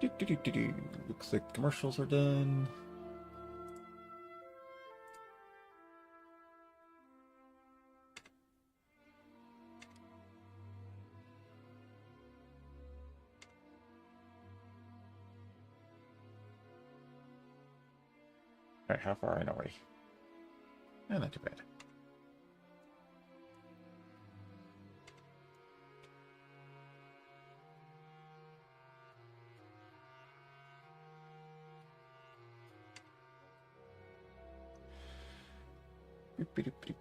Do. Looks like commercials are done. Alright, how far in are we? Not too bad. Boop.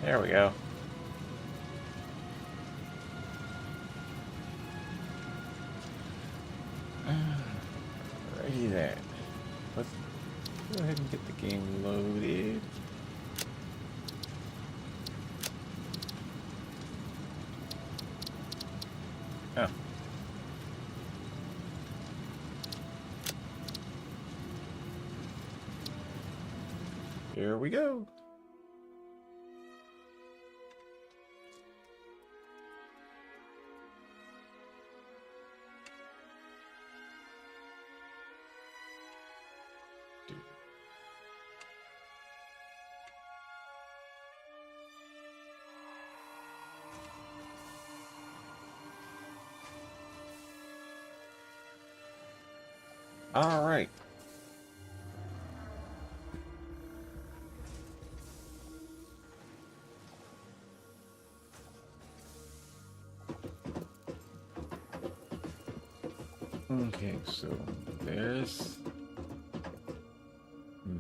There we go. Alrighty then. Let's go ahead and get the game loaded. Oh. Here we go. All right. Okay, so there's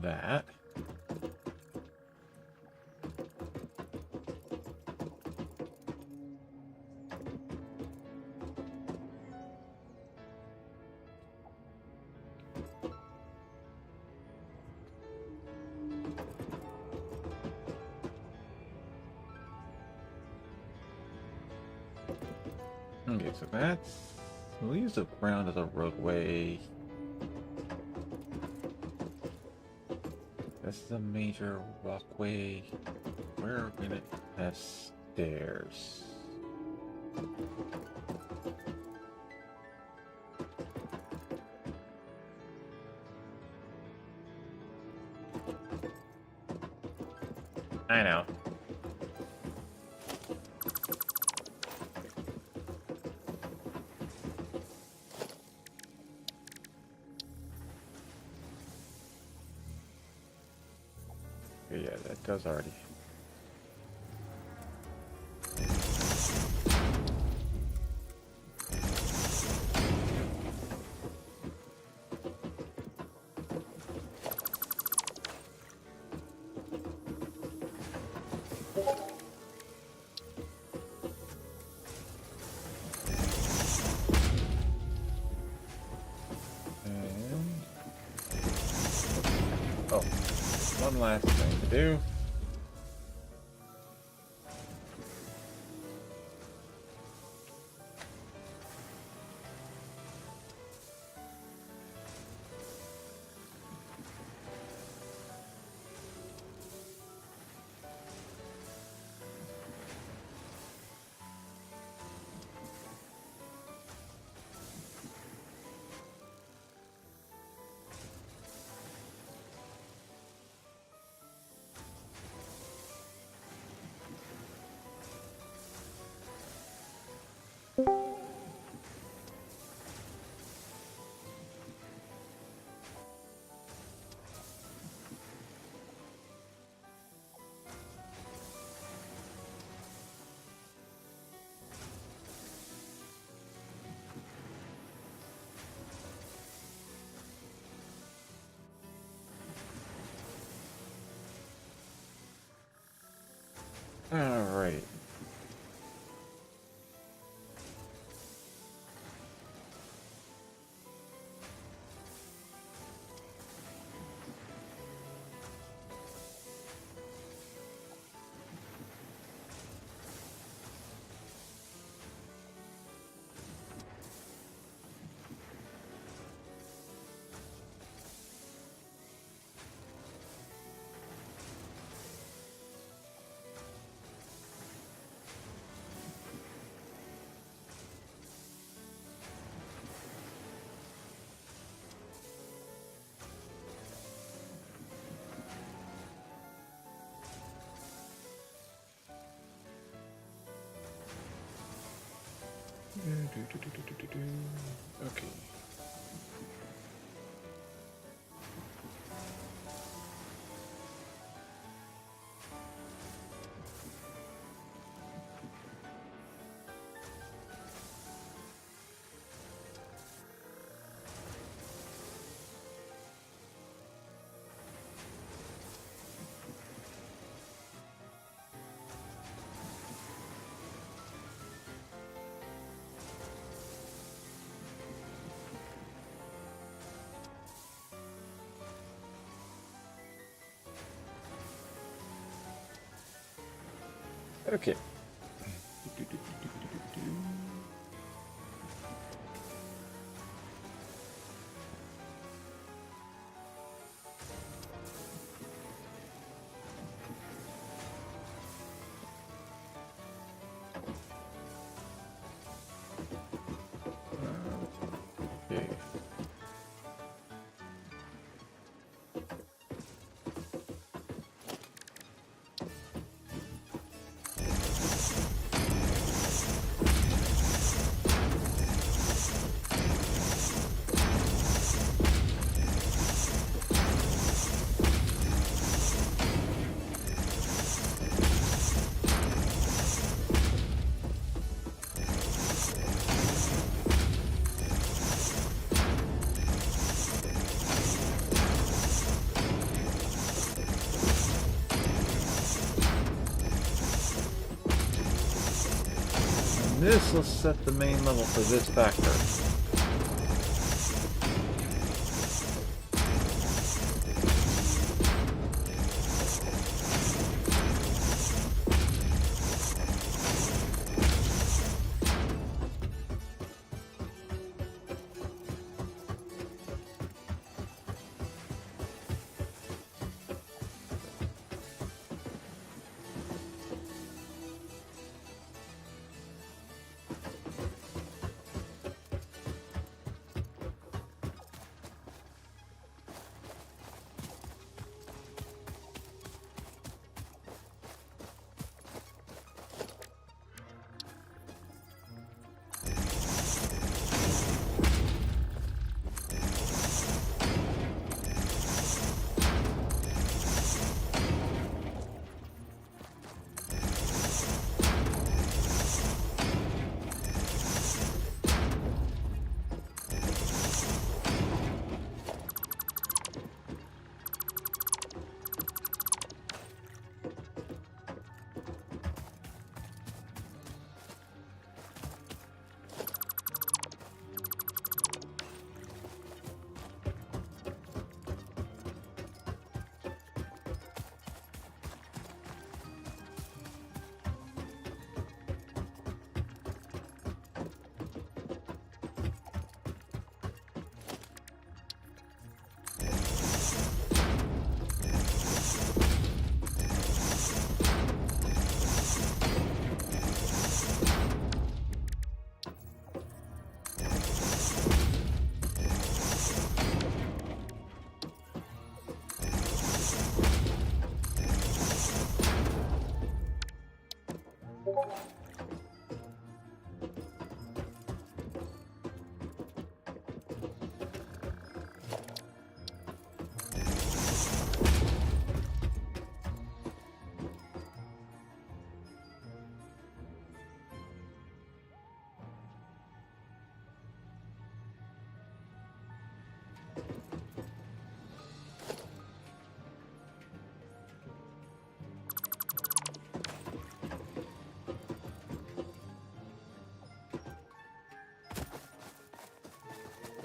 that. Okay, so we'll use the ground as a roadway. This is a major walkway. We're gonna have stairs. I know. Yeah, that does already. Oh, one last thing to do. All right. Okay. Okay. Okay. This will set the main level for this factor.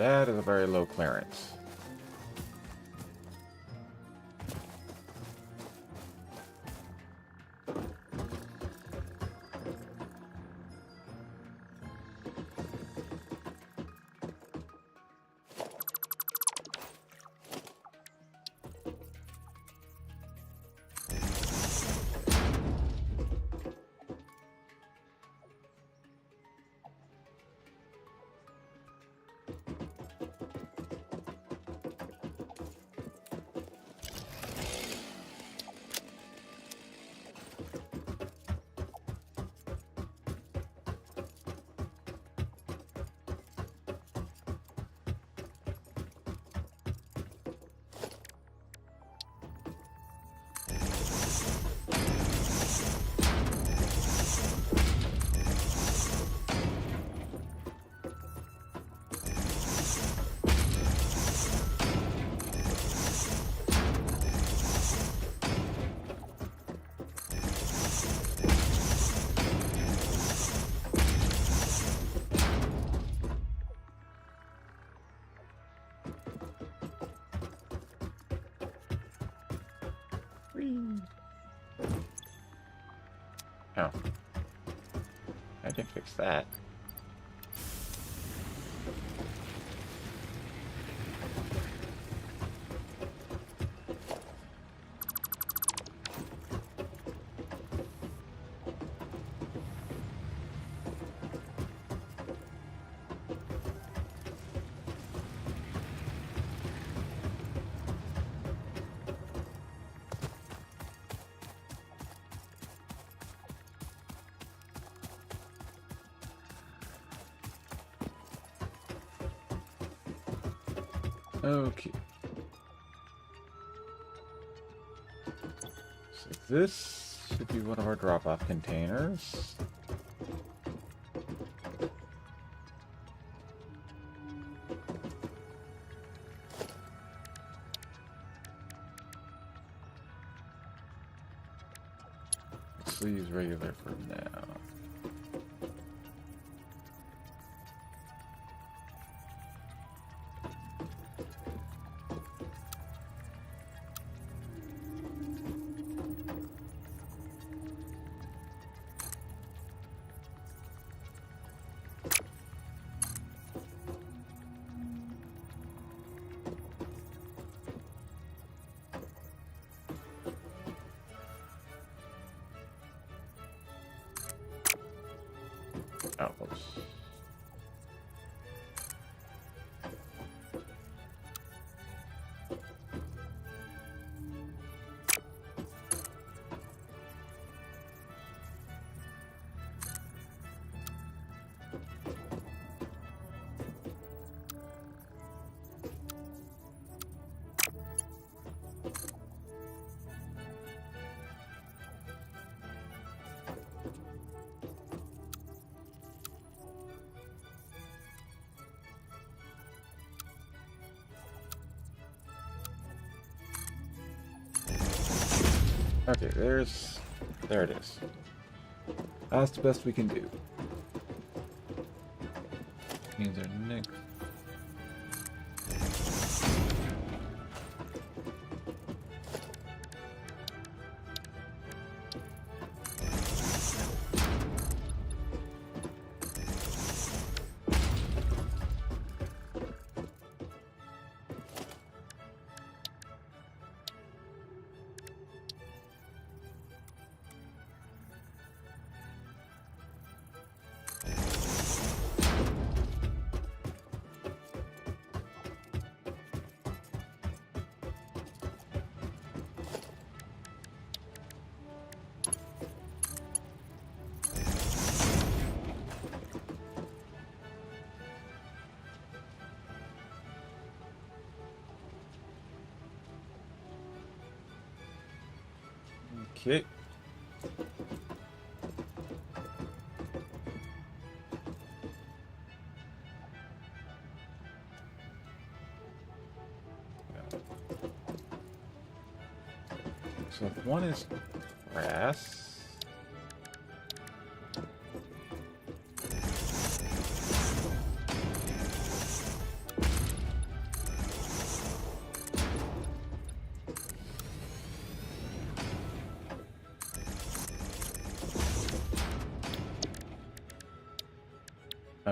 That is a very low clearance. Oh. I can fix that. Okay. So this should be one of our drop-off containers. Let's use regular for now. Oh, whoops. Okay, there it is. That's the best we can do. Means our next. Okay. So if one is grass.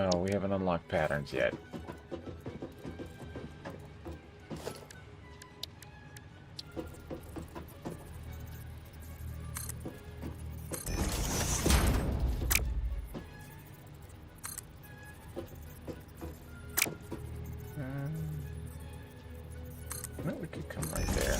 Oh, we haven't unlocked patterns yet. No, we could come right there.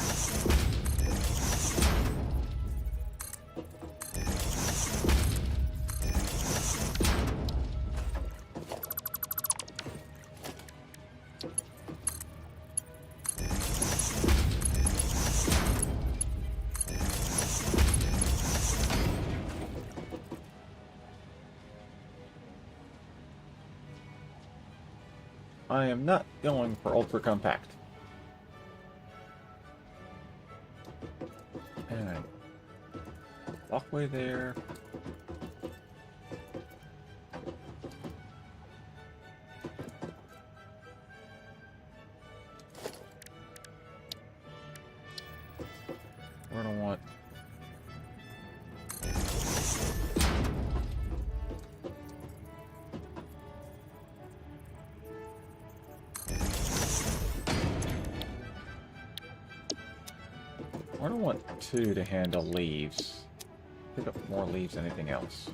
I am not going for ultra compact. Alright. Walkway there. Where do I want? I don't want 2 to handle leaves. Pick up more leaves than anything else.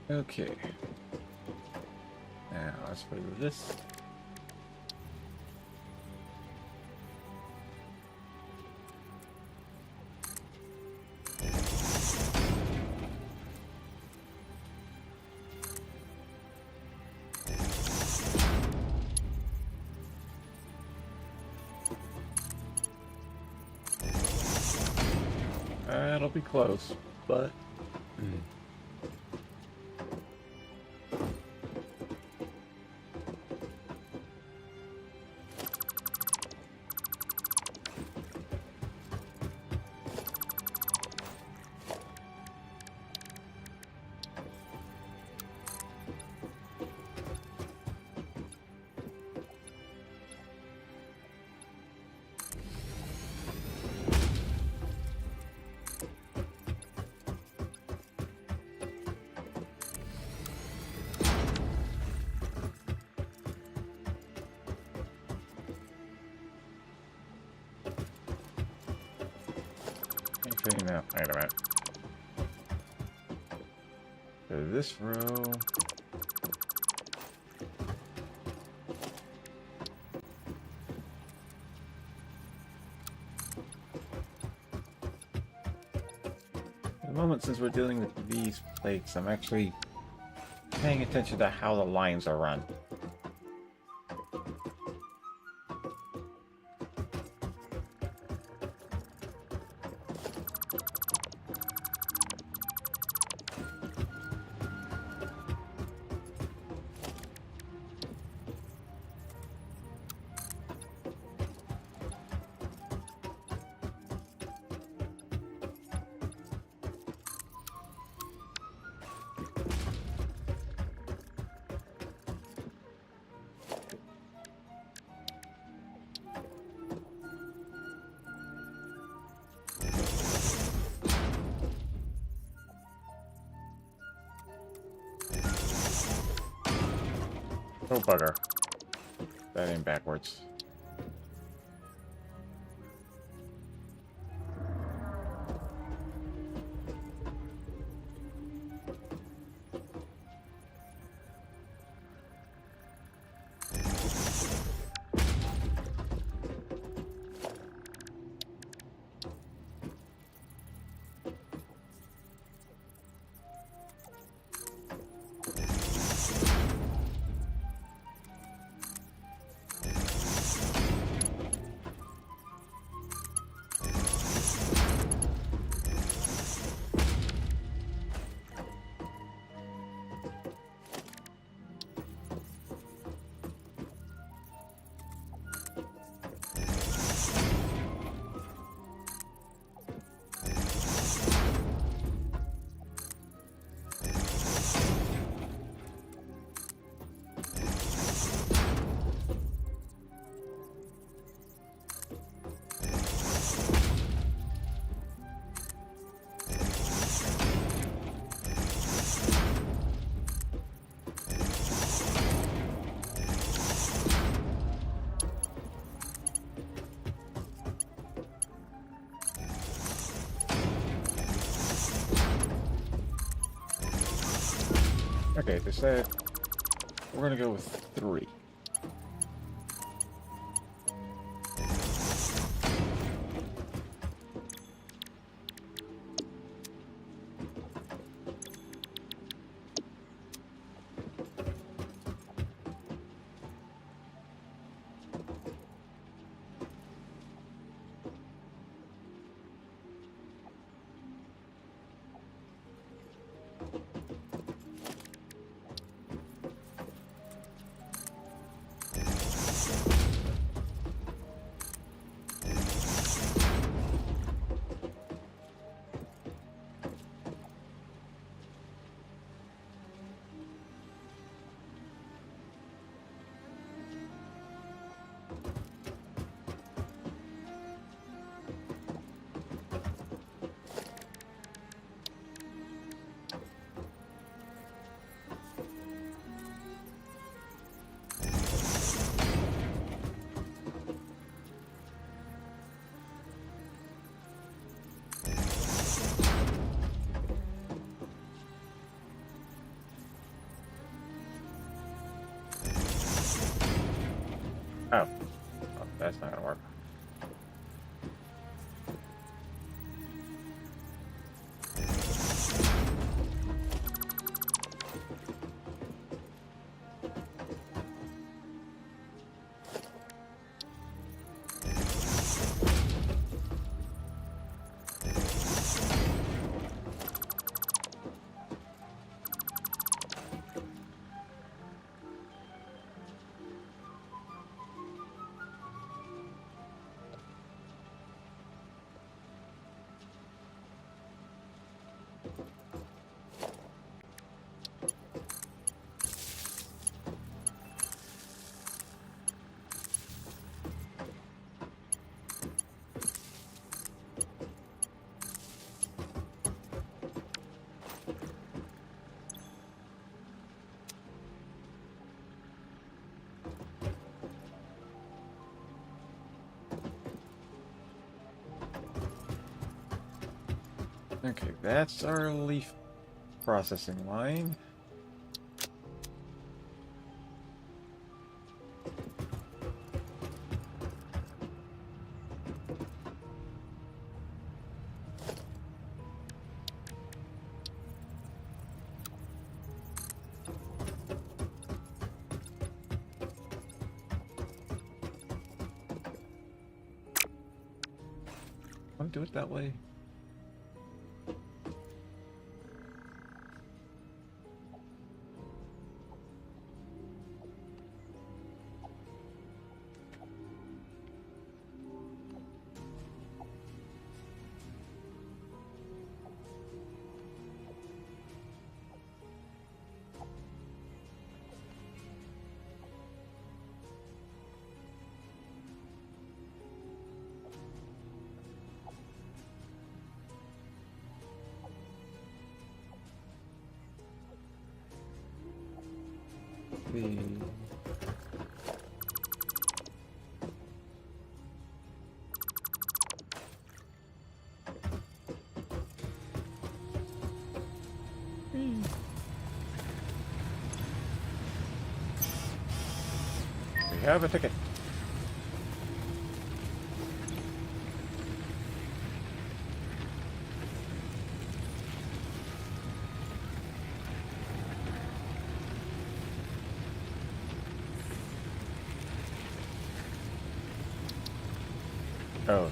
Okay. Now let's play with this. It'll be close, but actually no. Wait a minute. So this row. At the moment, since we're dealing with these plates, I'm actually paying attention to how the lines are run. Oh, bugger. That ain't backwards. Okay, they said we're gonna go with 3. Oh. Oh, that's not gonna work. Okay, that's our leaf processing line. Want to do it that way? The we have a ticket. Oh,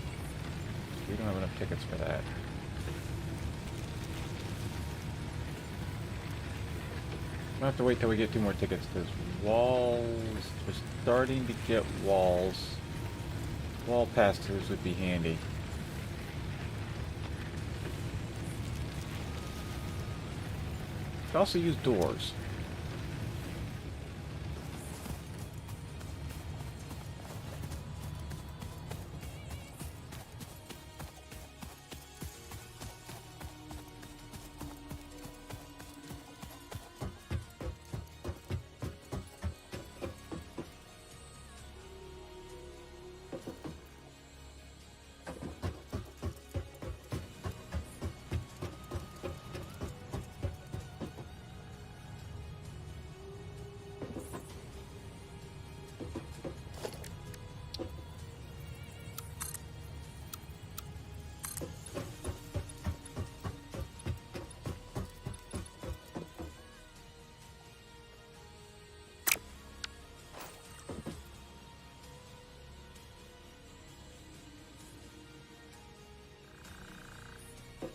we don't have enough tickets for that. We'll have to wait till we get 2 more tickets because walls, we're starting to get walls. Wall pass-throughs would be handy. Could also use doors.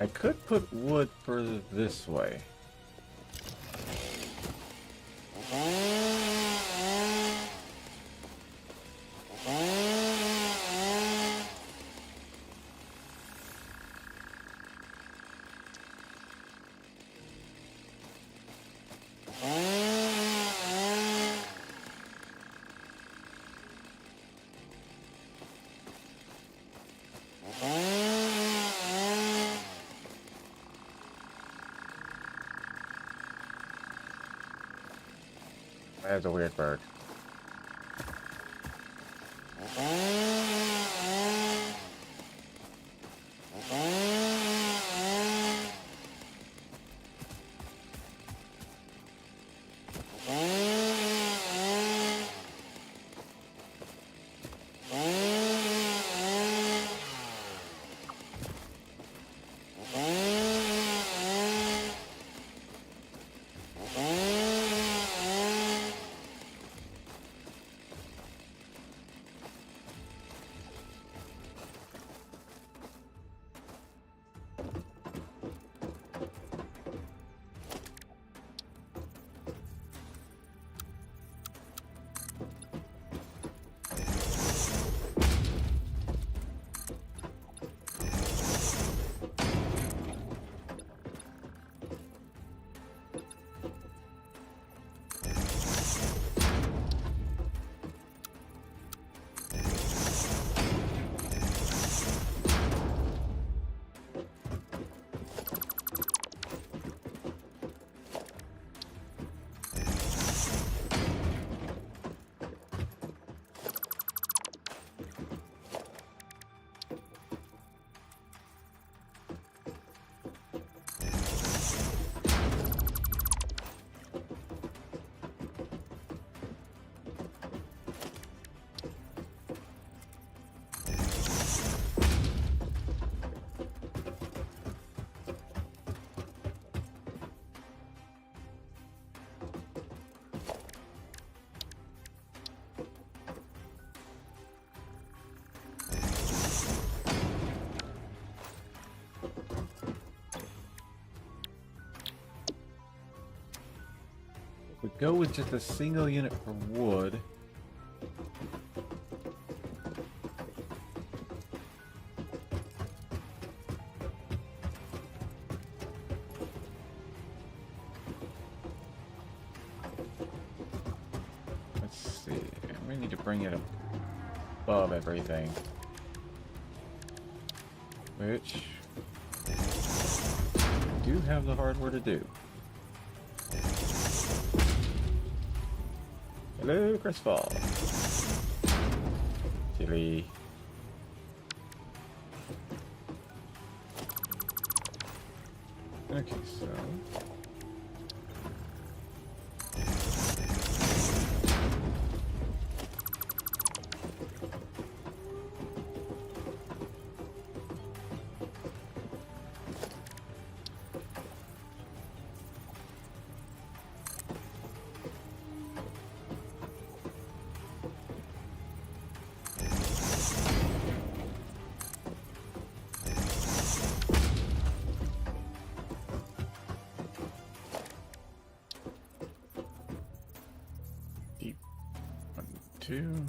I could put wood further this way. That's a weird bird. go with just a single unit for wood. Let's see. We need to bring it above everything. Which I do have the hardware to do. Hello, Crestfall. Silly. Okay, so deep 1, 2.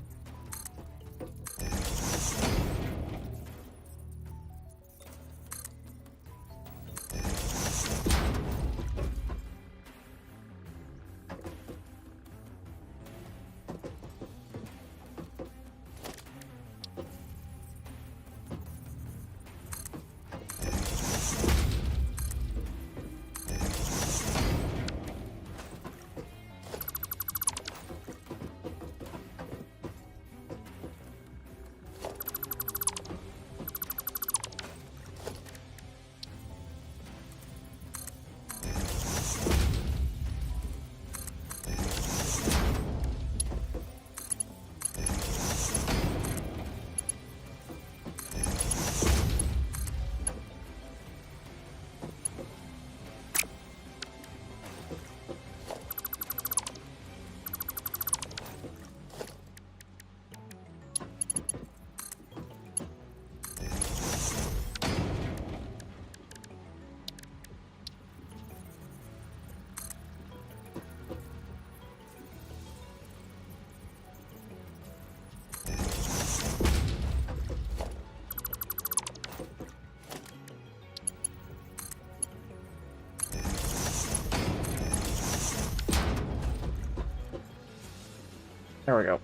There we go.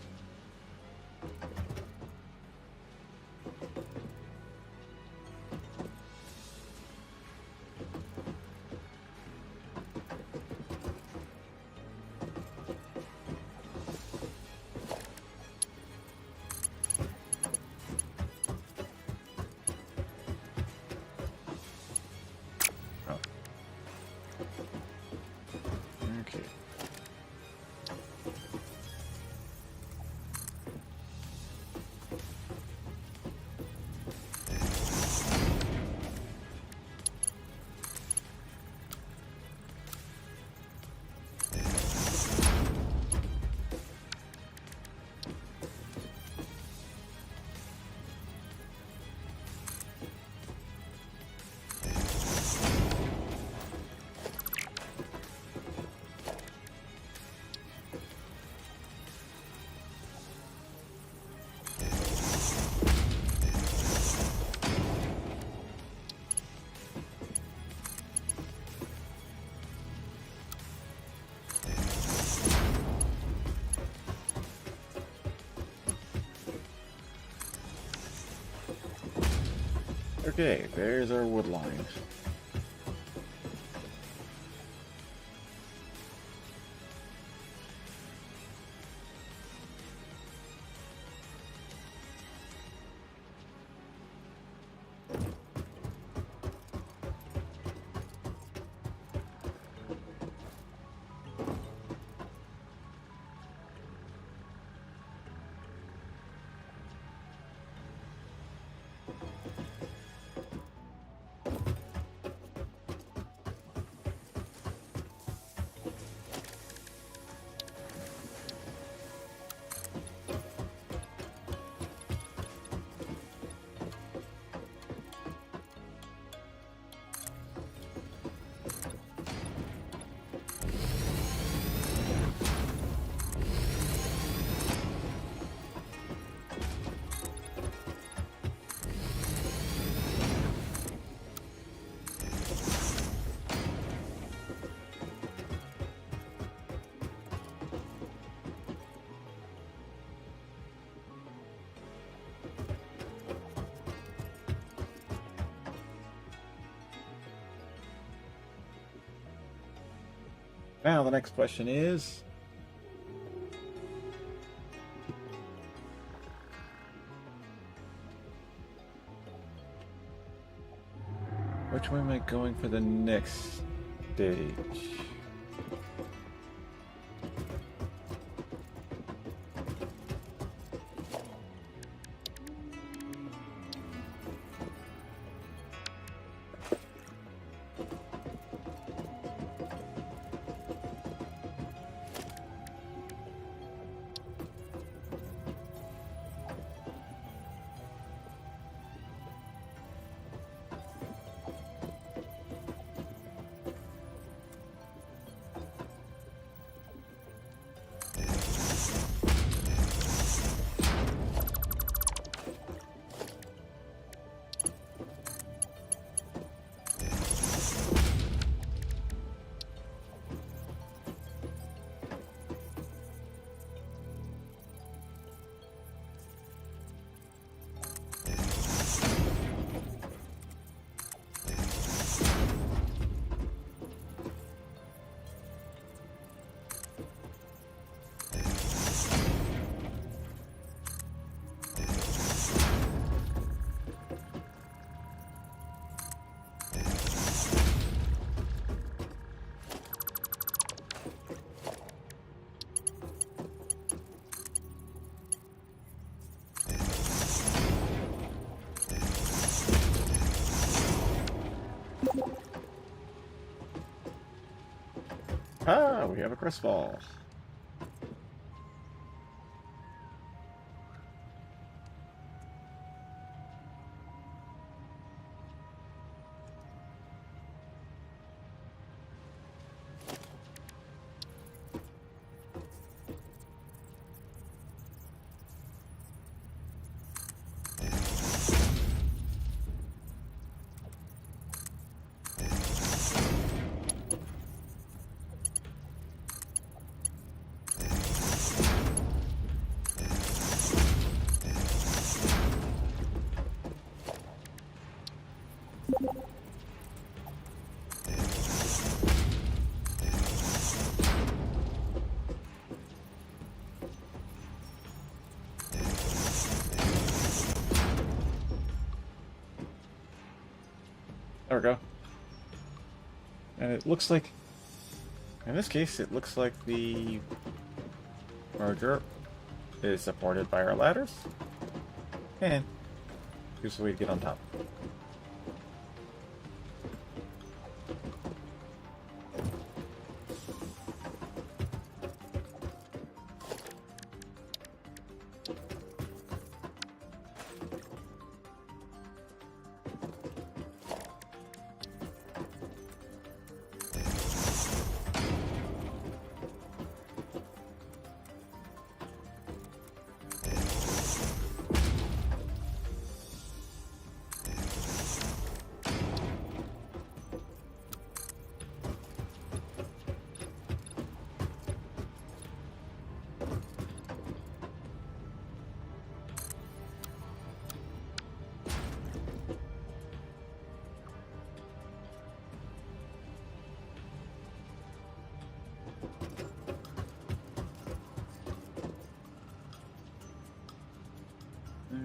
Oh. Okay. Okay, there's our wood line. Now the next question is, which way am I going for the next stage? Ah, we have a crestfall. There we go. And it looks like, in this case, it looks like the merger is supported by our ladders. And here's the way to get on top.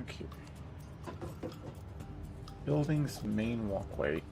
Okay. Building's main walkway.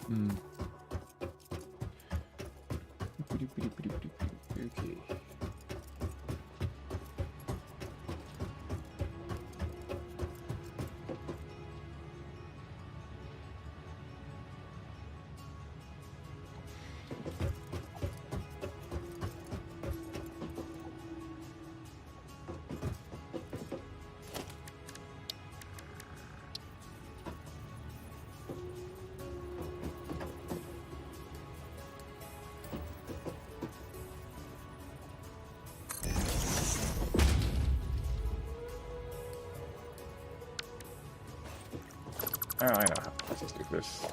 Hmm. Okay. Oh, I know how to do this.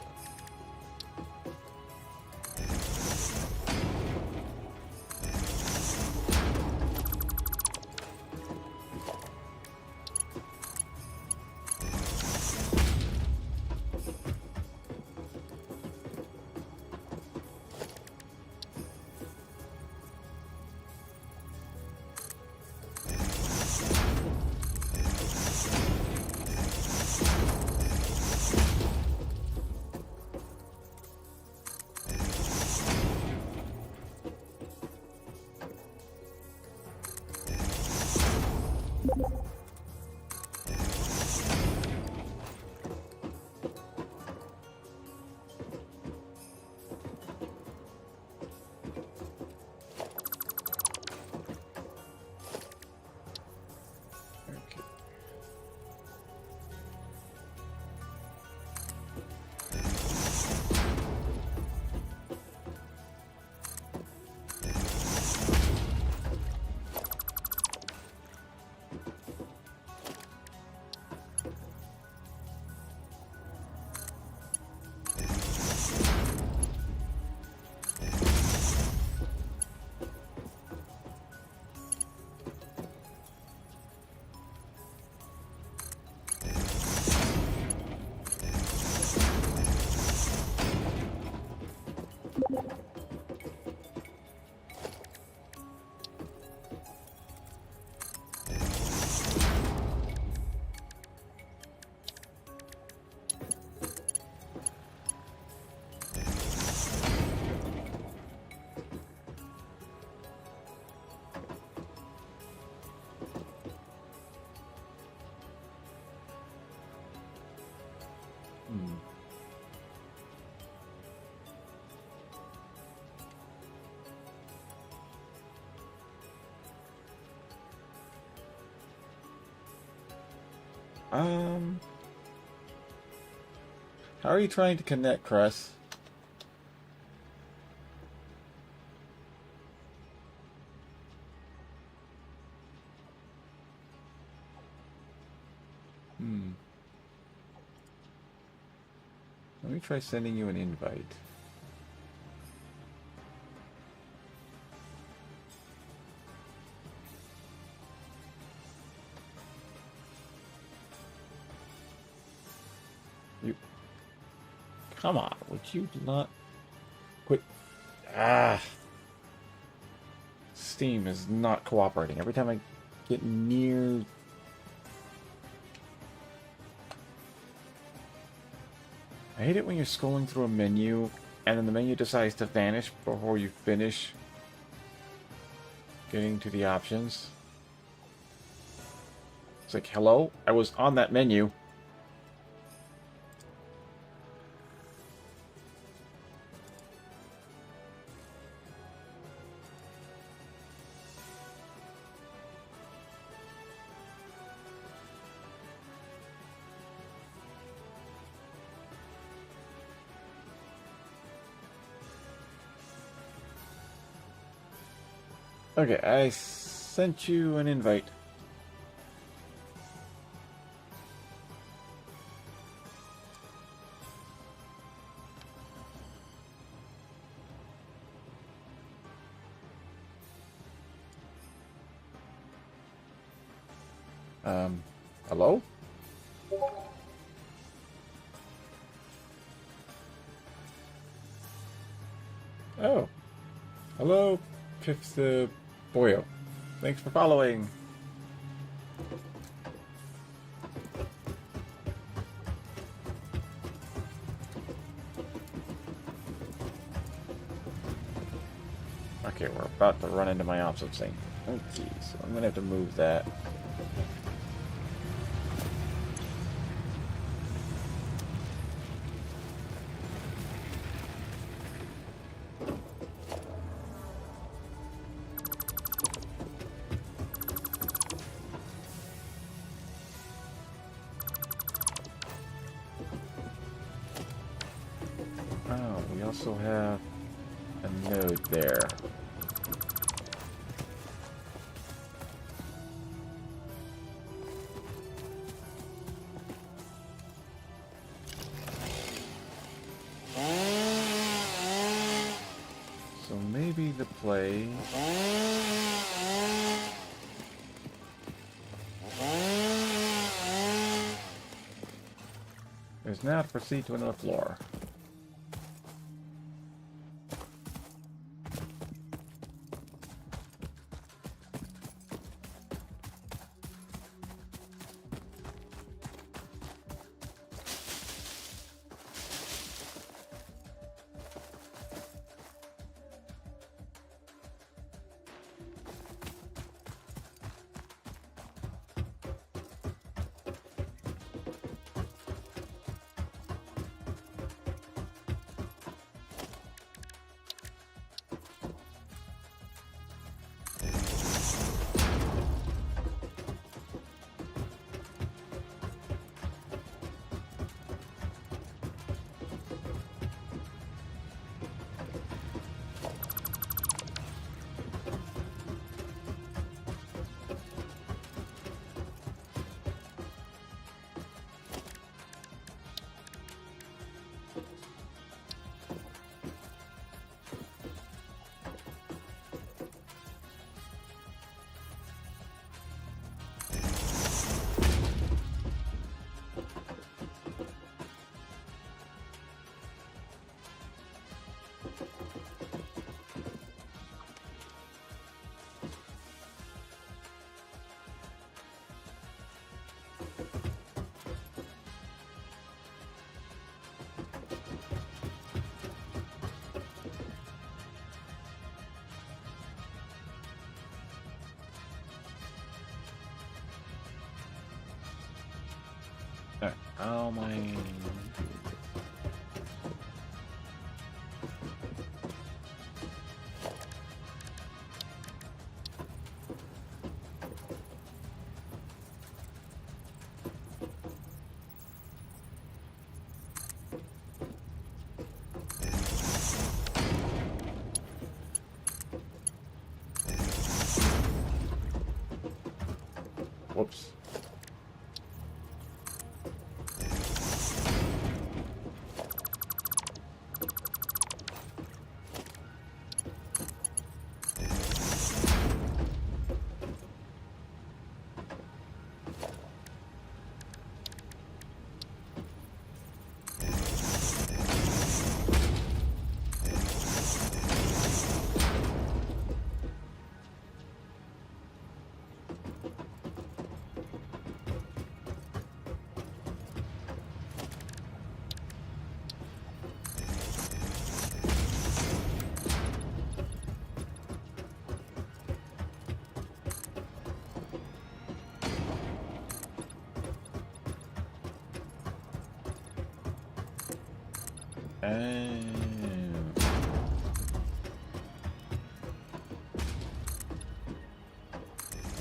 Okay. Hmm. How are you trying to connect, Cress? Hmm. Let me try sending you an invite. You... Come on, would you not quit? Ah! Steam is not cooperating. Every time I get near... I hate it when you're scrolling through a menu and then the menu decides to vanish before you finish getting to the options. It's like, hello? I was on that menu. Okay, I sent you an invite. Hello? Oh. Hello, Pips the Boyo. Thanks for following. Okay, we're about to run into my opposite thing. Oh, jeez. I'm gonna have to move that. Oh, we also have a node there. to play. Is now to proceed to another floor. Alright, how am I... Whoops.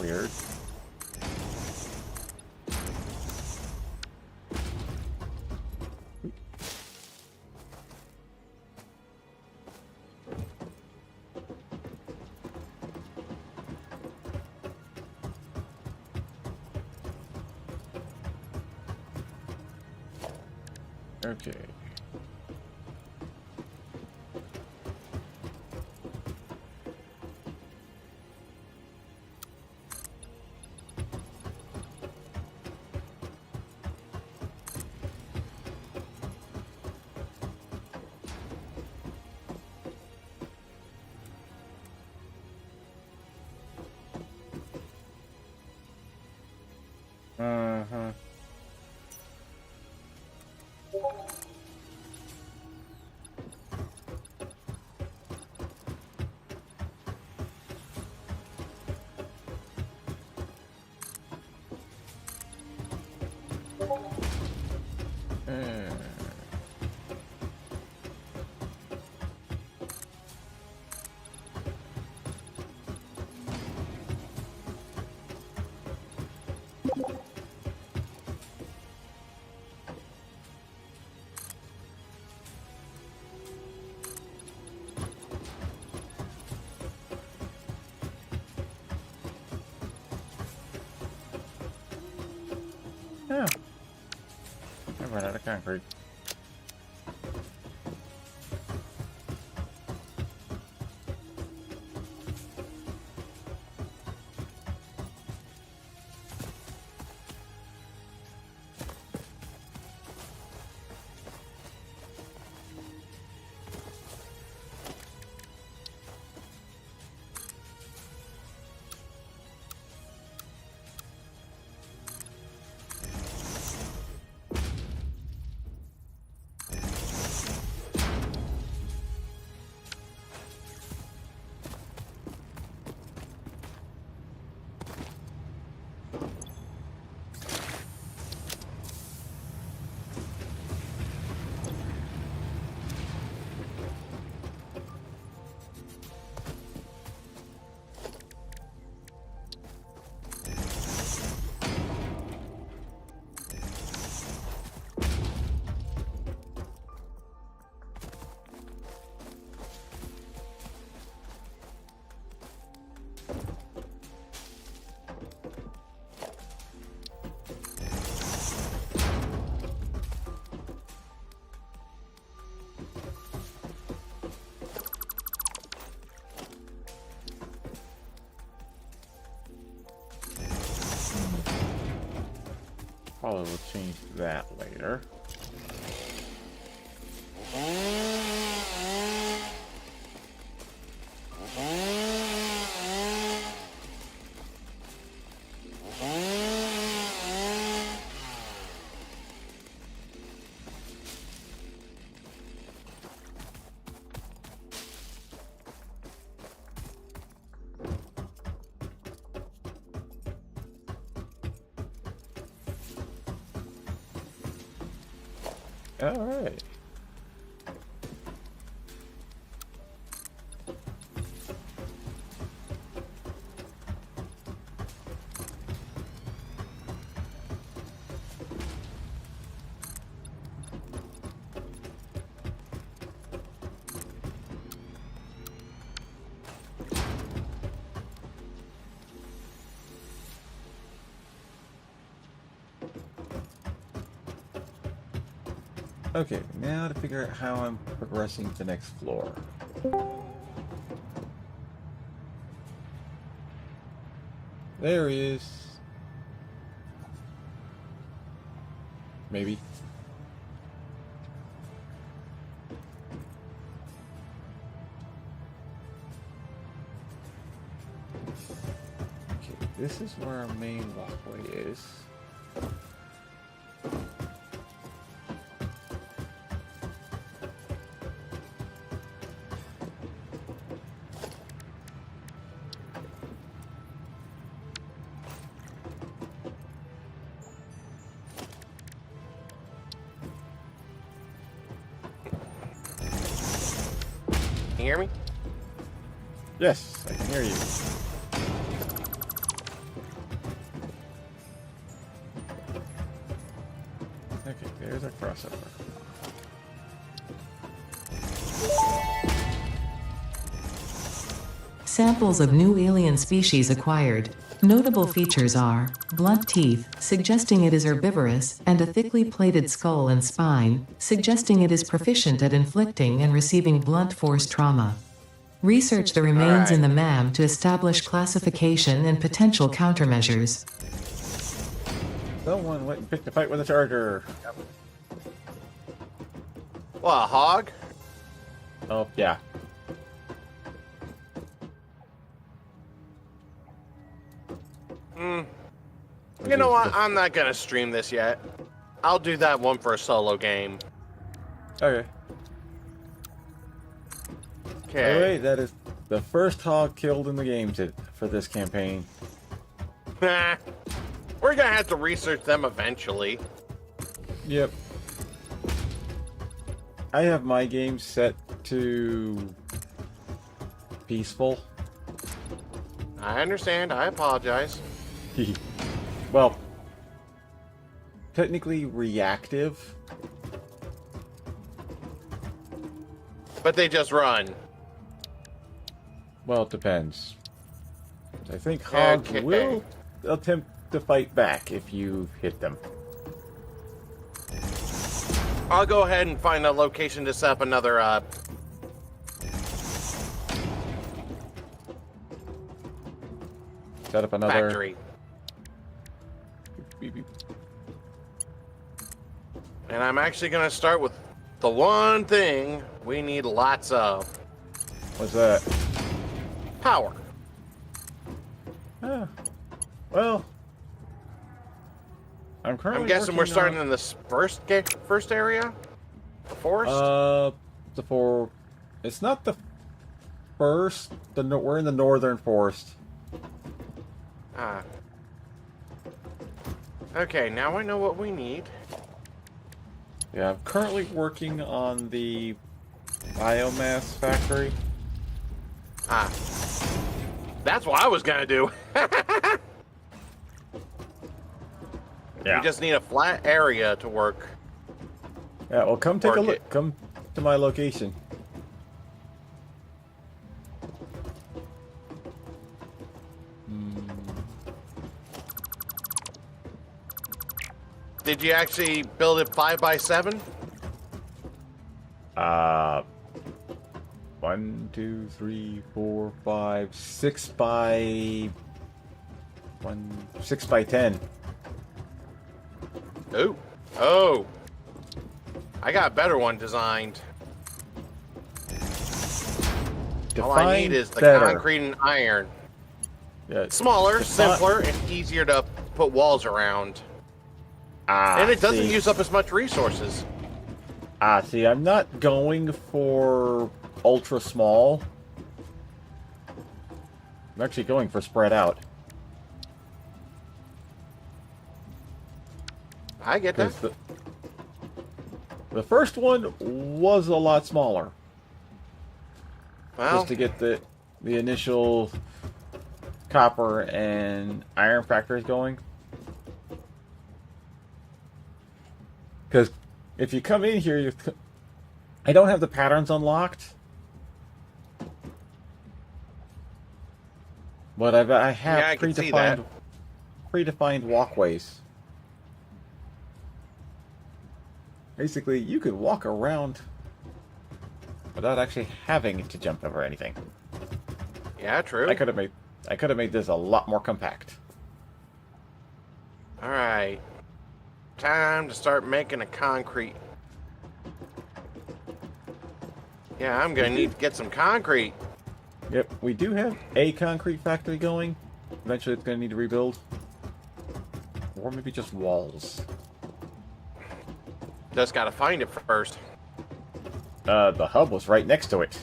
Weird. Okay. Uh-huh. Yeah. I ran out of concrete. probably will change that later. All right. Okay, now to figure out how I'm progressing to the next floor. There he is. Maybe. Okay, this is where our main walkway is. Can you hear me? Yes, I can hear you. Okay, there's our crossover. Samples of new alien species acquired. Notable features are blunt teeth, suggesting it is herbivorous, and a thickly plated skull and spine, suggesting it is proficient at inflicting and receiving blunt force trauma. Research the remains in the MAM to establish classification and potential countermeasures. Someone went and picked a fight with a charger. What, a hog? Oh, yeah. You know what? I'm not gonna stream this yet. I'll do that one for a solo game. Okay. Okay. Anyway, that is the first hog killed in the game for this campaign. We're gonna have to research them eventually. Yep. I have my game set to peaceful. I understand. I apologize. Well, technically reactive. But they just run. Well, it depends. I think hogs Okay. will attempt to fight back if you hit them. I'll go ahead and find a location to set up another Set up another factory. Beep, beep. And I'm actually gonna start with the one thing we need lots of. What's that? Power. Ah. Well, I'm currently. I'm guessing we're working starting on, in this first area? The forest? It's not the first. We're in the northern forest. Ah. Okay, now I know what we need. Yeah, I'm currently working on the biomass factory. Ah. That's what I was gonna do. Yeah. We just need a flat area to work. Yeah. Well, come take a Work look. it. Come to my location. Did you actually build it 5x7? 1, 2, 3, 4, 5, 6 by 6 by 10. Ooh. Oh. I got a better one designed. All I need is the better. concrete and iron. Yeah. Smaller, simpler, and easier to put walls around. And it doesn't use up as much resources. See, I'm not going for ultra small. I'm actually going for spread out. I get that. The first one was a lot smaller. Well, Just to get the initial copper and iron factories going. Because if you come in here, I don't have the patterns unlocked. But I have Yeah, I can see that. predefined walkways. Basically, you could walk around without actually having to jump over anything. Yeah, true. I could have made this a lot more compact. All right. Time to start making a concrete. Yeah, I'm gonna need to get some concrete. Yep, we do have a concrete factory going. Eventually it's going to need to rebuild. Or maybe just walls. Just gotta find it first. The hub was right next to it.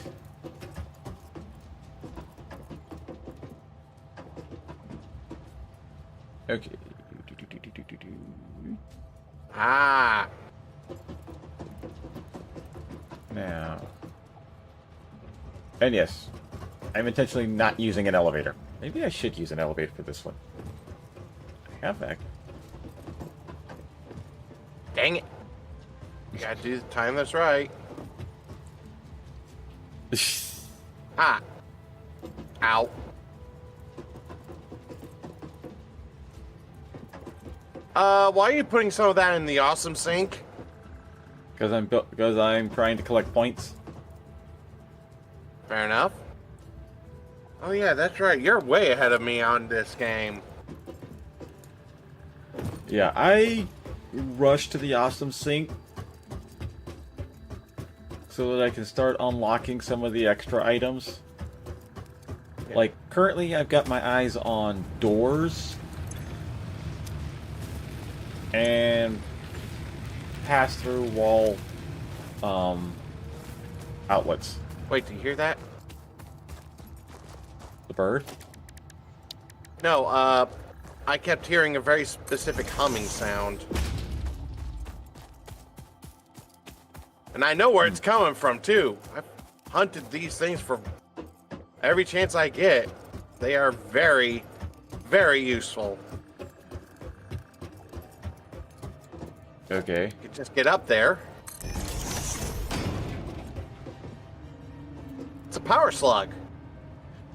Okay. Ah. Now. And yes, I'm intentionally not using an elevator. Maybe I should use an elevator for this one. I have that. Dang it. You gotta do the time that's right. Ah. Ow. Why are you putting some of that in the awesome sink? Because I'm trying to collect points. Fair enough. Oh yeah, that's right. You're way ahead of me on this game. Yeah, I rushed to the awesome sink so that I can start unlocking some of the extra items. Yeah. Like, currently I've got my eyes on doors and pass-through wall outlets. Wait, do you hear that? The bird? No, I kept hearing a very specific humming sound. And I know where it's coming from, too. I've hunted these things for every chance I get. They are very, very useful. Okay. You can just get up there. It's a power slug.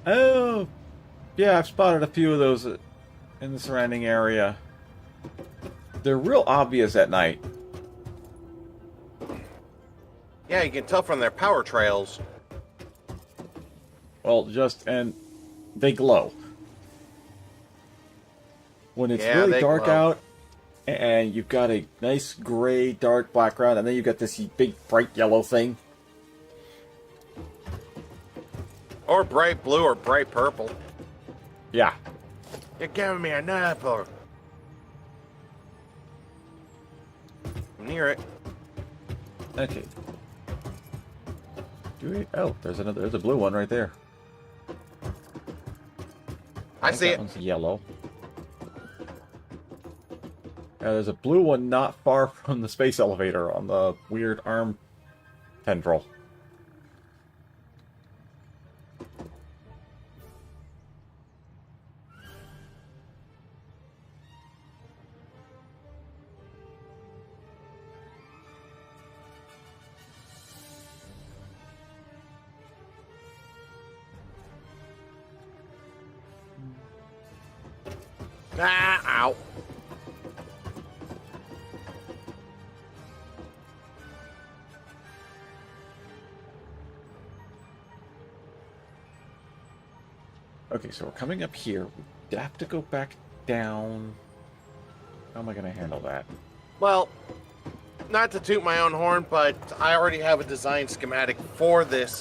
Oh, yeah, I've spotted a few of those in the surrounding area. They're real obvious at night. Yeah, you can tell from their power trails. Well, and they glow. When it's Yeah, really they dark glow. out, and you've got a nice gray, dark background, and then you've got this big, bright yellow thing. Or bright blue or bright purple. Yeah. You're giving me an apple. I'm near it. Okay. Oh, there's a blue one right there. I think see that it. one's yellow. There's a blue one not far from the space elevator on the weird arm tendril. Ah, ow. Okay, so we're coming up here. We have to go back down. How am I going to handle that? Well, not to toot my own horn, but I already have a design schematic for this,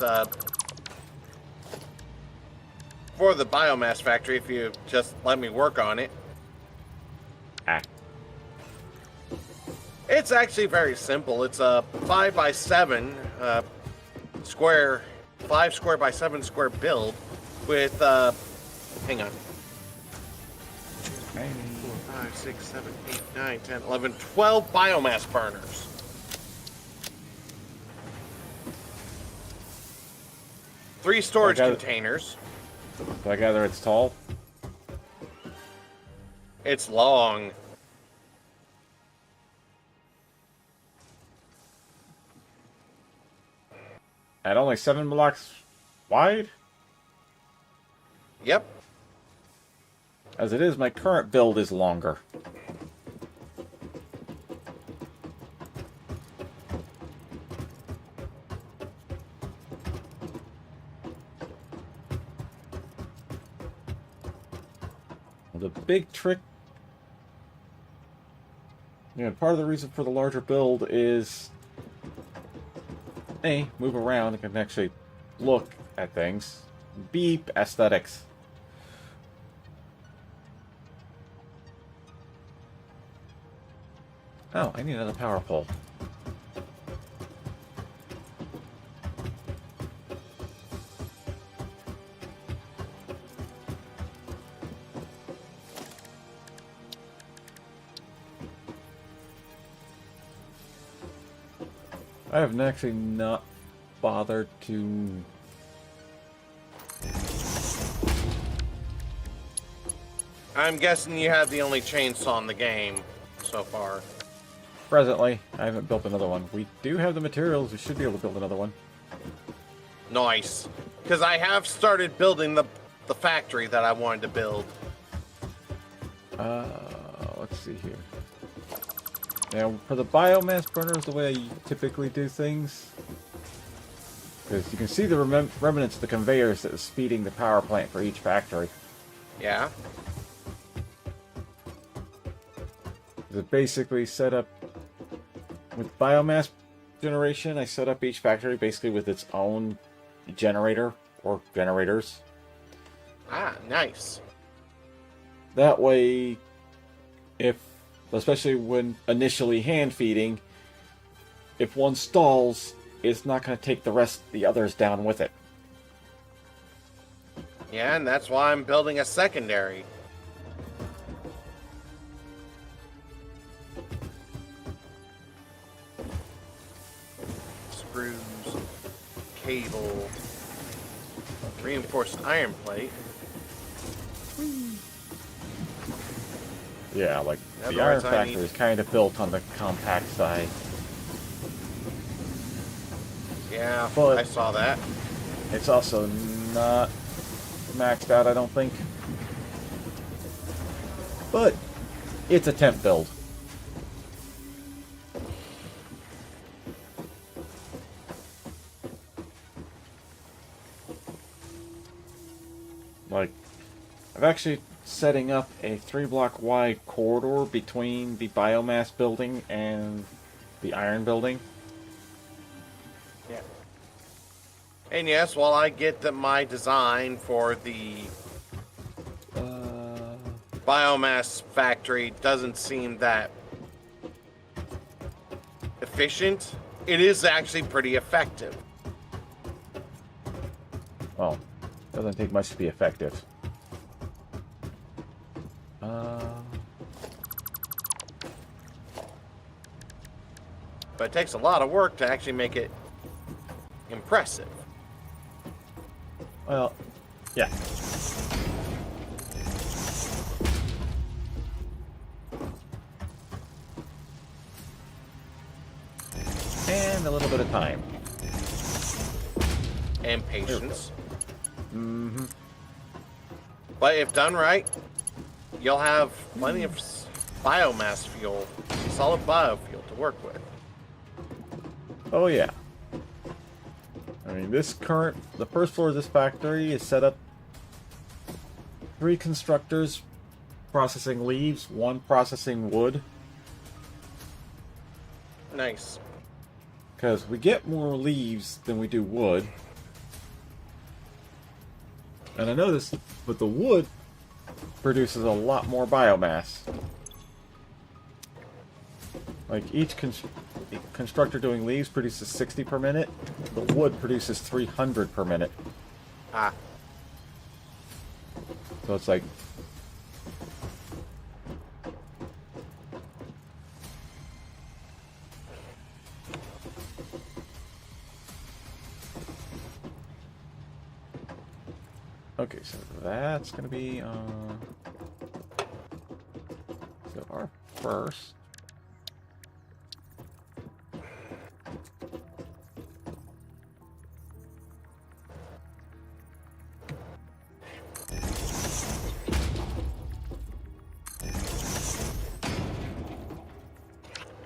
for the biomass factory, if you just let me work on it. Ah. It's actually very simple. It's a 5 by 7 square, 5 square by 7 square build with, hang on. 4, 5, 6, 7, 8, 9, 10, 11, 12 biomass burners. Three storage containers. Do I gather it's tall? It's long. At only 7 blocks wide? Yep. As it is, my current build is longer. The big trick, part of the reason for the larger build is, A, move around and can actually look at things. B, aesthetics. Oh, I need another power pole. I have actually not bothered to... I'm guessing you have the only chainsaw in the game so far. Presently, I haven't built another one. We do have the materials, we should be able to build another one. Nice. Because I have started building the factory that I wanted to build. Let's see here. Now, for the biomass burners, the way I typically do things, because you can see the remnants of the conveyors that is speeding the power plant for each factory. Yeah. It basically set up with biomass generation. I set up each factory basically with its own generator or generators. Ah, nice. That way, especially when initially hand feeding, if one stalls, it's not going to take the others down with it. Yeah, and that's why I'm building a secondary. Screws, cable, reinforced iron plate. Yeah, like That's the all iron right, factory tiny. is kind of built on the compact side. Yeah, But- I saw that. It's also not maxed out, I don't think. But it's a temp build. Like, I've actually setting up a 3-block wide corridor between the biomass building and the iron building. Yeah. And yes, while I get my design for the biomass factory doesn't seem that efficient, it is actually pretty effective. Well, doesn't take much to be effective. But it takes a lot of work to actually make it impressive. Well, yeah. And a little bit of time. And patience. Mm-hmm. But if done right, you'll have plenty of biomass fuel, solid biofuel to work with. Oh yeah. I mean, the first floor of this factory is set up 3 constructors processing leaves, 1 processing wood. Nice. Because we get more leaves than we do wood. And I noticed, but the wood produces a lot more biomass. Like each constructor doing leaves produces 60 per minute. The wood produces 300 per minute. Ah. So it's like... Okay, so that's going to be... So our first...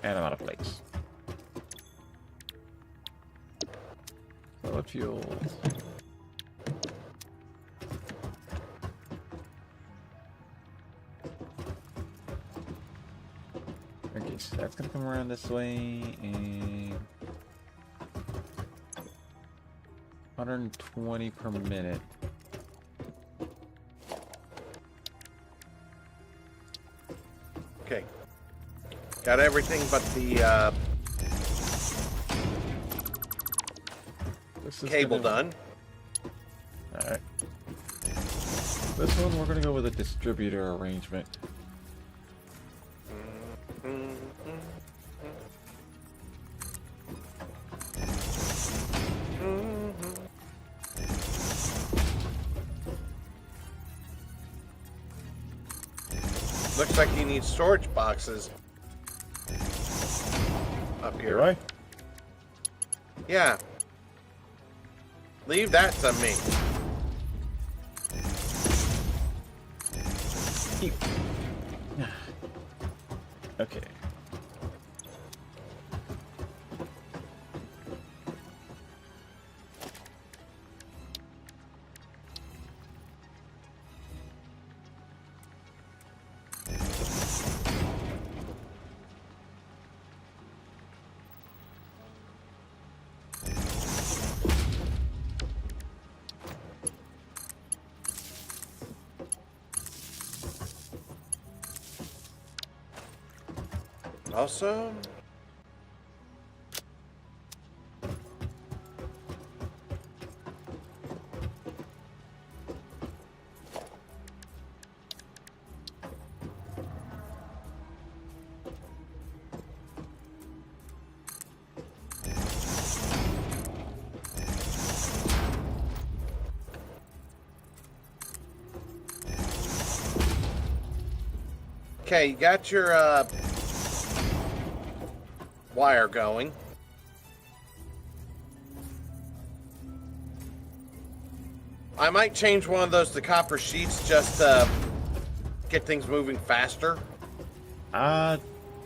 And I'm out of plates. Solid fuels. Okay, so that's gonna come around this way and 120 per minute. Okay. Got everything but the cable done. Alright. This one, we're gonna go with a distributor arrangement. Looks like you need storage boxes up here. Do I? Yeah. Leave that to me. Okay. Also, okay, you got your wire going. I might change one of those to copper sheets just to get things moving faster. I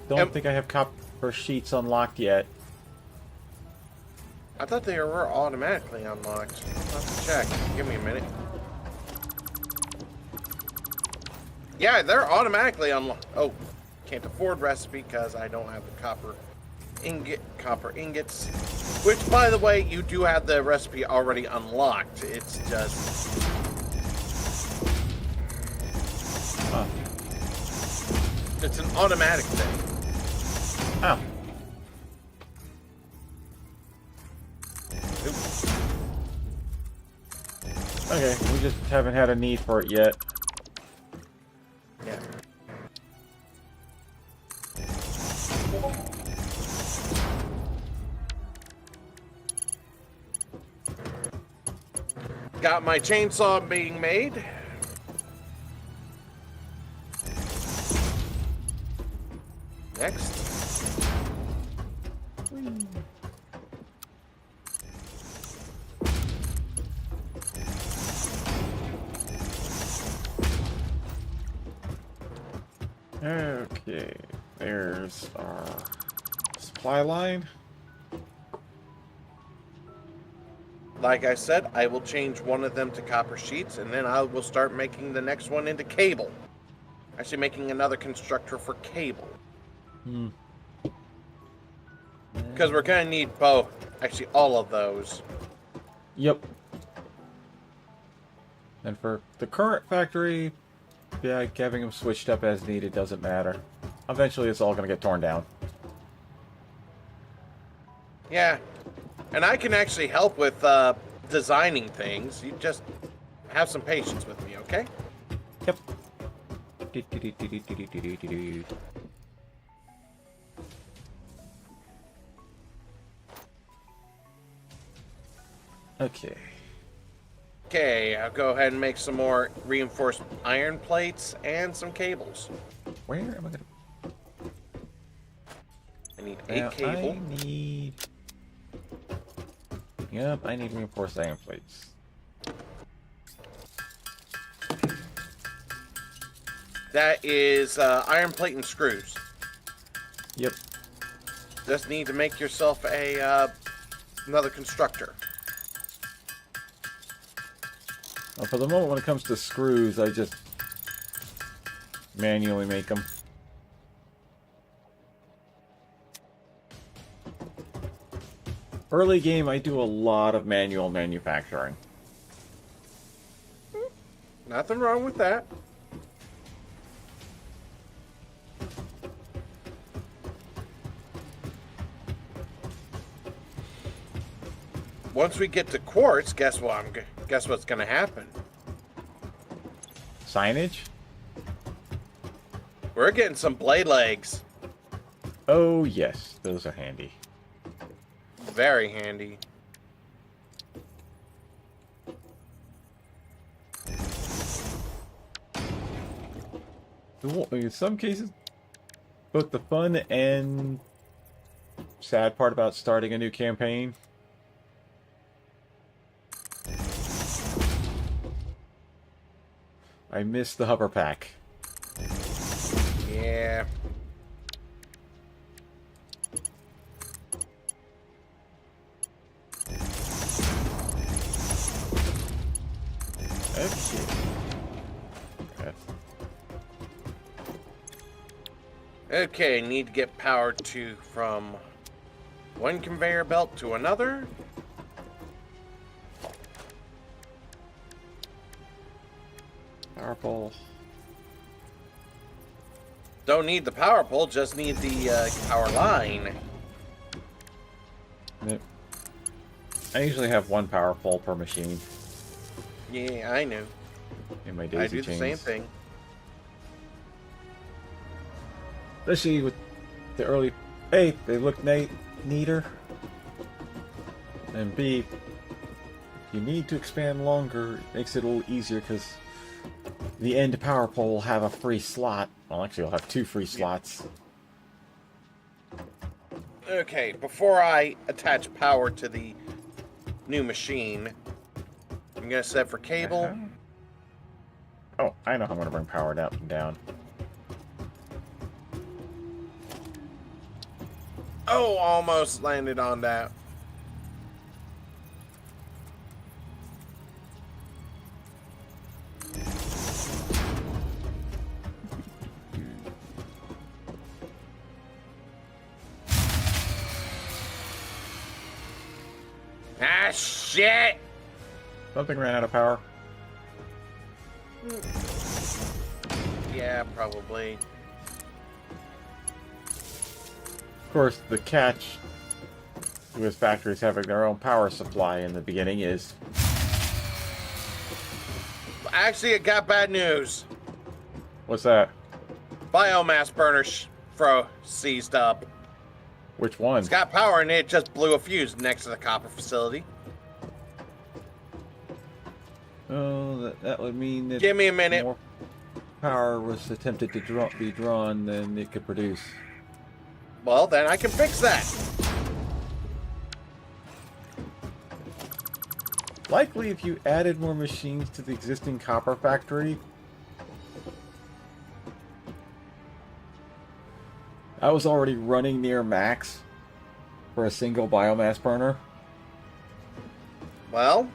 don't think I have copper sheets unlocked yet. I thought they were automatically unlocked. I'll have to check. Give me a minute. Yeah, they're automatically unlocked. Oh, can't afford recipe because I don't have the copper ingots. Which, by the way, you do have the recipe already unlocked. It's just... Huh. It's an automatic thing. Oh. Oops. Okay, we just haven't had a need for it yet. Yeah. Got my chainsaw being made. Next. Okay, there's our supply line. Like I said, I will change one of them to copper sheets, and then I will start making the next one into cable. Actually, making another constructor for cable. Because we're going to need both. Actually, all of those. Yep. And for the current factory, yeah, having them switched up as needed doesn't matter. Eventually, it's all going to get torn down. Yeah. And I can actually help with designing things. You just have some patience with me, okay? Yep. Okay. Okay, I'll go ahead and make some more reinforced iron plates and some cables. Where am I going I need to... a cable. I need... Yep, I need reinforced iron plates. That is iron plate and screws. Yep. Just need to make yourself a another constructor. Well, for the moment, when it comes to screws, I just manually make them. Early game, I do a lot of manual manufacturing. Nothing wrong with that. Once we get to quartz, guess what's going to happen? Signage? We're getting some blade legs. Oh, yes. Those are handy. Very handy. In some cases, both the fun and sad part about starting a new campaign. I miss the hover pack. Yeah. Okay. Okay, need to get power from one conveyor belt to another. Power pole. Don't need the power pole, just need the power line. Yep. I usually have one power pole per machine Yeah, I know. in my daisy I do chains. the same thing. Especially with the early... A, they look neater. And B, if you need to expand longer, it makes it a little easier because the end power pole will have a free slot. Well, actually, I'll have 2 free slots. Okay, before I attach power to the new machine, I'm gonna set for cable. Oh, I know how I'm going to bring power down. Oh, almost landed on that. Ah, shit! Something ran out of power. Yeah, probably. Of course, the catch with factories having their own power supply in the beginning is... Actually, I got bad news. What's that? Biomass burner seized up. Which one? It's got power and it just blew a fuse next to the copper facility. Oh, that would mean that... Give me a minute. More power was attempted to be drawn than it could produce. Well, then I can fix that. Likely, if you added more machines to the existing copper factory, I was already running near max for a single biomass burner. Well,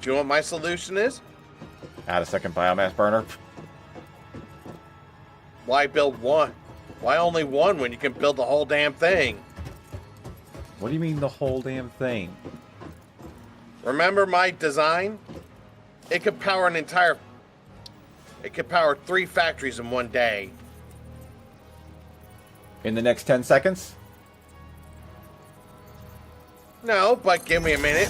do you know what my solution is? Add a second biomass burner. Why build one? Why only one when you can build the whole damn thing? What do you mean the whole damn thing? Remember my design? It could power an entire... It could power 3 factories in one day. In the next 10 seconds? No, but give me a minute.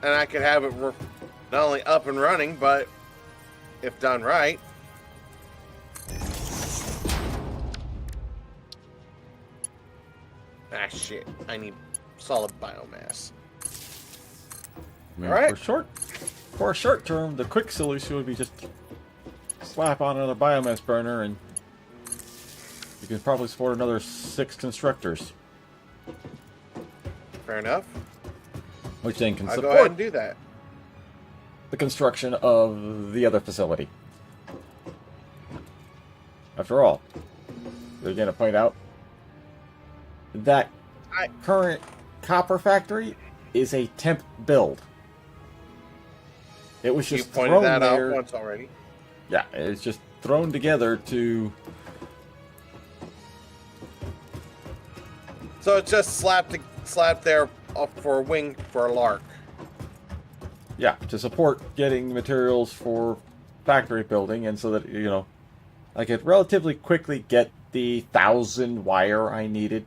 And I could have it not only up and running, but if done right. Ah, shit. I need solid biomass. I mean, Alright. For a short term, the quick solution would be just slap on another biomass burner and you can probably support another 6 constructors. Fair enough. Which then can I'll go ahead support and do that. the construction of the other facility. After all, they're going to point out that current copper factory is a temp build. It was You just pointed thrown that there. out once already. Yeah, it's just thrown together to... So it's just slapped there for a wing for a lark. Yeah, to support getting materials for factory building, and so that, you know, I could relatively quickly get the 1,000 wire I needed.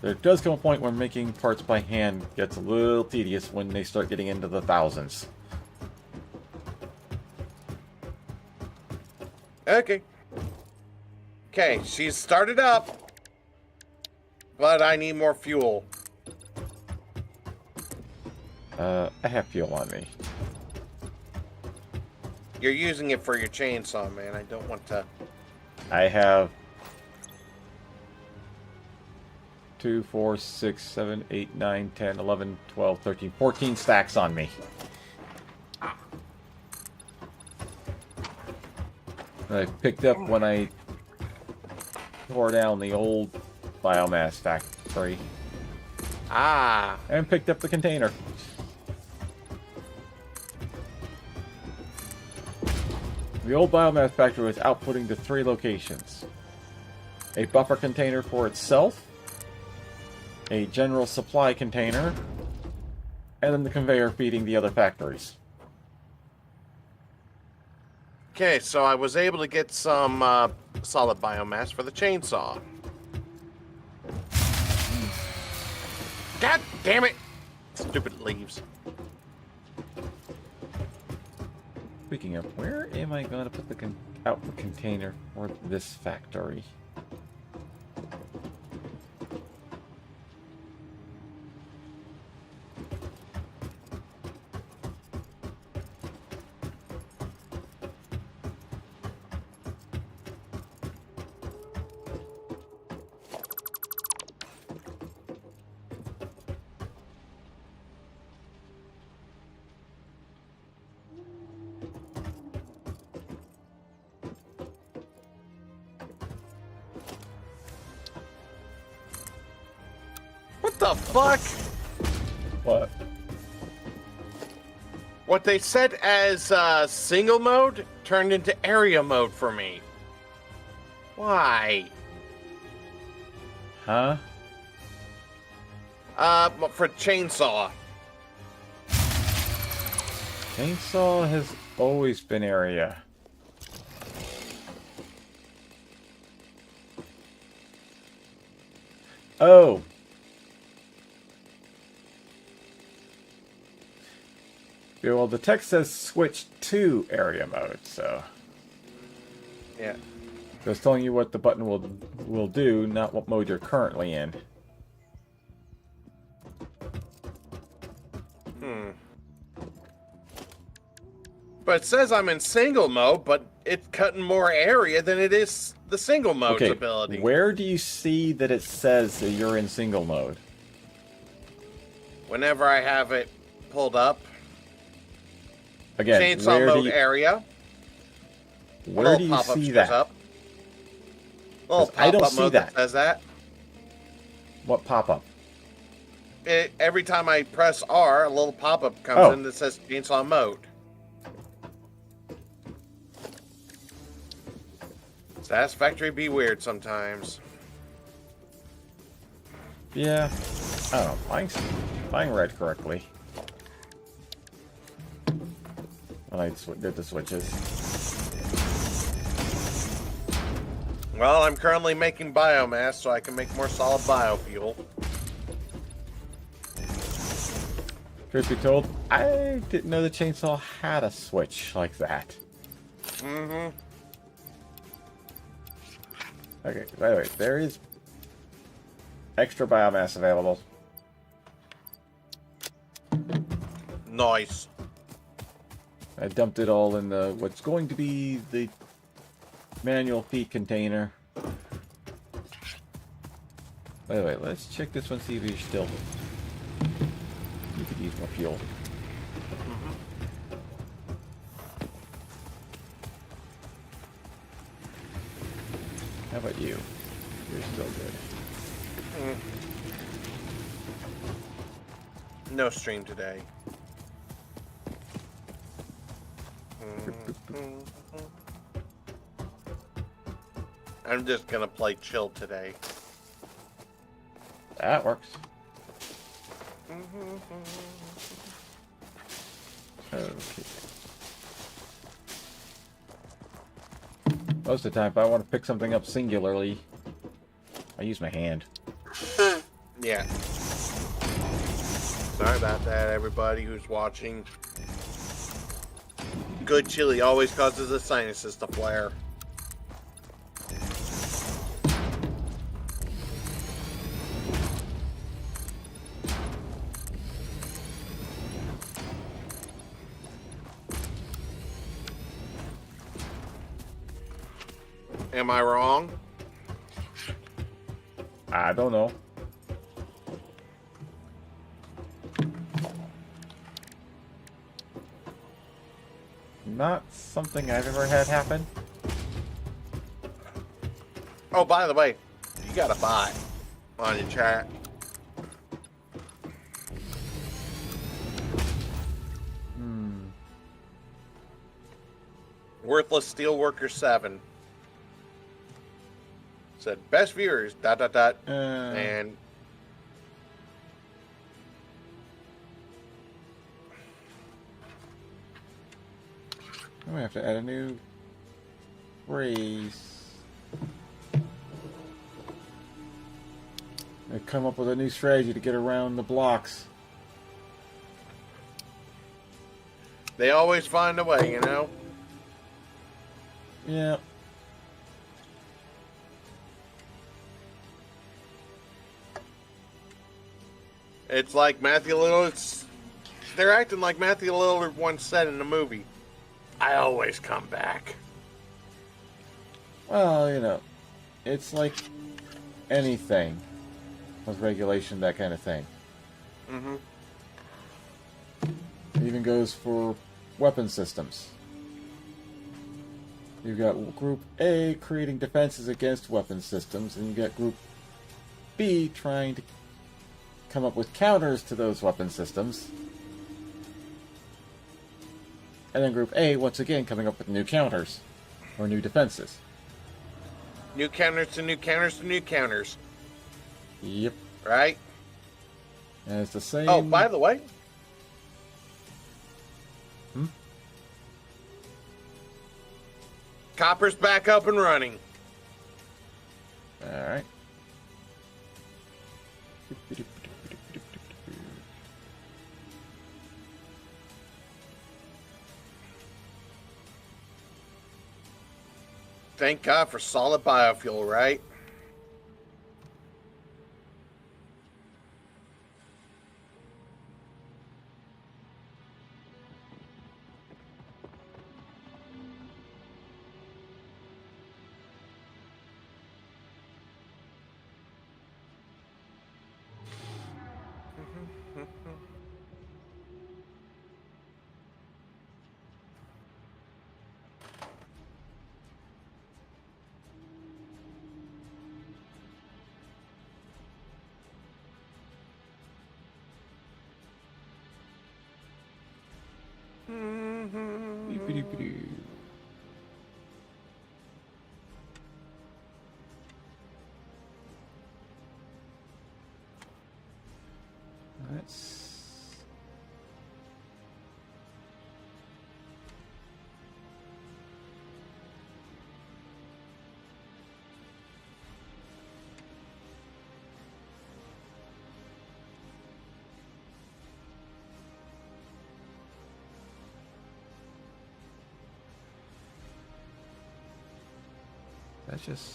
There does come a point where making parts by hand gets a little tedious when they start getting into the thousands. Okay. Okay, she's started up. But I need more fuel. I have fuel on me. You're using it for your chainsaw, man. I don't want to... I have 2, 4, 6, 7, 8, 9, 10, 11, 12, 13, 14 stacks on me. I picked up when I tore down the old biomass factory. Ah. And picked up the container. The old biomass factory was outputting to 3 locations. A buffer container for itself, a general supply container, and then the conveyor feeding the other factories. Okay, so I was able to get some solid biomass for the chainsaw. God damn it! Stupid leaves. Speaking of, where am I going to put the output container for this factory? What the fuck? What? What they said as single mode turned into area mode for me. Why? Huh? For chainsaw. Chainsaw has always been area. Oh. Yeah, well, the text says switch to area mode, so Yeah. it's telling you what the button will do, not what mode you're currently in. But it says I'm in single mode, but it's cutting more area than it is the single mode's Okay, ability. where do you see that it says that you're in single mode? Whenever I have it pulled up, Again, chainsaw where mode do you, area. where do you pop-up see shows that? Up. Little 'Cause I don't pop-up see mode that. that says that. What pop-up? Every time I press R, a little pop-up comes Oh. in that says chainsaw mode. Fast Factory be weird sometimes. Yeah. I don't know. Buying red correctly. When I did the switches. Well, I'm currently making biomass so I can make more solid biofuel. Truth be told, I didn't know the chainsaw had a switch like that. Mm-hmm. Okay, by the way, there is extra biomass available. Nice. I dumped it all in the what's going to be the manual feed container. By the way, let's check this one, see if you're still... You could use more fuel. How about you? You're still good. No stream today. I'm just gonna play chill today. That works. Okay. Most of the time, if I want to pick something up singularly, I use my hand. Yeah. Sorry about that, everybody who's watching. Good chili always causes the sinuses to flare. Am I wrong? I don't know. Not something I've ever had happen. Oh, by the way, you got a bot on your chat. Worthless Steelworker 7 said best viewers ... and I'm gonna have to add a new phrase. I come up with a new strategy to get around the blocks. they always find a way, you know. Yeah. It's like Matthew Lillard. They're acting like Matthew Lillard once said in the movie, "I always come back." Well, you know, it's like anything with regulation, that kind of thing. Mm-hmm. It even goes for weapon systems. You've got Group A creating defenses against weapon systems, and you've got Group B trying to come up with counters to those weapon systems. And then Group A, once again, coming up with new counters, or new defenses. New counters to new counters to new counters. Yep. Right? And it's the same... Oh, by the way. Copper's back up and running. Alright. Thank God for solid biofuel, right? That's just...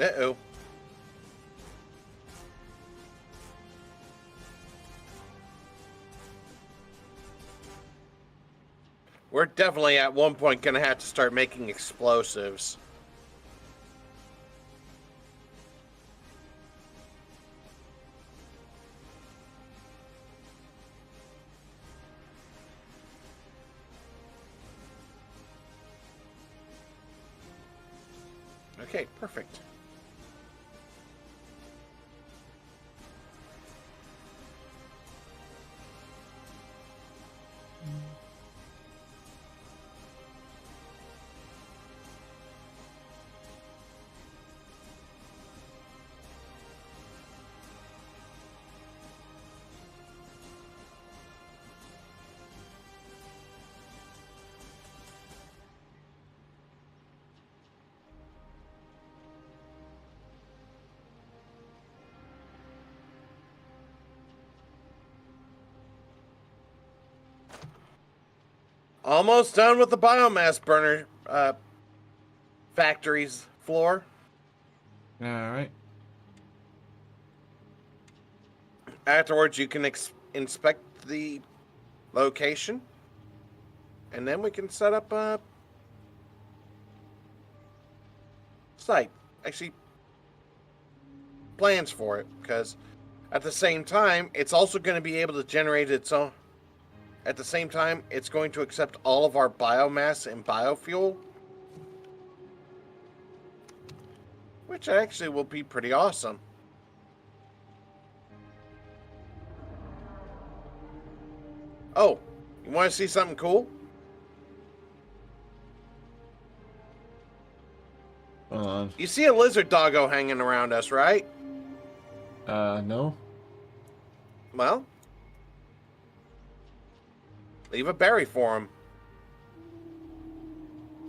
Uh-oh. We're definitely at one point going to have to start making explosives. Okay, perfect. Almost done with the biomass burner factory's floor. Alright. Afterwards, you can inspect the location, and then we can set up a site. Actually, plans for it, because at the same time, it's also going to be able to generate its own. At the same time, it's going to accept all of our biomass and biofuel, which actually will be pretty awesome. Oh, you want to see something cool? Hold on. You see a lizard doggo hanging around us, right? No? Well, leave a berry for him.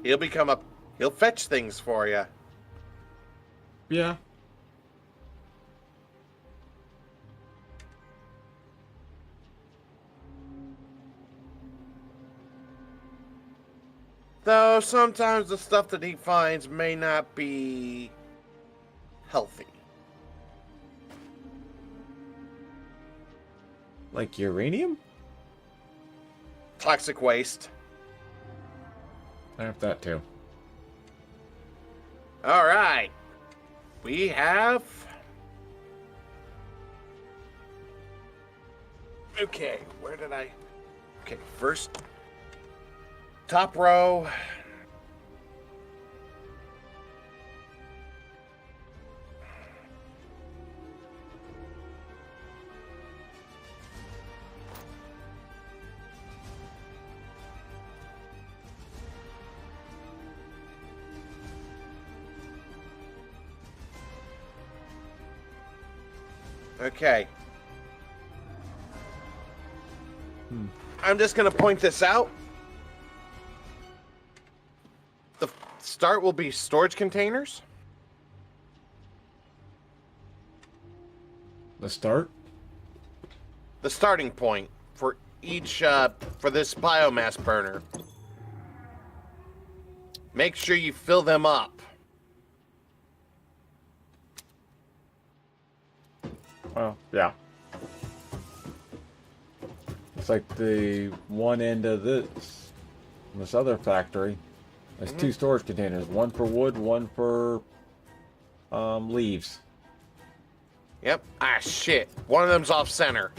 He'll fetch things for you. Yeah. Though sometimes the stuff that he finds may not be healthy. Like uranium? Toxic waste. I have that too. All right. We have... Okay, where did I... Okay, first... Top row. Okay. I'm just going to point this out. The start will be storage containers. The start? The starting point for each, for this biomass burner. Make sure you fill them up. Well, yeah. It's like the one end of this other factory. There's two storage containers. One for wood, one for leaves. Yep. Ah, shit. One of them's off center.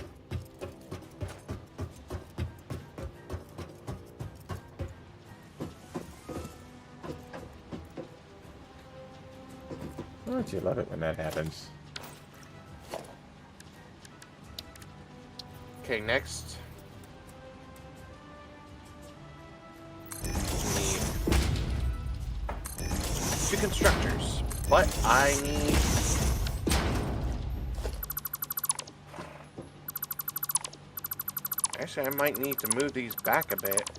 Don't you love it when that happens? Okay, next. Need 2 constructors. But I need... Actually, I might need to move these back a bit.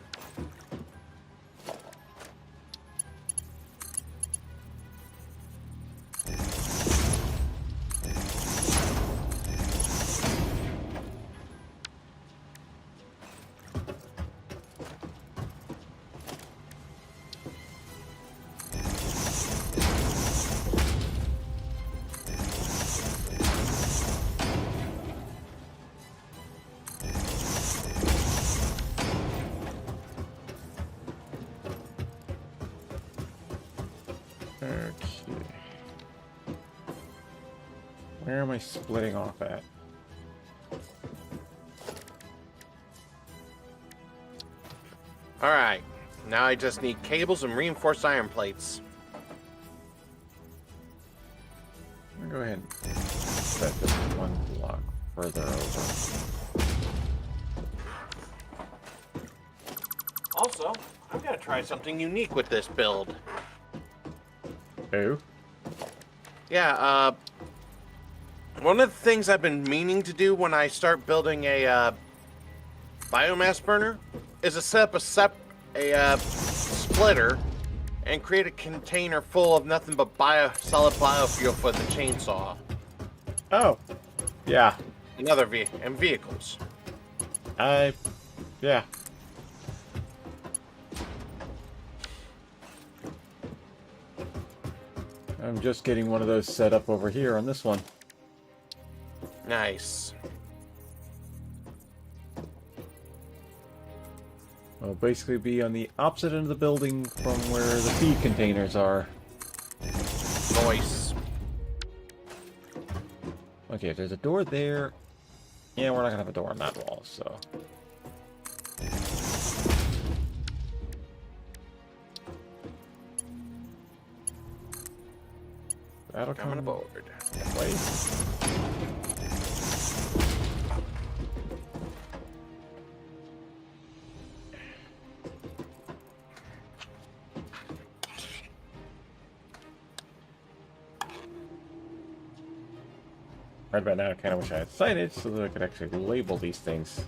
Okay. Where am I splitting off at? Alright. Now I just need cables and reinforced iron plates. I'm gonna go ahead and set this one block further over. Also, I'm gonna try something unique with this build. Oh? Yeah, one of the things I've been meaning to do when I start building a biomass burner is to set up a splitter and create a container full of nothing but solid biofuel for the chainsaw Oh. Yeah. and and vehicles. Yeah. I'm just getting one of those set up over here on this one. Nice. It'll basically be on the opposite end of the building from where the feed containers are. Nice. Okay, if there's a door there... Yeah, we're not gonna have a door on that wall, so... That'll Coming come aboard. that way. Right about now, I kind of wish I had signage so that I could actually label these things.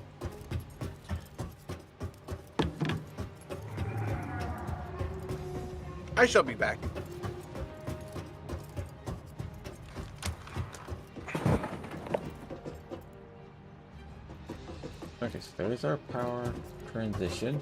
I shall be back. Okay, so there's our power transition.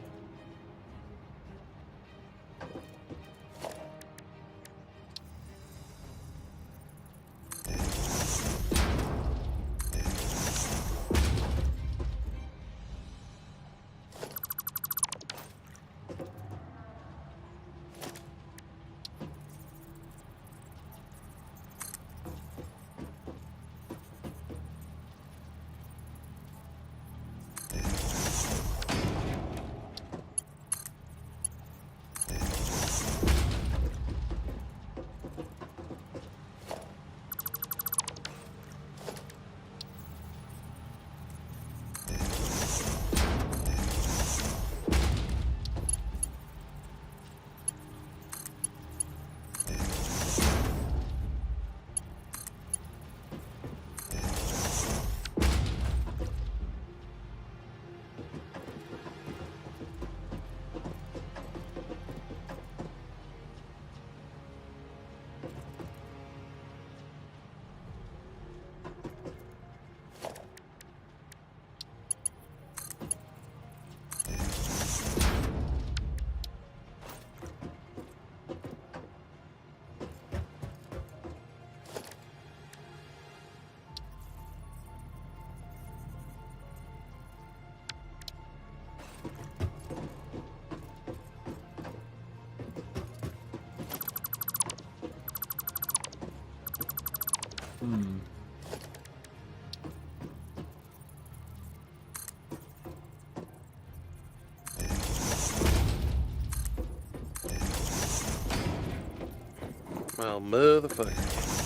Well, motherfucker.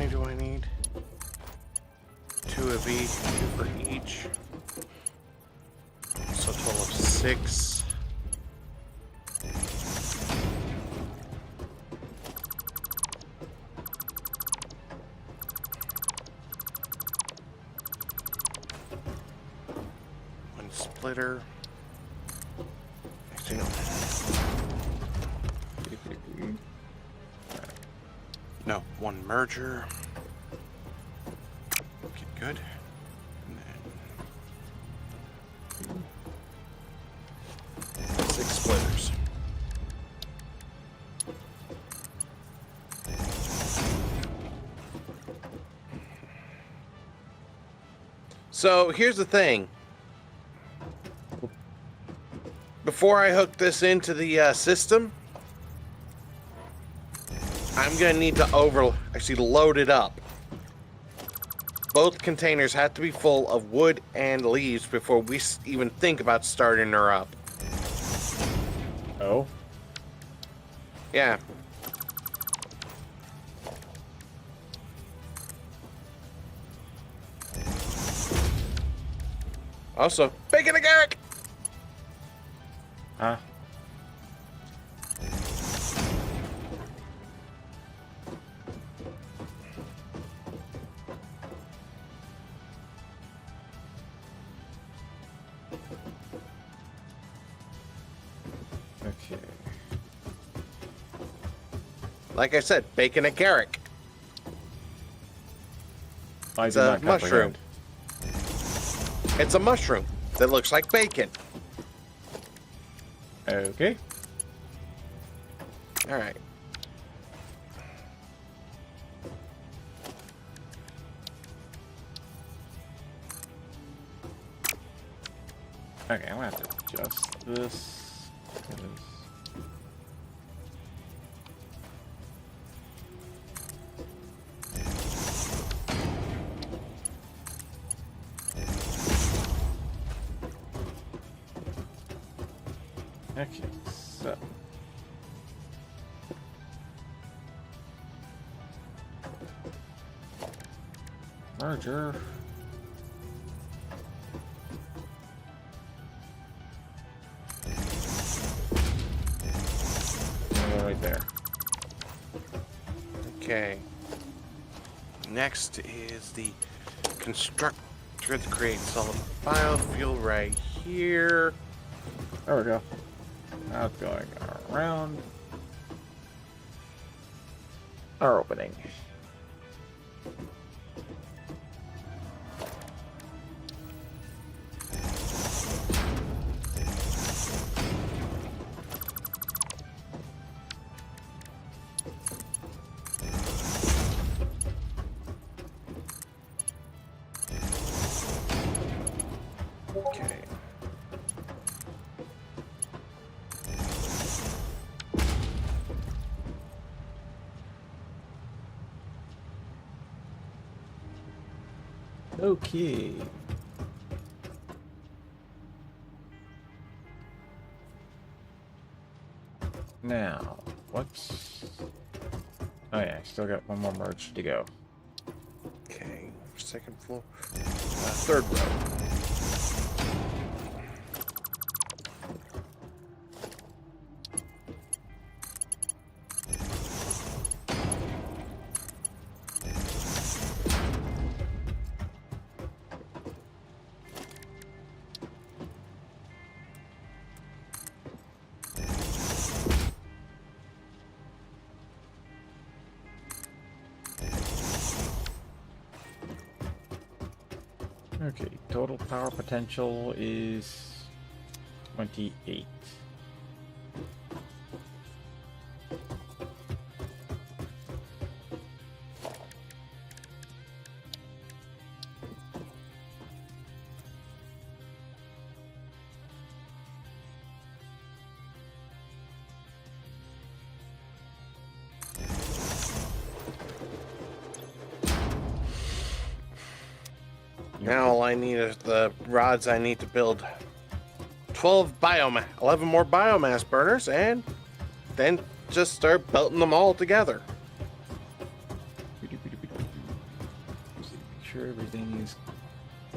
many do I need? 2 of each, 2 for each. So a total of 6. One splitter. Actually, no. No, 1 merger. Okay, good. And then 6 splitters. So here's the thing. Before I hook this into the system, I'm gonna need to actually load it up. Both containers have to be full of wood and leaves before we even think about starting her up. Oh? Yeah. Also, bacon and Garrick! Huh? Okay. Like I said, bacon and Garrick. I It's did a not mushroom. comprehend. It's a mushroom that looks like bacon. Okay. All right. Okay, I'm gonna have to adjust this. 'Cause- Okay, so. Merger. Go right there. Okay. Next is the constructor to create solid biofuel right here. There we go. Now it's going around our opening. Okay. Okay. Now, what's... Oh yeah, I still got one more merge to go. Okay. Second floor. Third row. Okay, total power potential is 28. Now all I need is the rods I need to build 11 more biomass burners, and then just start belting them all together. sure everything is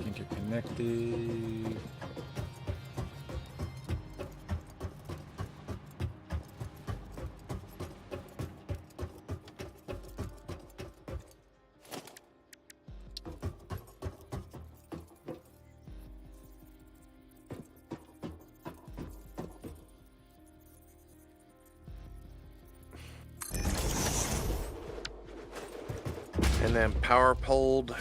interconnected. And then power pulled.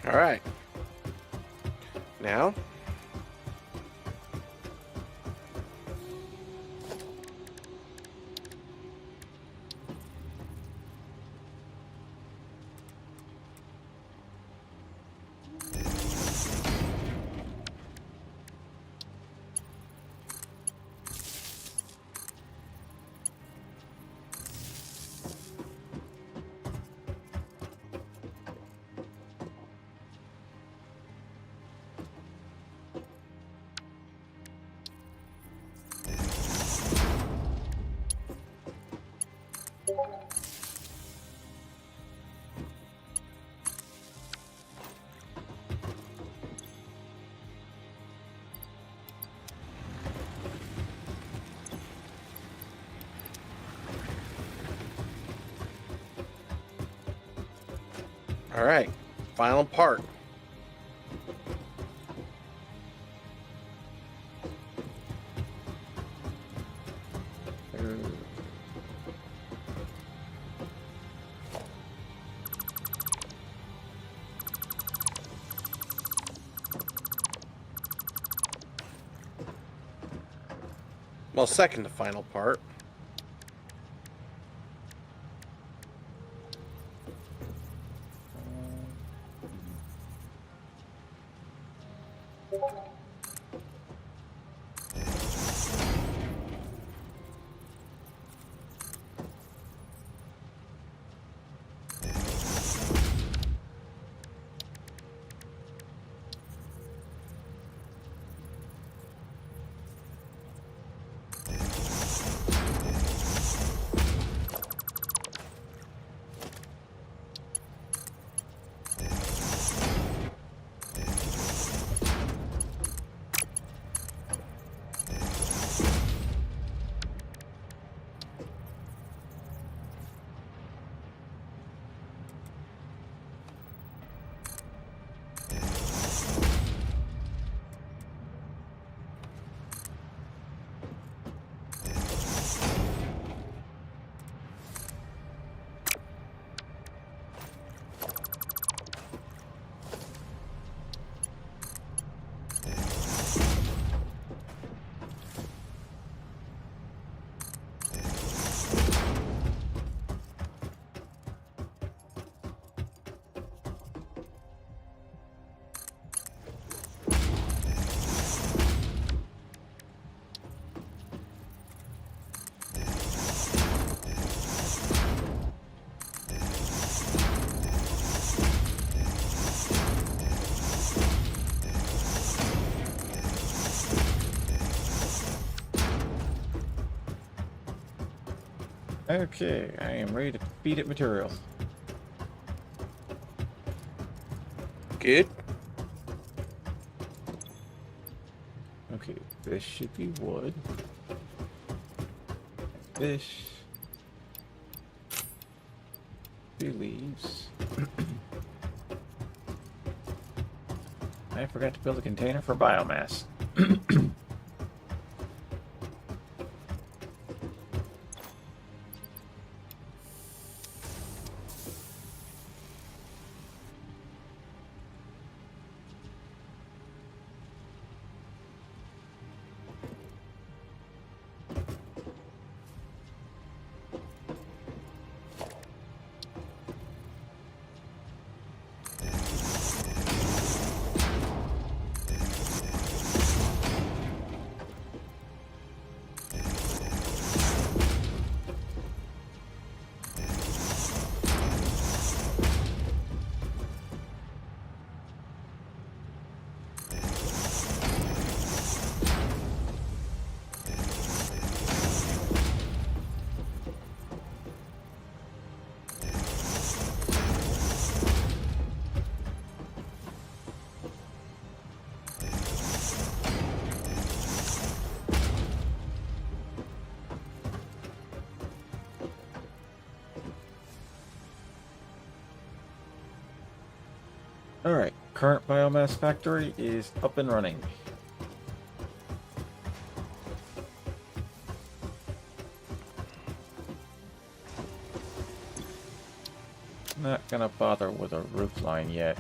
All right. Now, all right. Final part. Well, second to final part. Okay, I am ready to feed it materials. Good. Okay, this should be wood. This be leaves. I forgot to build a container for biomass. Alright, current biomass factory is up and running. Not gonna bother with a roof line yet.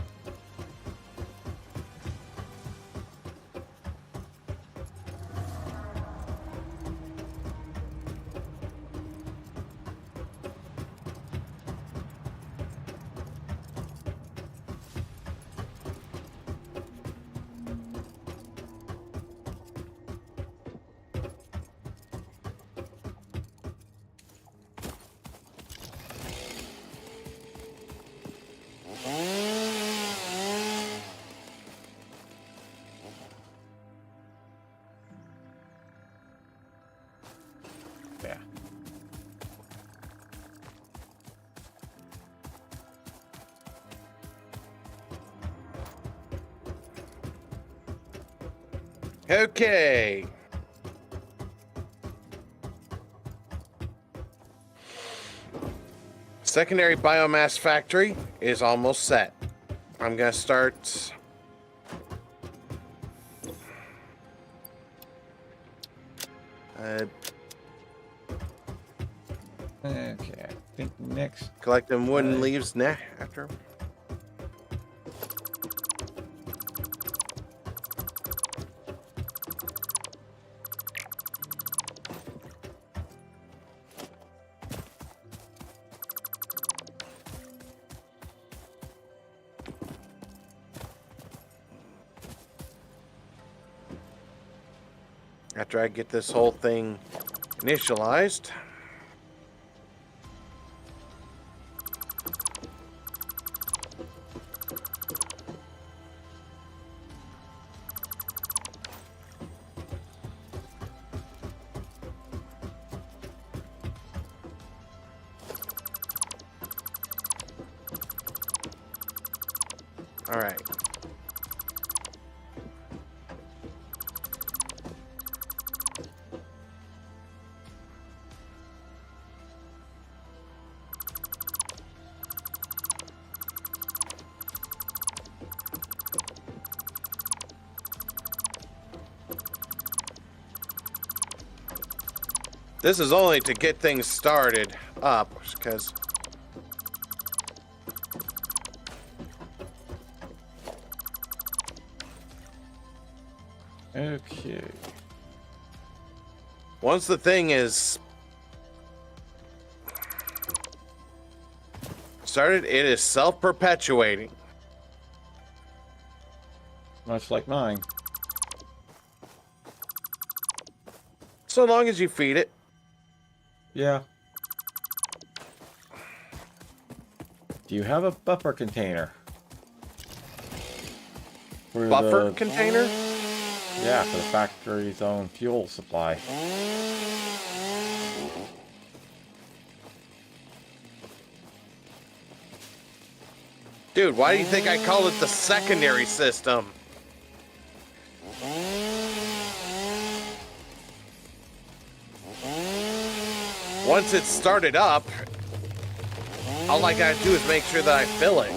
Yeah. Okay. Secondary biomass factory is almost set. I'm gonna start. Okay, I think next. Collecting wooden Right. leaves after. After I get this whole thing initialized. All right. This is only to get things started up, because Okay. once the thing is started, it is self-perpetuating. Much like mine. So long as you feed it. Yeah. Do you have a buffer container? For Buffer the- container? Yeah, for the factory's own fuel supply. Dude, why do you think I call it the secondary system? Once it's started up, all I gotta do is make sure that I fill it.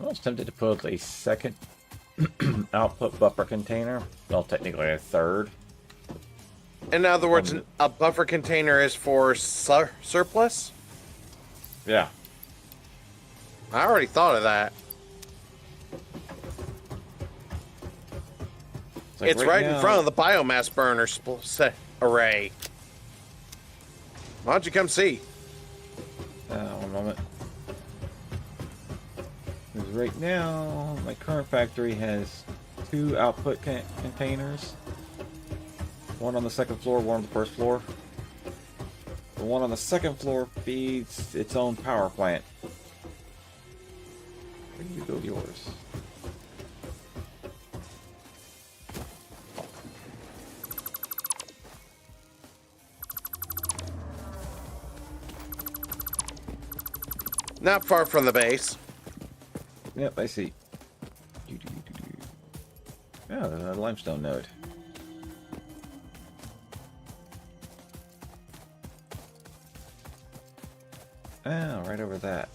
I was tempted to put a second output buffer container. Well, technically a third. In other words, a buffer container is for surplus? Yeah. I already thought of that. like It's right in now- front of the biomass burner array. Why don't you come see? One moment. Because right now, my current factory has 2 output containers. One on the second floor, one on the first floor. The one on the second floor feeds its own power plant. Where do you build yours? Not far from the base. Yep, I see. Oh, there's a limestone node. Oh, right over that.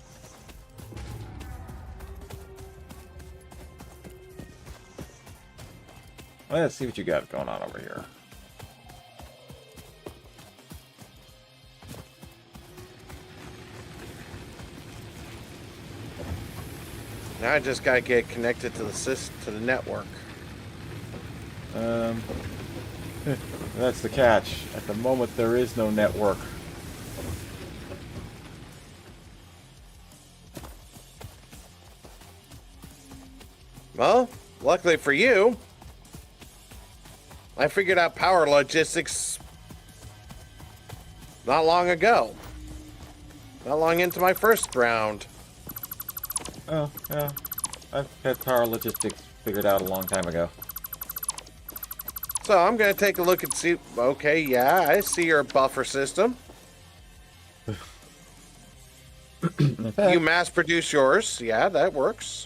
Let's see what you got going on over here. Now I just gotta get connected to the network. That's the catch. At the moment, there is no network. Well, luckily for you, I figured out power logistics not long ago. Not long into my first round. Oh, yeah. I've had power logistics figured out a long time ago. So I'm gonna take a look and see. Okay, yeah, I see your buffer system. In fact, You mass produce yours. Yeah, that works.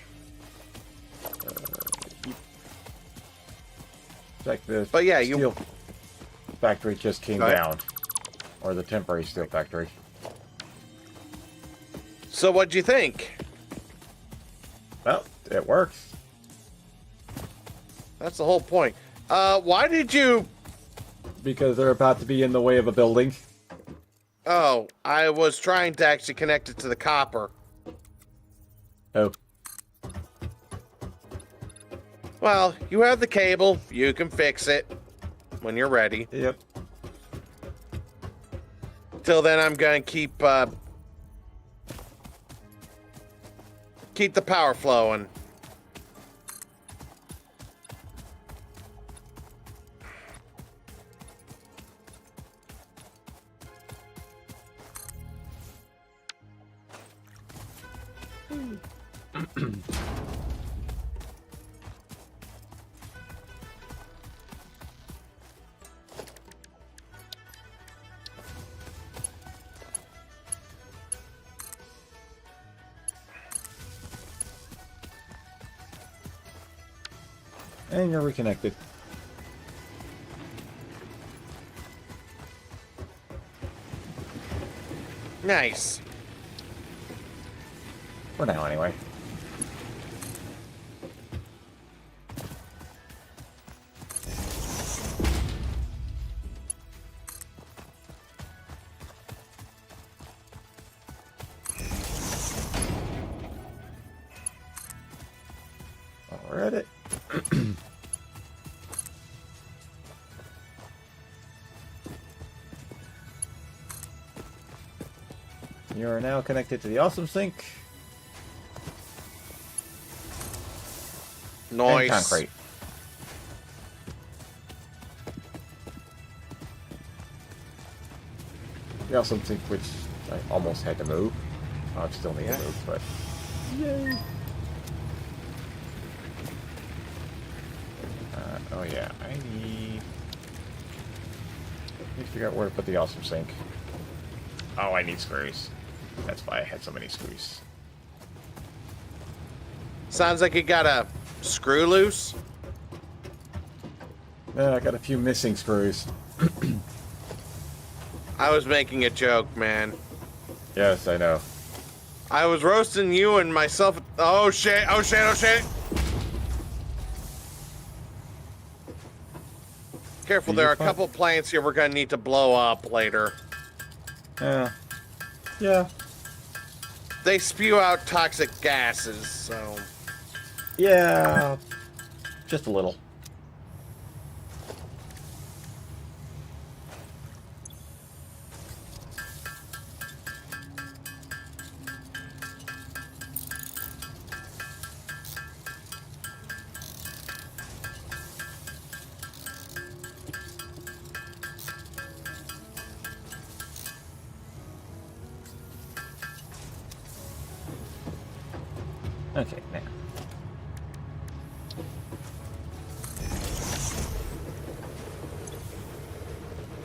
the But yeah, steel factory just came Go ahead. down. Or the temporary steel factory. So what'd you think? Well, it works. That's the whole point. Why did you... Because they're about to be in the way of a building. Oh, I was trying to actually connect it to the copper. Oh. Well, you have the cable. You can fix it when you're ready. Yep. Till then, I'm gonna keep the power flowing. And you're reconnected. Nice. For now, anyway. Alright. You are now connected to the awesome sink and Nice. concrete. The awesome sink, which I almost had to move. I still need to move, but yay! Oh yeah, I need to figure out where to put the awesome sink. Oh, I need screws. That's why I had so many screws. Sounds like you got a screw loose. I got a few missing screws. I was making a joke, man. Yes, I know. I was roasting you and myself. Oh shit! Oh shit! Oh shit! Careful, there are a couple plants here we're gonna need to blow up later. Yeah. They spew out toxic gases, so... Yeah. Just a little. Okay, now.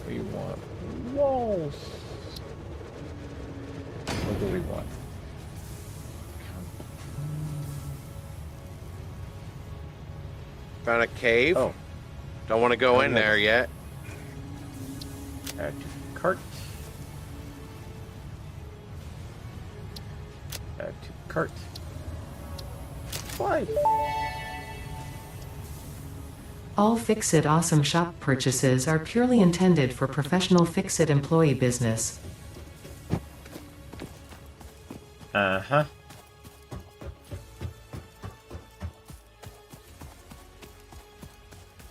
We want walls. What do we want? Found a cave. Oh, Don't want to go in there yet. add to cart. Add to cart. Why? All Fix-It Awesome Shop purchases are purely intended for professional Fix-It employee business. Uh-huh.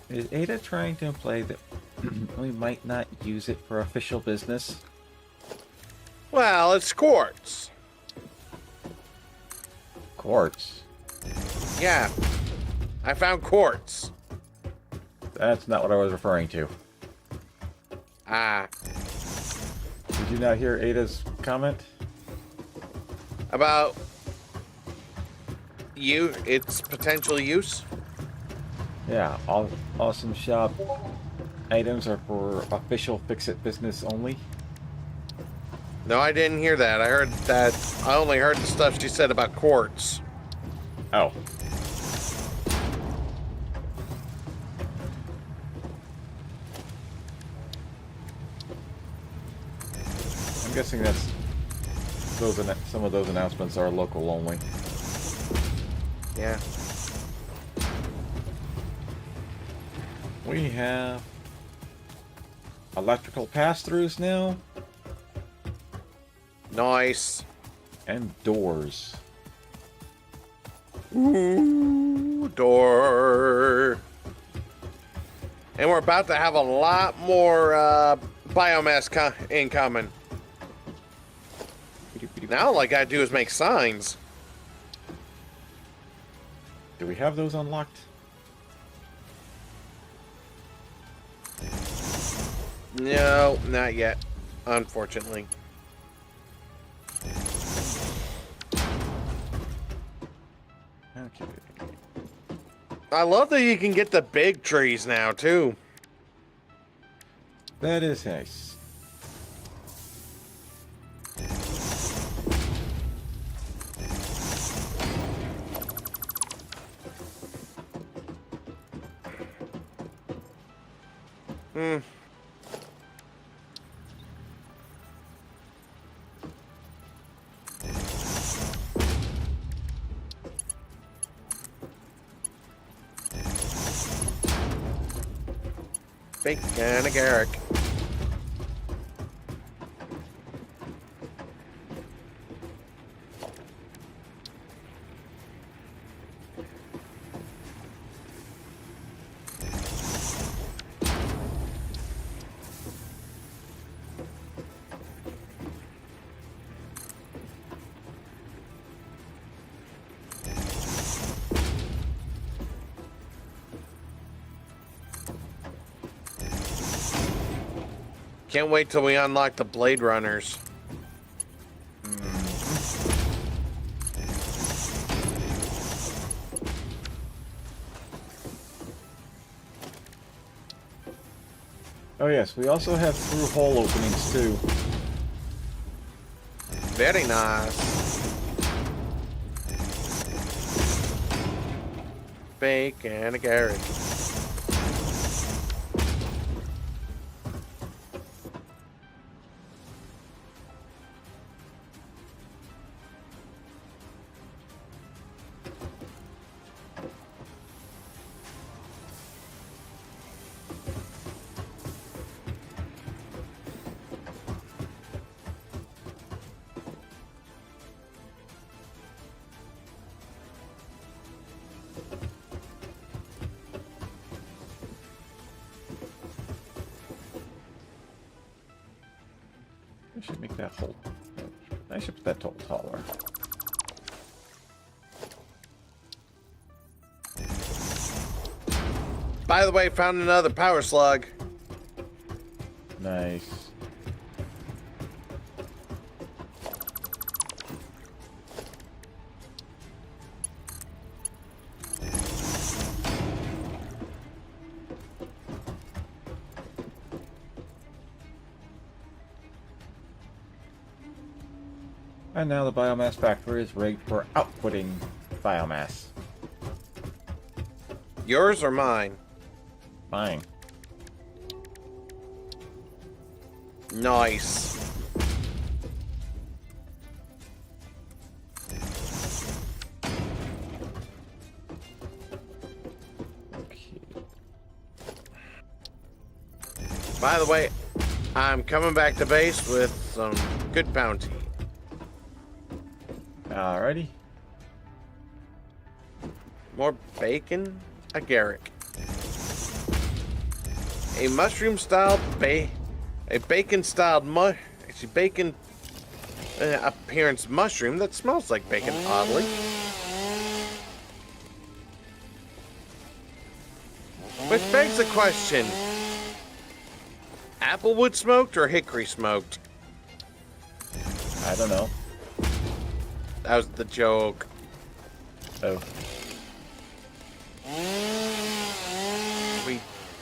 Is Ada trying to imply that we might not use it for official business? Well, it's quartz. Quartz. Yeah. I found quartz. That's not what I was referring to. Ah. Did you not hear Ada's comment? About its potential use? Yeah, all Awesome Shop items are for official Fix-It business only. No, I didn't hear that. I heard that. I only heard the stuff she said about quartz. Oh. I'm guessing that's some of those announcements are local only. Yeah. We have electrical pass-throughs now Nice. and doors. Ooh, door. And we're about to have a lot more biomass incoming. Now all I gotta do is make signs. Do we have those unlocked? No, not yet, unfortunately. Okay. I love that you can get the big trees now, too. That is nice. Hmm. Bacon a Garrick. Can't wait till we unlock the Blade Runners. Oh yes, we also have through hole openings too. Very nice. Bacon a Garrick. I should make that hole. I should put that hole taller. By the way, found another power slug. Nice. And now the biomass factory is rigged for outputting biomass. Yours or mine? Fine. Nice. Okay. By the way, I'm coming back to base with some good bounty. Alrighty. More bacon? A Garrick. A mushroom styled a bacon styled actually bacon appearance mushroom that smells like bacon oddly. Which begs the question, applewood smoked or hickory smoked? I don't know. That was the joke. Oh. We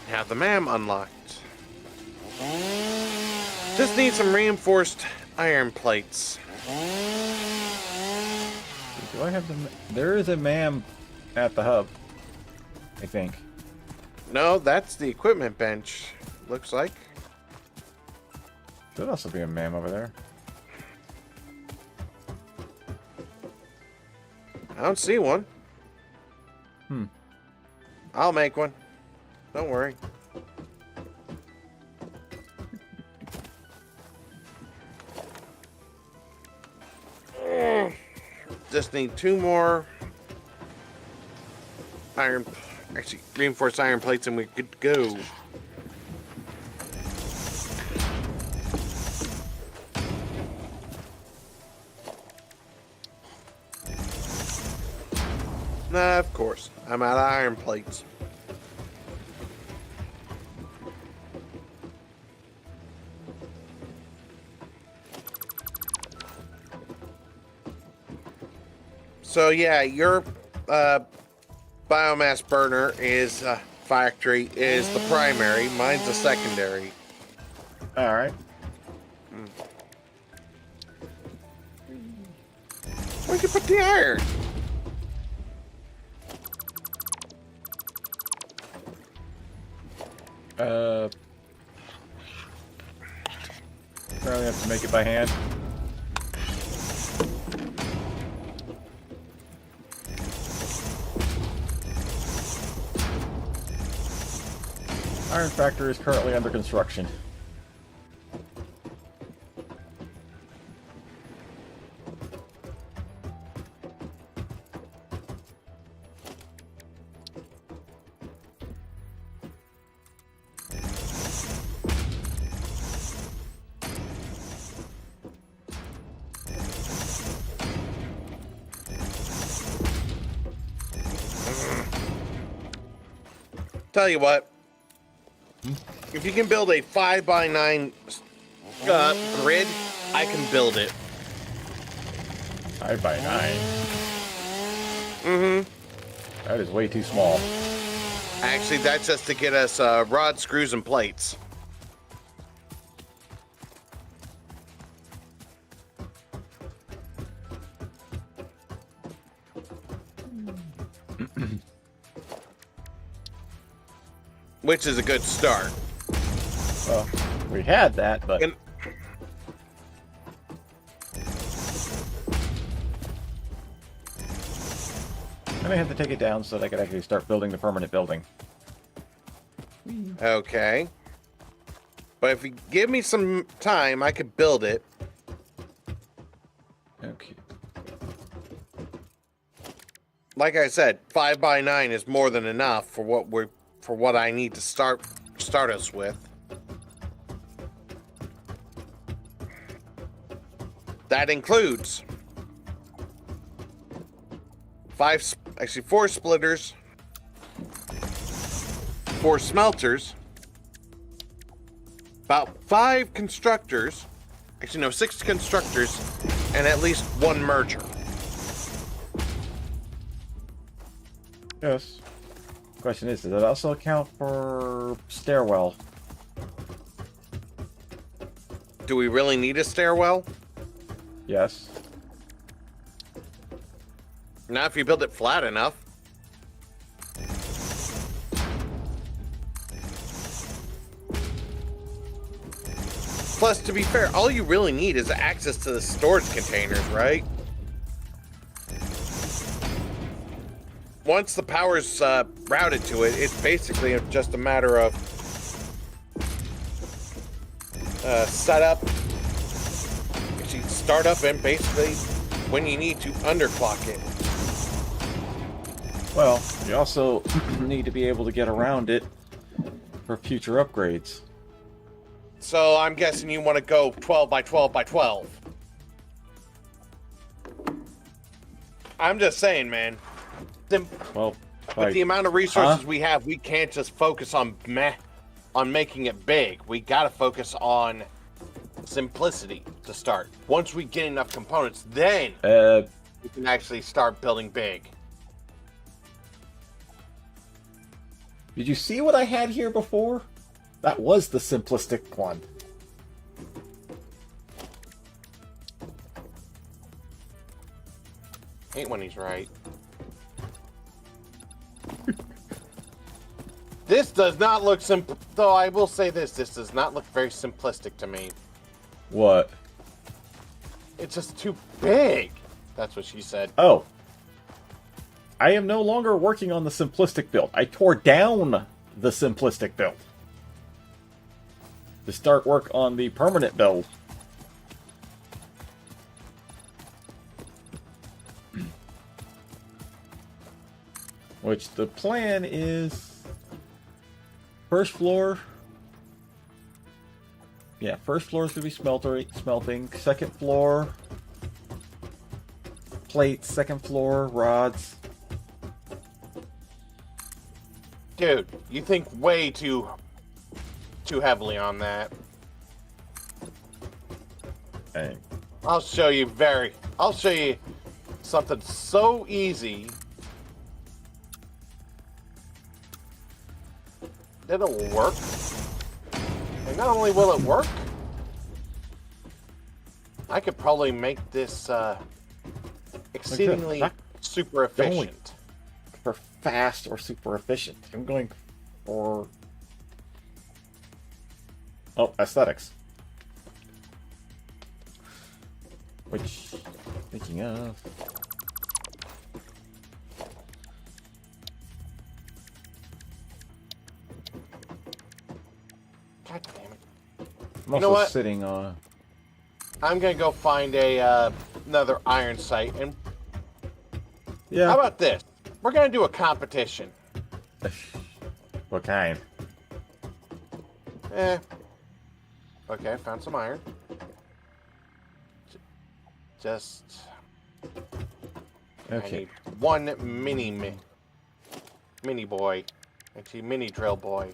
have the MAM unlocked. Just need some reinforced iron plates. Do I have the... There is a MAM at the hub, I think. No, that's the equipment bench. Looks like. Should also be a MAM over there. I don't see one. I'll make one. Don't worry. Just need 2 more iron, actually reinforced iron plates, and we're good to go. Nah, of course. I'm out of iron plates. So yeah, your biomass burner is factory is the primary. Mine's the secondary. Alright. Where'd you put the iron? Probably have to make it by hand. Iron factory is currently under construction. Tell you what, if you can build a 5x9 grid, I can build it. 5 by 9. Mm-hmm. That is way too small. Actually, that's just to get us rod, screws, and plates. Which is a good start. Well, we had that, but... And I may have to take it down so that I could actually start building the permanent building. okay. But if you give me some time, I could build it. Okay. Like I said, 5 by 9 is more than enough for what I need to start us with. That includes 4 splitters, 4 smelters, about 5 constructors, actually no, 6 constructors, and at least 1 merger. Yes. Question is, does that also account for stairwell? Do we really need a stairwell? Yes. Not if you build it flat enough. Plus, to be fair, all you really need is access to the storage containers, right? Once the power's routed to it, it's basically just a matter of setup, actually start up, and basically when you need to underclock it. Well, you also need to be able to get around it for future upgrades. So I'm guessing you want to go 12 by 12 by 12. I'm just saying, man. Well, With the amount of resources we have, we can't just focus on making it big. We gotta focus on simplicity to start. Once we get enough components, then we can actually start building big. did you see what I had here before? That was the simplistic one. Ain't when he's right. This does not look simple. Though I will say this does not look very simplistic to me. What? It's just too big. That's what she said. Oh. I am no longer working on the simplistic build. I tore down the simplistic build to start work on the permanent build. Which the plan is first floor. Yeah, first floor is going to be smelting. Second floor, plates. Second floor, rods. Dude, you think way too heavily on that. Dang. I'll show you something so easy. It'll work. And not only will it work, I could probably make this exceedingly super efficient. For fast or super efficient. I'm going for... Oh, aesthetics. Which, thinking of... God damn it. I'm also know what? sitting on... I'm gonna go find another iron site, and Yeah. how about this? We're gonna do a competition. What kind? Okay, I found some iron. Just I Okay. need one mini boy. Actually, mini drill boy.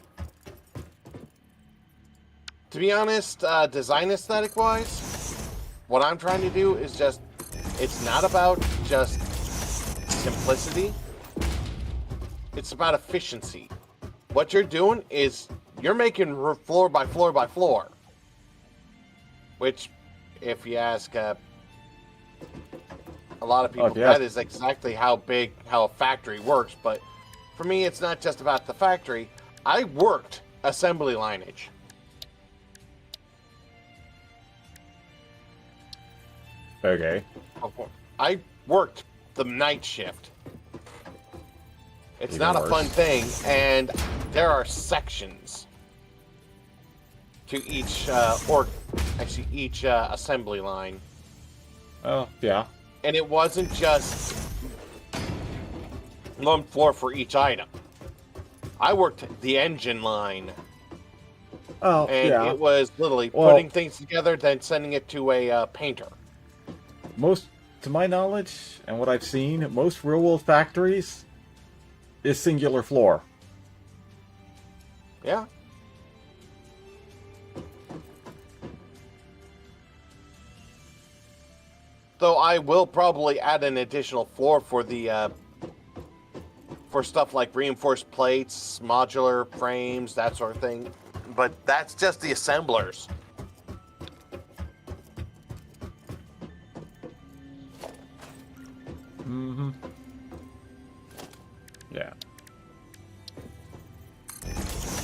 To be honest, design aesthetic wise, what I'm trying to do is just, it's not about just simplicity. It's about efficiency. What you're doing is you're making floor by floor by floor. Which, if you ask a lot of people, that is exactly how a factory works. But for me, it's not just about the factory. I worked assembly lineage. Okay. I worked the night shift. It's Even not worse. a fun thing, and there are sections to each each assembly line. Oh, yeah. And it wasn't just one floor for each item. I worked the engine line. Oh, And yeah. it was literally putting things together, then sending it to a painter. To my knowledge, and what I've seen, most real-world factories is singular floor. Yeah. Though I will probably add an additional floor for the for stuff like reinforced plates, modular frames, that sort of thing. But that's just the assemblers. Mm-hmm. Yeah.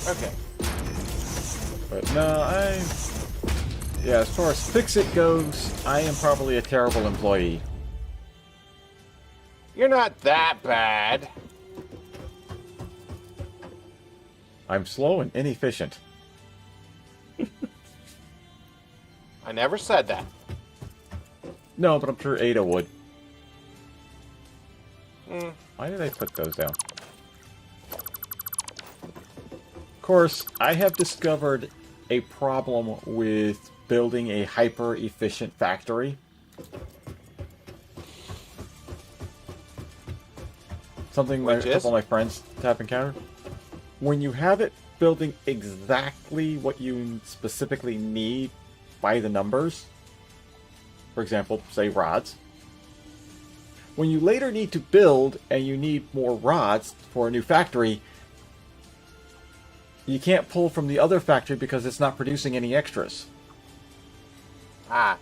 Okay. But no, yeah, as far as fix-it goes, I am probably a terrible employee. You're not that bad. I'm slow and inefficient. I never said that. No, but I'm sure Ada would. Hmm. Why did I put those down? Of course, I have discovered a problem with building a hyper-efficient factory. Something a couple of my friends have encountered. When you have it building exactly what you specifically need by the numbers, for example, say rods, when you later need to build and you need more rods for a new factory, you can't pull from the other factory because it's not producing any extras. Ah.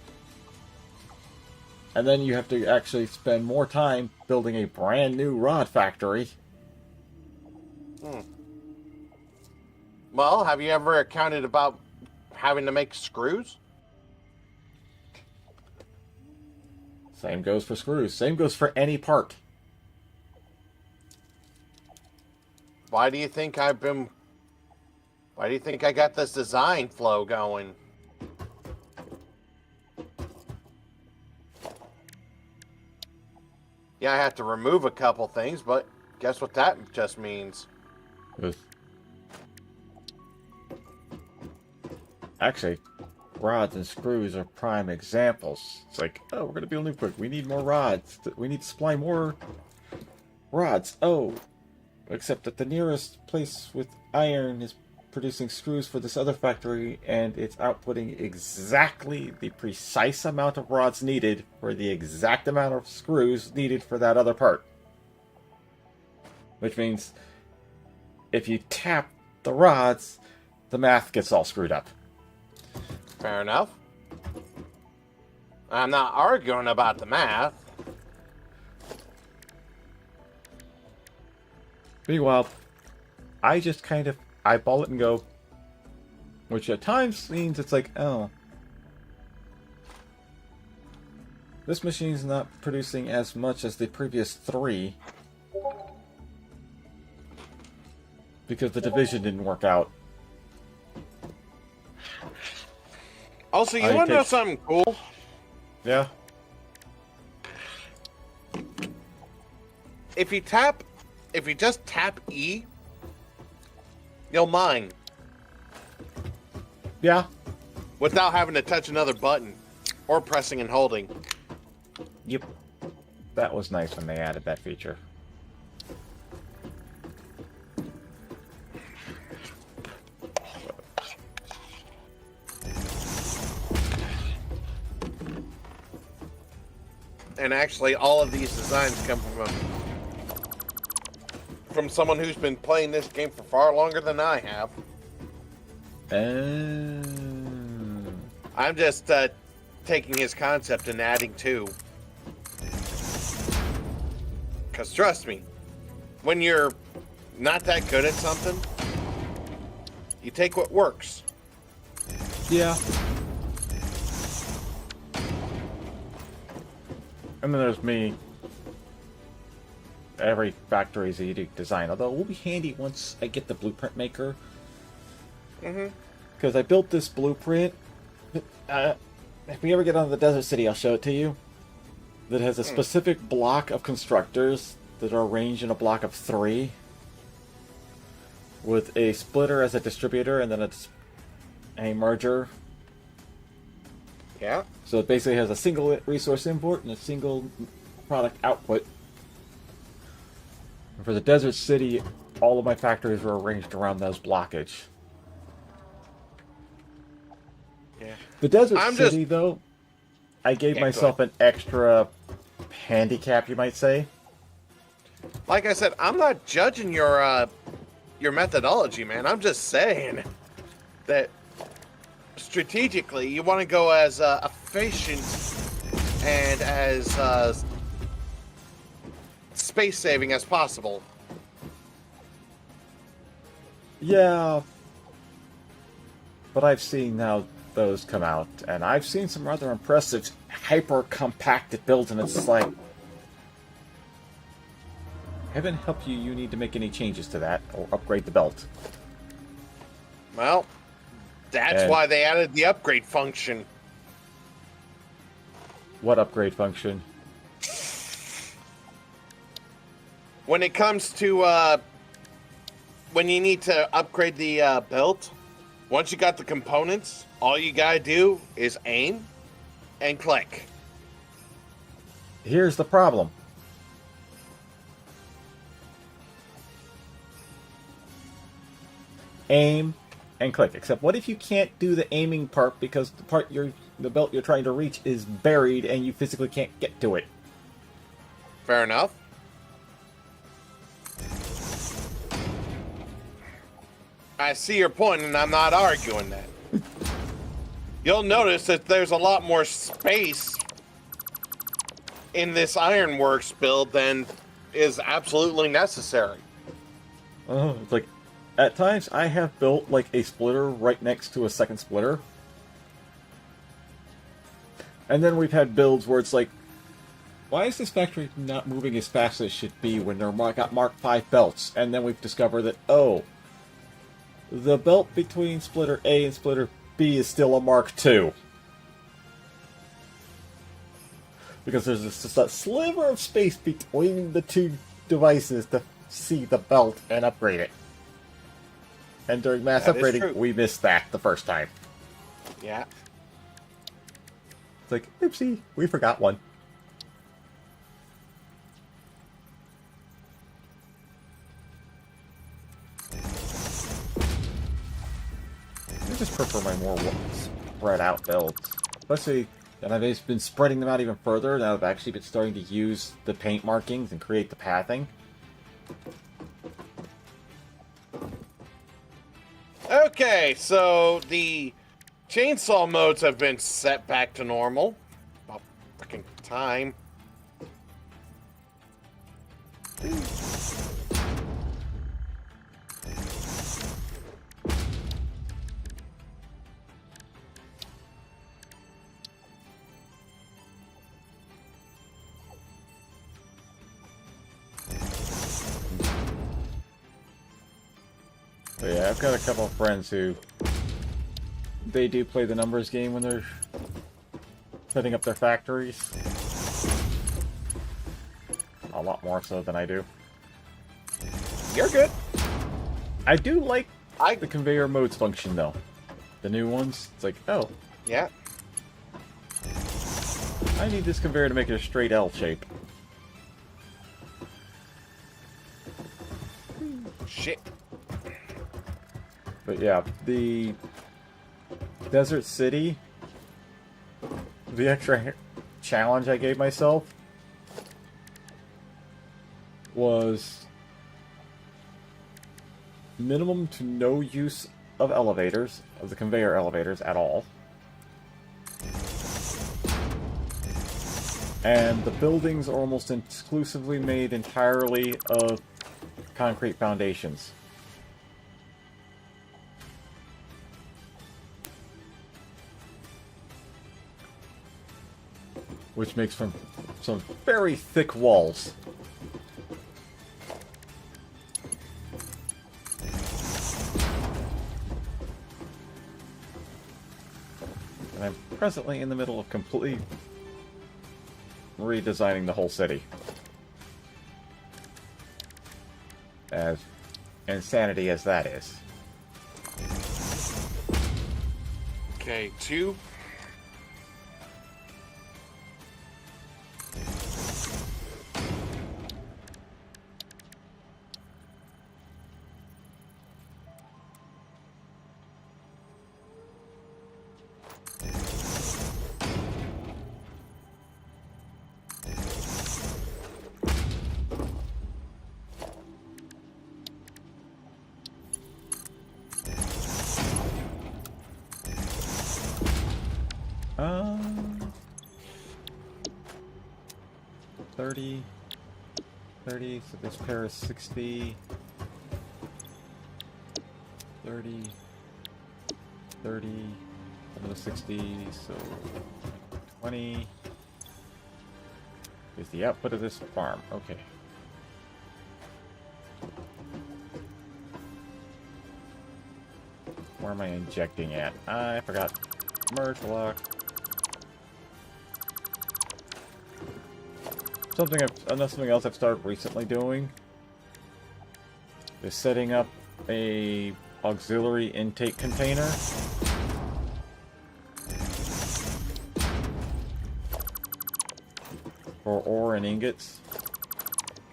And then you have to actually spend more time building a brand new rod factory. Hmm. Well, have you ever accounted about having to make screws? Same goes for screws. Same goes for any part. Why do you think I got this design flow going? Yeah, I have to remove a couple things, but guess what that just means? Actually, rods and screws are prime examples. It's like, oh, we're going to build a new quick. We need more rods. We need to supply more rods. Oh, except that the nearest place with iron is producing screws for this other factory, and it's outputting exactly the precise amount of rods needed for the exact amount of screws needed for that other part. Which means if you tap the rods, the math gets all screwed up. Fair enough. I'm not arguing about the math. Meanwhile, I just kind of eyeball it and go, which at times means it's like, oh, this machine's not producing as much as the previous 3 because the division didn't work out. Also, you want to know something cool? Yeah. If you just tap E, you'll mine. Yeah. Without having to touch another button. Or pressing and holding. Yep. That was nice when they added that feature. And actually, all of these designs come from someone who's been playing this game for far longer than I have. I'm just taking his concept and adding to. Because trust me, when you're not that good at something, you take what works. Yeah. And then there's me. Every factory is a unique design, although it will be handy once I get the blueprint maker. Because I built this blueprint. If we ever get onto the Desert City, I'll show it to you. That has a specific block of constructors that are arranged in a block of 3. With a splitter as a distributor, and then it's a merger. Yeah. So it basically has a single resource import and a single product output. And for the Desert City, all of my factories were arranged around those blockage. Yeah. The Desert City, though, I gave myself an extra handicap, you might say. Like I said, I'm not judging your methodology, man. I'm just saying that strategically, you want to go as efficient and as space-saving as possible. Yeah. But I've seen now those come out, and I've seen some rather impressive hyper-compacted builds, and it's like, heaven help you, you need to make any changes to that, or upgrade the belt. Well, that's why they added the upgrade function. What upgrade function? When it comes to, when you need to upgrade the belt, once you got the components, all you gotta do is aim and click. Here's the problem. Aim and click. Except what if you can't do the aiming part because the belt you're trying to reach is buried and you physically can't get to it? Fair enough. I see your point, and I'm not arguing that. You'll notice that there's a lot more space in this Ironworks build than is absolutely necessary. It's like, at times I have built like a splitter right next to a second splitter. And then we've had builds where it's like, why is this factory not moving as fast as it should be when they're got Mark 5 belts? And then we've discovered that, oh, the belt between splitter A and splitter B is still a Mark II. Because there's just a sliver of space between the two devices to see the belt and upgrade it. And during mass upgrading, we missed that the first time. Yeah. It's like, oopsie, we forgot one. I just prefer my more spread out builds. Especially, and I've been spreading them out even further now. I've actually been starting to use the paint markings and create the pathing. Okay, so the chainsaw modes have been set back to normal. About freaking time. But yeah, I've got a couple of friends who they do play the numbers game when they're setting up their factories. A lot more so than I do. You're good. I do like the conveyor modes function though. The new ones, it's like, oh, yeah. I need this conveyor to make it a straight L shape. Shit. But yeah, the Desert City, the extra challenge I gave myself was minimum to no use of elevators, of the conveyor elevators at all. And the buildings are almost exclusively made entirely of concrete foundations. Which makes for some very thick walls. And I'm presently in the middle of completely redesigning the whole city. As insanity as that is. Okay, 2. Um, 30, so this pair is 60, 30, another 60, so 20 is the output of this farm. Okay. Where am I injecting at? I forgot. Merge block. Something else I've started recently doing is setting up a auxiliary intake container for ore and ingots.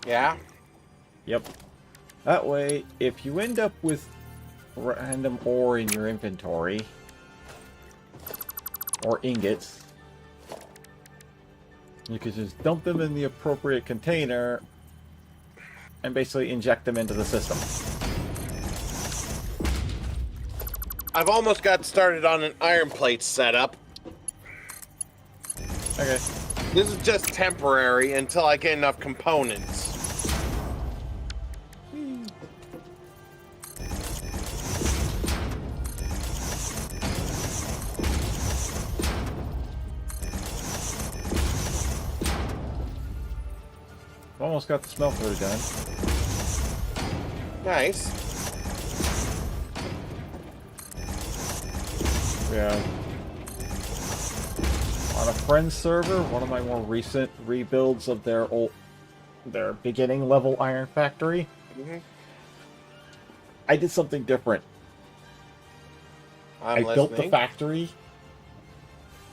Yeah? Yep. That way, if you end up with random ore in your inventory, or ingots, you could just dump them in the appropriate container and basically inject them into the system. I've almost got started on an iron plate setup. Okay. This is just temporary until I get enough components. Almost got the smelter done. Nice. Yeah. On a friend's server, one of my more recent rebuilds of their beginning level iron factory, I did something different. I built the factory.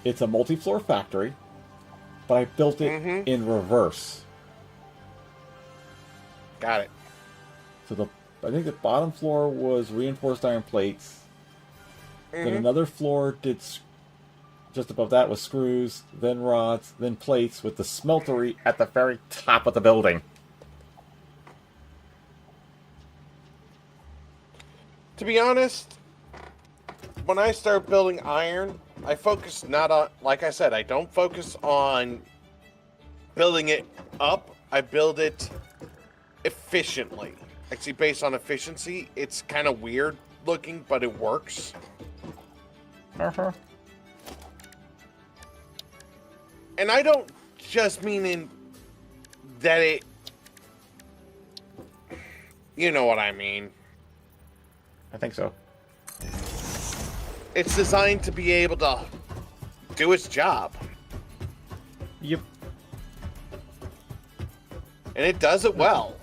It's a multi-floor factory, but I built it in reverse. Got it. So I think the bottom floor was reinforced iron plates. Then another floor did just above that was screws, then rods, then plates, with the smeltery at the very top of the building. To be honest, when I start building iron, I focus not on, like I said, I don't focus on building it up. I build it efficiently. Actually, based on efficiency, it's kind of weird looking, but it works. And I don't just mean in that it... You know what I mean. I think so. It's designed to be able to do its job. Yep. And it does it well.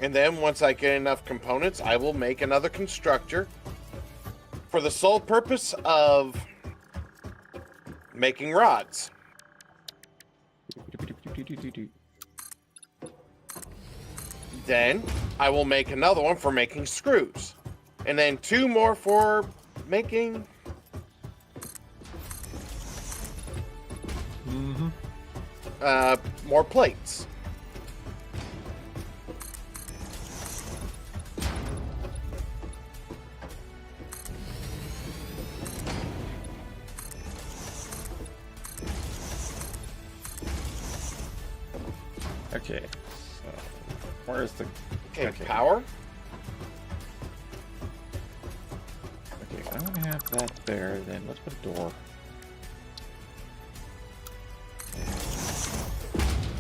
And then once I get enough components, I will make another constructor for the sole purpose of making rods. Then I will make another one for making screws. And then 2 more for making more plates. Okay, so where's the... Okay, power. Okay, if I want to have that there, then let's put a door.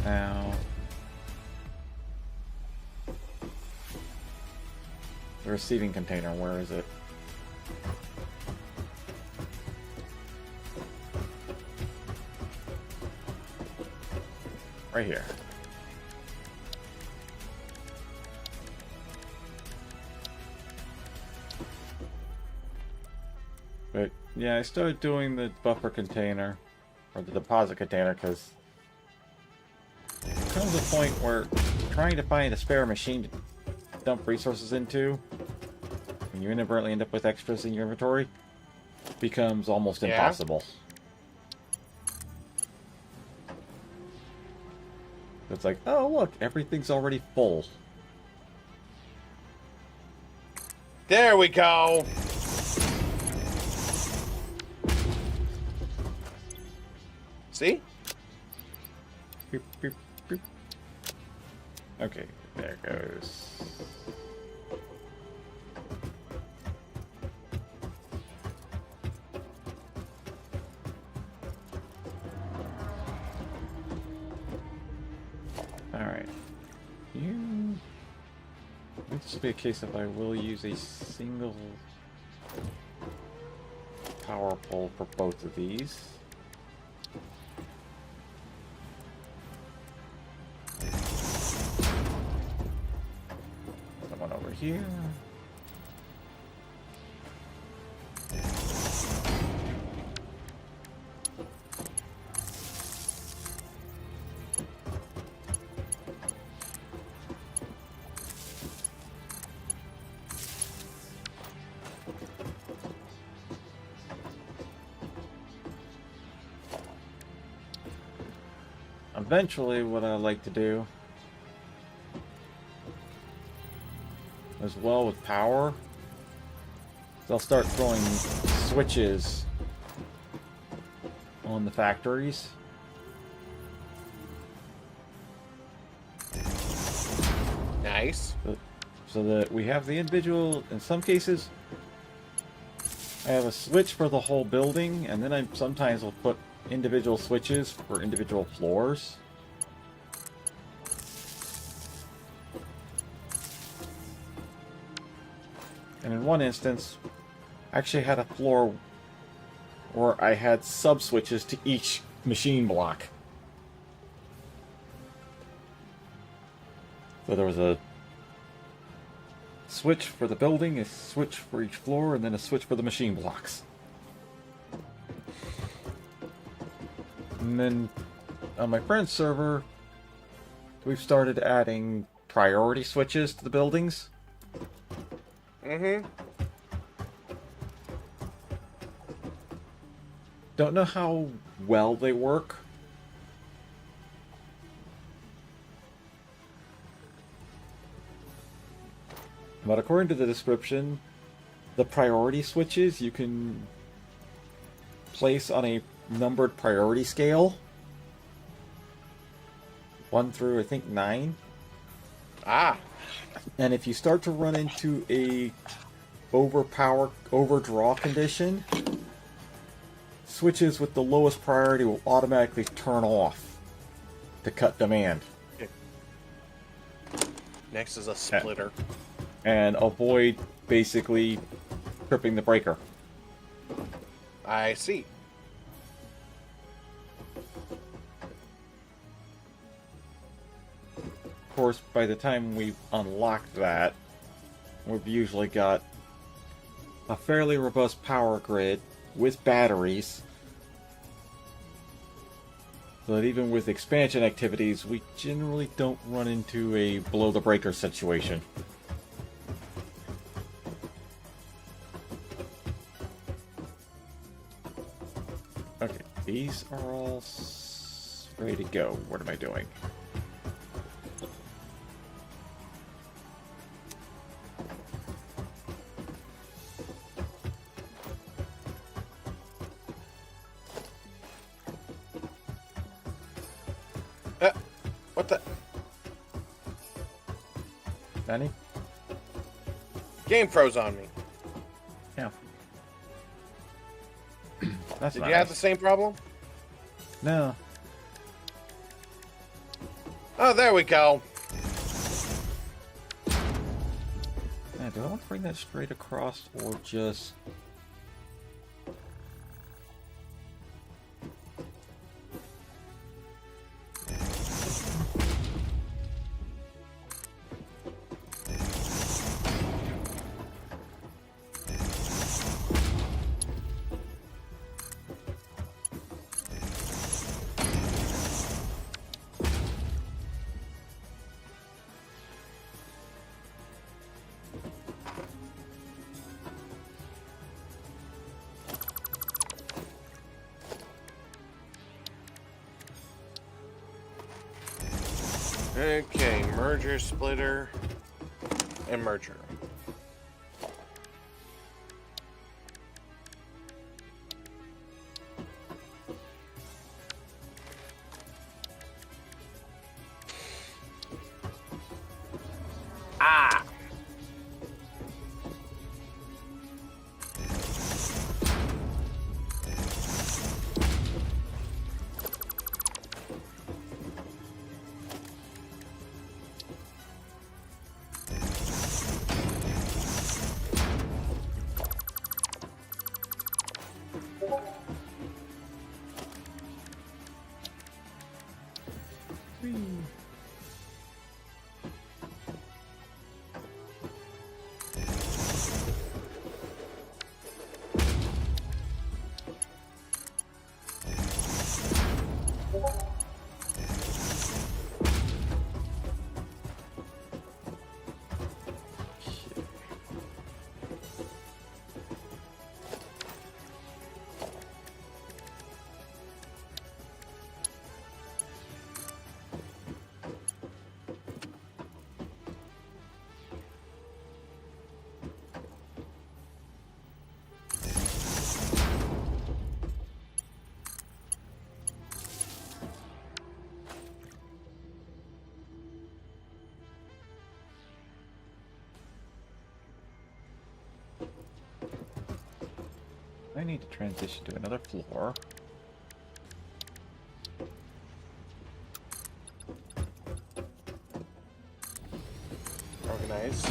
Now... the receiving container, where is it? Right here. But yeah, I started doing the buffer container, or the deposit container, because there comes a point where trying to find a spare machine to dump resources into, when you inadvertently end up with extras in your inventory, becomes almost impossible. It's like, oh look, everything's already full. There we go. See? Boop, boop, boop. Okay, there goes. Alright. This will be a case of I will use a single power pole for both of these. Someone over here. Eventually, what I like to do, as well with power, is I'll start throwing switches on the factories. Nice. So that we have the individual, in some cases, I have a switch for the whole building, and then I sometimes will put individual switches for individual floors. And in one instance, I actually had a floor where I had sub-switches to each machine block. So there was a switch for the building, a switch for each floor, and then a switch for the machine blocks. And then on my friend's server, we've started adding priority switches to the buildings. Mm-hmm. Don't know how well they work. But according to the description, the priority switches you can place on a numbered priority scale. 1 through, I think, 9. Ah. And if you start to run into a overdraw condition, switches with the lowest priority will automatically turn off to cut demand. Next is a splitter. And avoid basically tripping the breaker. I see. Of course, by the time we've unlocked that, we've usually got a fairly robust power grid with batteries, so that even with expansion activities, we generally don't run into a below-the-breaker situation. Okay, these are all Ready to go. What am I doing? What the? Danny? Game froze on me. Yeah. That's Did nice. you have the same problem? No. Oh, there we go. Yeah, do I want to bring that straight across or just... Okay, merger, splitter, and merger. Ah! I need to transition to another floor. Organize.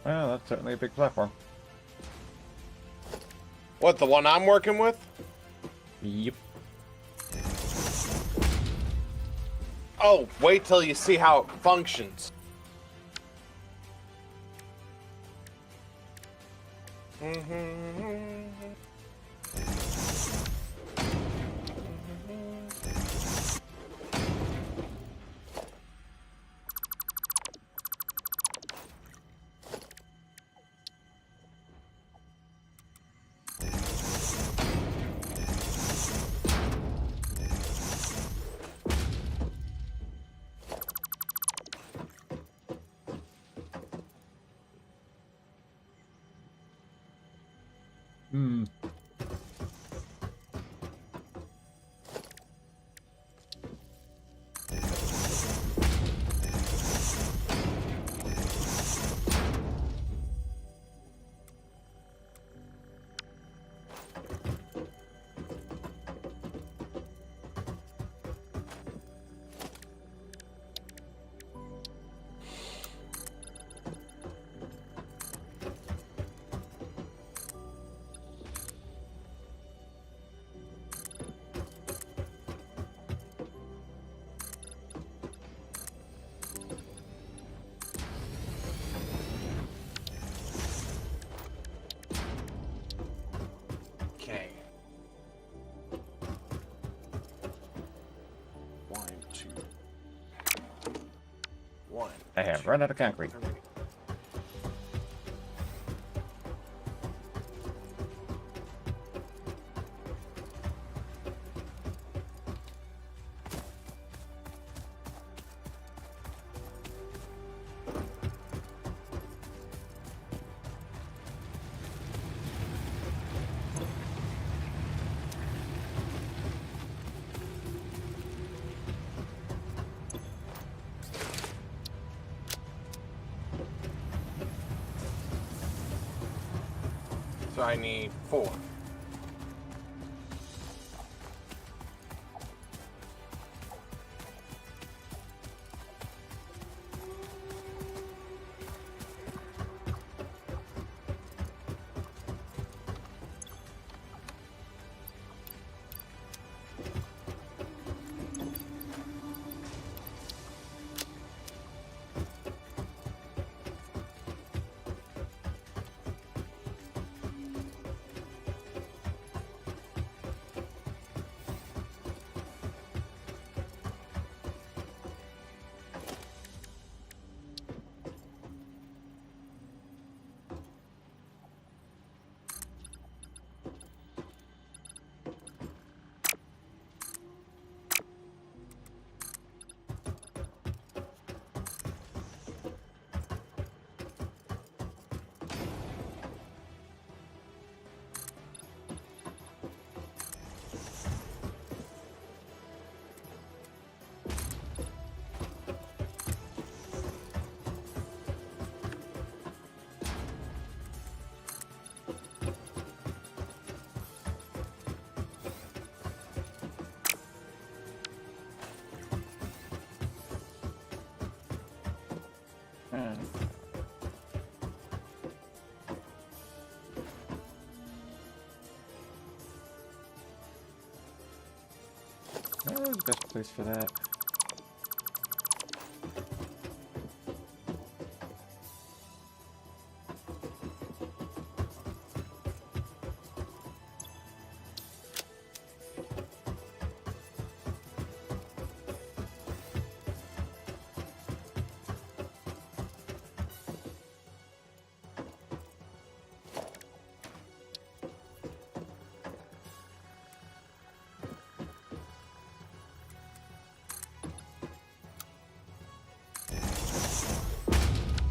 Well, that's certainly a big platform. What, the one I'm working with? Yep. Oh, wait till you see how it functions. I have run out of concrete. So I need 4. Where's the best place for that?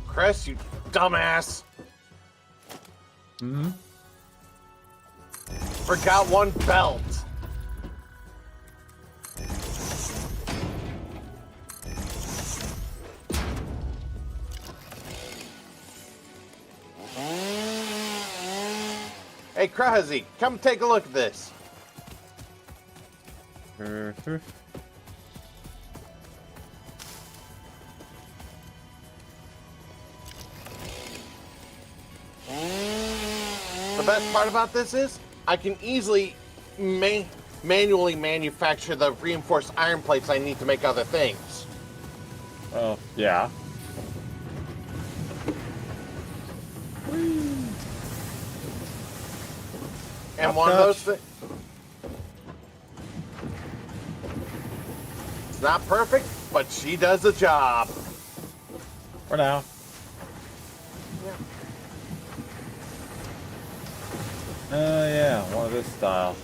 Chris, you dumbass. Mm-hmm. Forgot one belt. Hey, Krahzy, come take a look at this. The best part about this is I can easily manually manufacture the reinforced iron plates I need to make other things. Well, yeah. And Up one of those touch. things. It's not perfect, but she does the job. For now. Yeah, one of this style.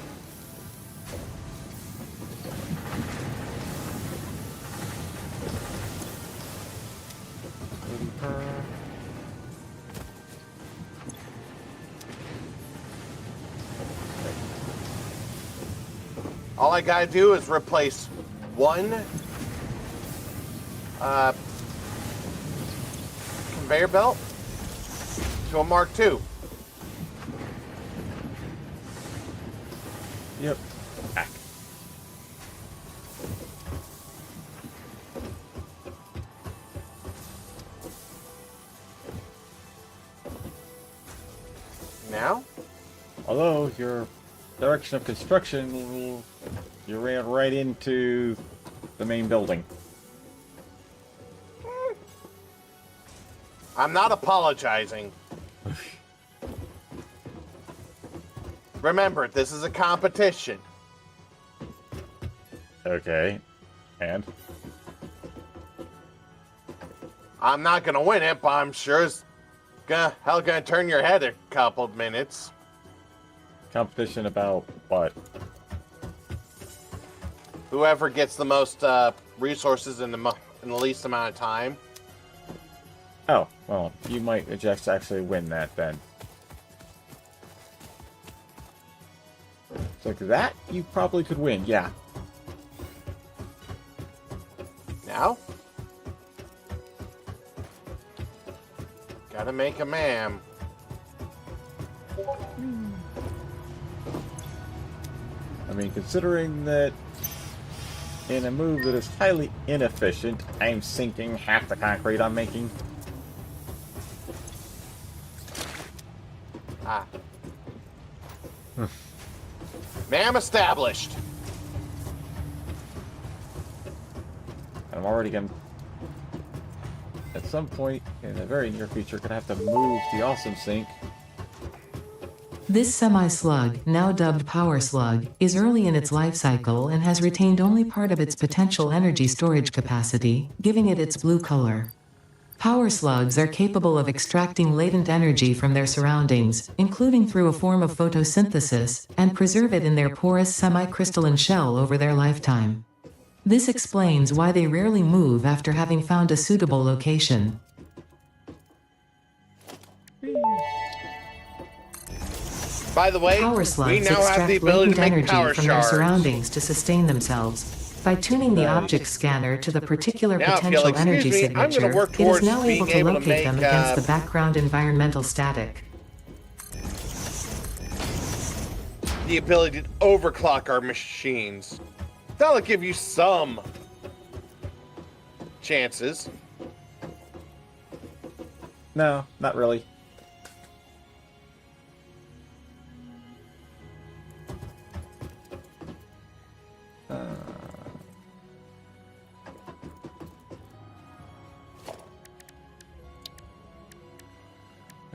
All I gotta do is replace one conveyor belt to a Mark II. Yep. Back. Now? Although your direction of construction, you ran right into the main building. I'm not apologizing. Remember, this is a competition. Okay. And? I'm not gonna win it, but I'm sure it's gonna turn your head a couple minutes. Competition about what? Whoever gets the most resources in the least amount of time. Oh, well, you might just actually win that then. It's like that, you probably could win, yeah. Now? Gotta make a man. I mean, considering that in a move that is highly inefficient, I'm sinking half the concrete I'm making. Ah. Mam established. I'm already going to, at some point in the very near future, going to have to move the Awesome Sink. This semi-slug, now dubbed Power Slug, is early in its life cycle and has retained only part of its potential energy storage capacity, giving it its blue color. Power slugs are capable of extracting latent energy from their surroundings, including through a form of photosynthesis, and preserve it in their porous semi-crystalline shell over their lifetime. This explains why they rarely move after having found a suitable location. By the way, Power we slugs now have the extract ability latent to make energy power from their shards. surroundings to sustain themselves. By tuning the object scanner to the particular Now, if you'll potential excuse energy me, I'm gonna signature, work it is towards now being able to able to locate them make, against the background environmental static. The ability to overclock our machines. That'll give you some chances. No, not really.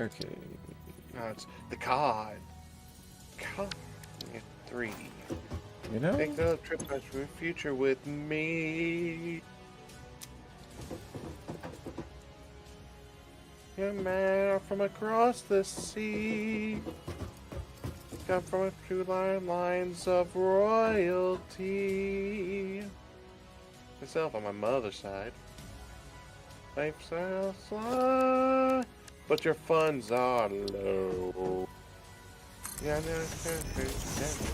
Okay. It's the COD. COD 3. You know? Take the trip to the future with me. Young man from across the sea. Come from two lines of royalty. Myself on my mother's side. Lifestyle slide, but your funds are low. Yeah, no, green. Nice.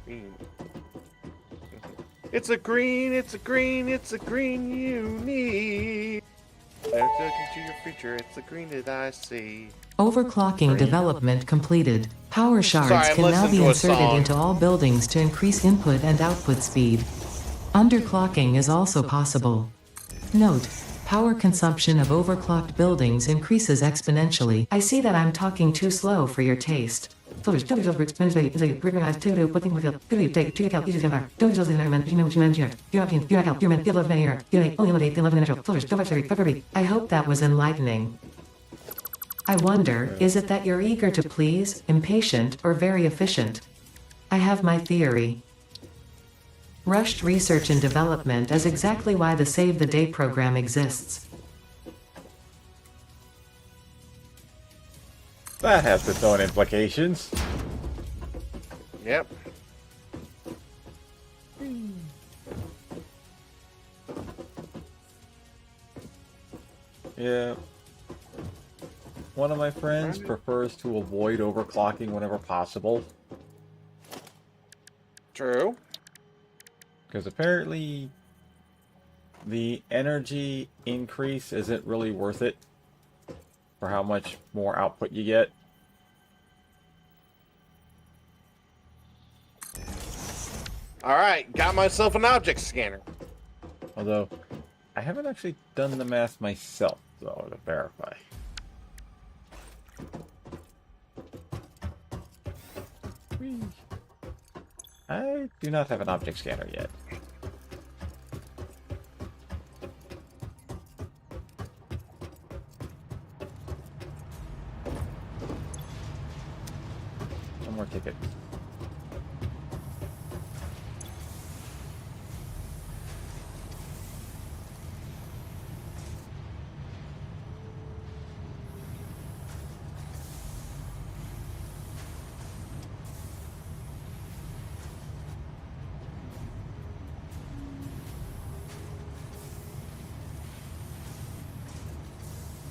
Green. It's a green, it's a green, it's a green you need. Let's look into your future, it's the green that I see. Overclocking development completed. Power shards Sorry, I'm can now listening be to a inserted song. into all buildings to increase input and output speed. Underclocking is also possible. Note: power consumption of overclocked buildings increases exponentially. I see that I'm talking too slow for your taste. I hope that was enlightening. I wonder, is it that you're eager to please, impatient, or very efficient? I have my theory. Rushed research and development is exactly why the Save the Day program exists. That has its own implications. Yep. Yeah. One of my friends prefers to avoid overclocking whenever possible. True. Because apparently the energy increase isn't really worth it for how much more output you get. Alright, got myself an object scanner. Although, I haven't actually done the math myself, though, to verify. Whee. I do not have an object scanner yet. more tickets.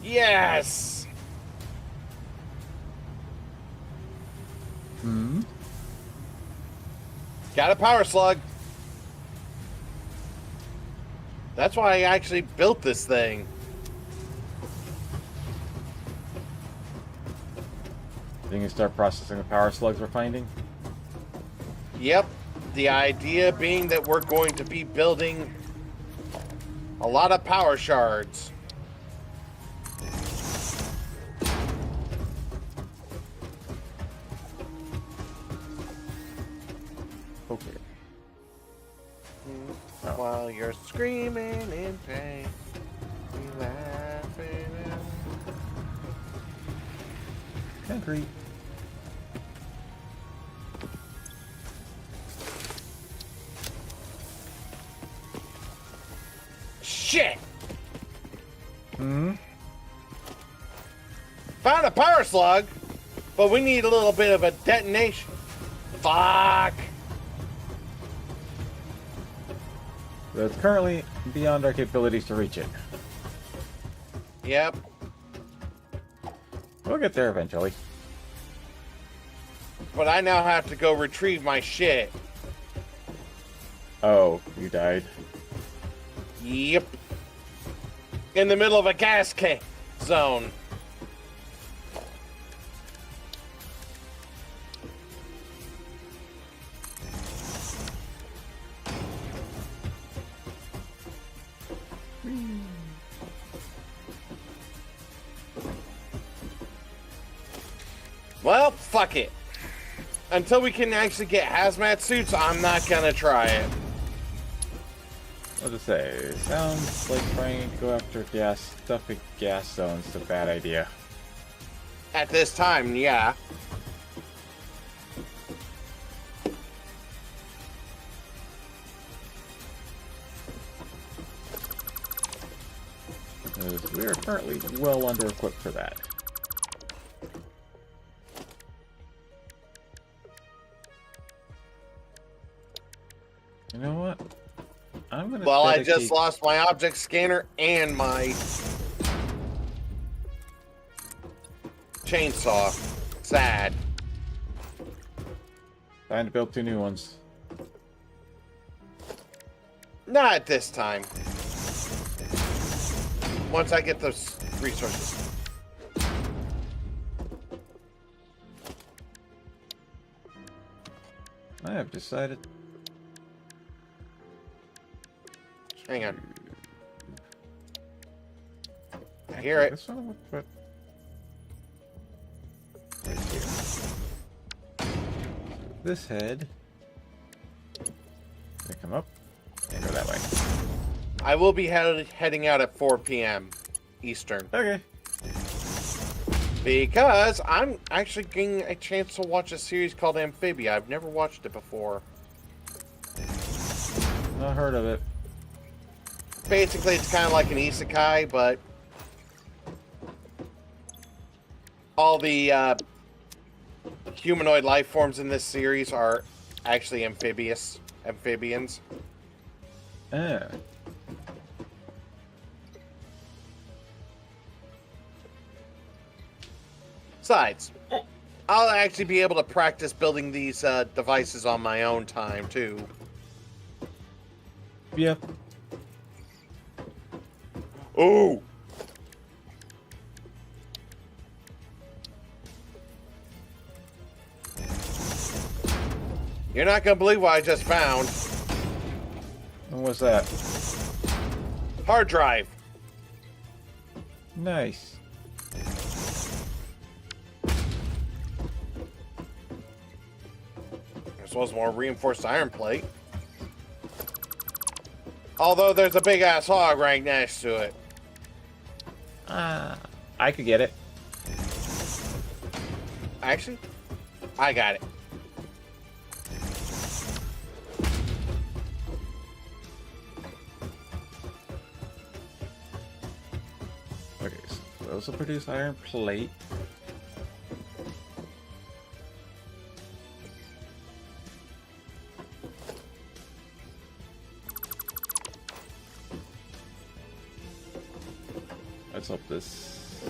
Yes! Hmm? Got a power slug. That's why I actually built this thing. Then you start processing the power slugs we're finding. Yep. The idea being that we're going to be building a lot of power shards. Okay. Oh. While you're screaming in pain, you laughing Concrete. Shit! Hmm? Found a power slug, but we need a little bit of a detonation. Fuck! It's currently beyond our capabilities to reach it. Yep. We'll get there eventually. But I now have to go retrieve my shit. Oh, you died. Yep. In the middle of a gas can zone. Well, fuck it. Until we can actually get hazmat suits, I'm not gonna try it. What to say? Sounds like trying to go after stuff at gas zones is a bad idea. At this time, yeah. Because we are currently well under equipped for that. You know what? I'm gonna. Well, I just lost my object scanner and my chainsaw. Sad. Time to build 2 new ones. Not at this time. Once I get those resources. I have decided. Hang on. I hear it. This one, what? Right here. This head. They come up and go that way. I will be heading out at 4 p.m. Eastern. Okay. Because I'm actually getting a chance to watch a series called Amphibia. I've never watched it before. Not heard of it. Basically, it's kind of like an isekai, but all the humanoid life forms in this series are actually amphibians. Ah. Besides, I'll actually be able to practice building these devices on my own time, too. Yep. Ooh! You're not gonna believe what I just found. And what's that? Hard drive. Nice. This was more reinforced iron plate. Although there's a big ass hog right next to it. I could get it. Actually, I got it. those will produce iron plate. Let's hope this...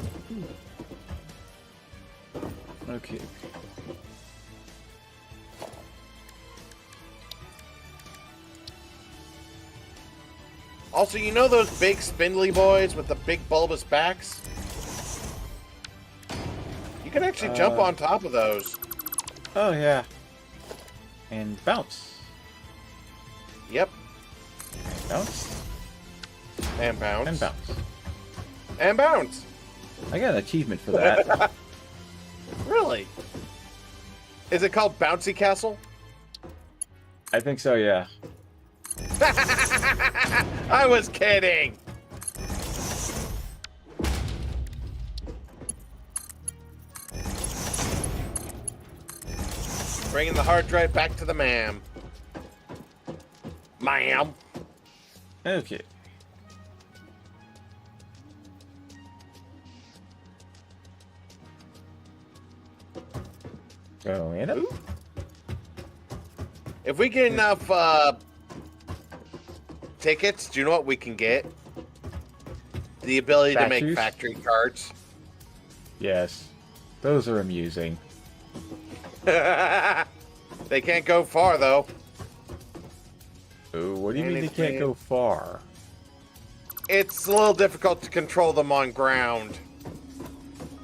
Okay. Also, you know those big spindly boys with the big bulbous backs? You can actually jump on top of those. Oh, yeah. And bounce. Yep. Bounce. And bounce. And bounce. And bounce. I got an achievement for that. Really? Is it called Bouncy Castle? I think so, yeah. I was kidding. Bringing the hard drive back to the ma'am. Ma'am. Okay. Go in it. If we get enough tickets, do you know what we can get? The ability to make Factories? factory cards. Yes. Those are amusing. They can't go far, though. Ooh, what do you And mean they it's can't made- go far? It's a little difficult to control them on ground.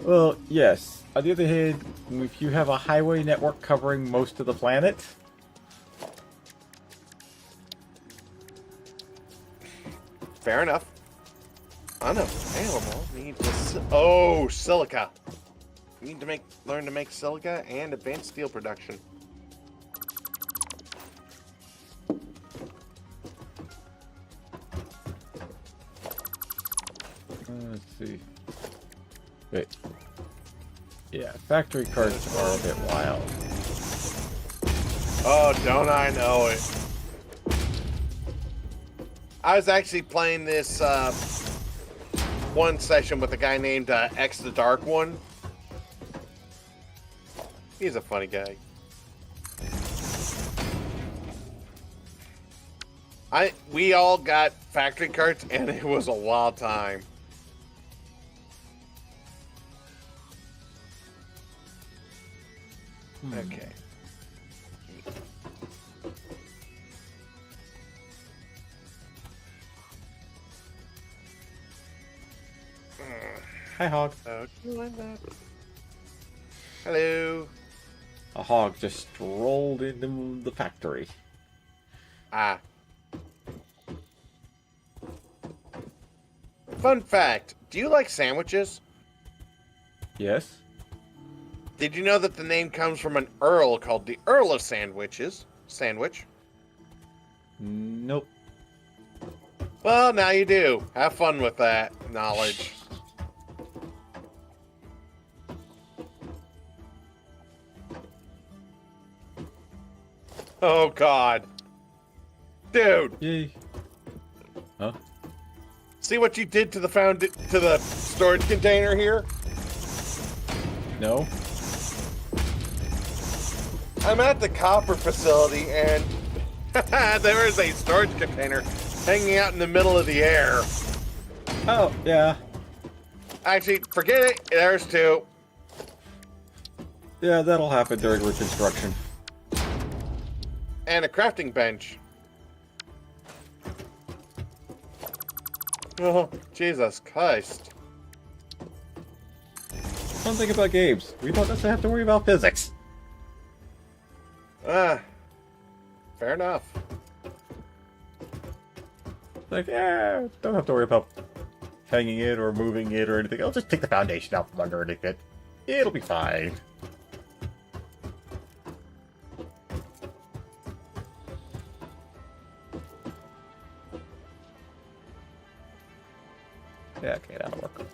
Well, yes. On the other hand, if you have a highway network covering most of the planet, Fair enough. Unavailable. Need to oh, silica. Need to learn to make silica and advanced steel production. let's see. Wait. Yeah, factory cards are a bit wild. Oh, don't I know it? I was actually playing this one session with a guy named X the Dark One. He's a funny guy. We all got factory cards, and it was a wild time. Okay. Hi, Hog. Hello. A hog just strolled into the factory. Ah. Fun fact. Do you like sandwiches? Yes? Did you know that the name comes from an earl called the Earl of Sandwich? Nope. Well, now you do. Have fun with that knowledge. Oh, God. Dude, Yay. Huh? see what you did to the storage container here? No? I'm at the copper facility, and there is a storage container hanging out in the middle of the air. Oh, yeah. Actually, forget it. There's two. Yeah, that'll happen during reconstruction. And a crafting bench. Oh, Jesus Christ. One thing about games, we don't necessarily have to worry about physics. Ah, fair enough. Like, yeah, don't have to worry about hanging it or moving it or anything. I'll just take the foundation out from underneath it. It'll be fine. Yeah, okay, that'll work.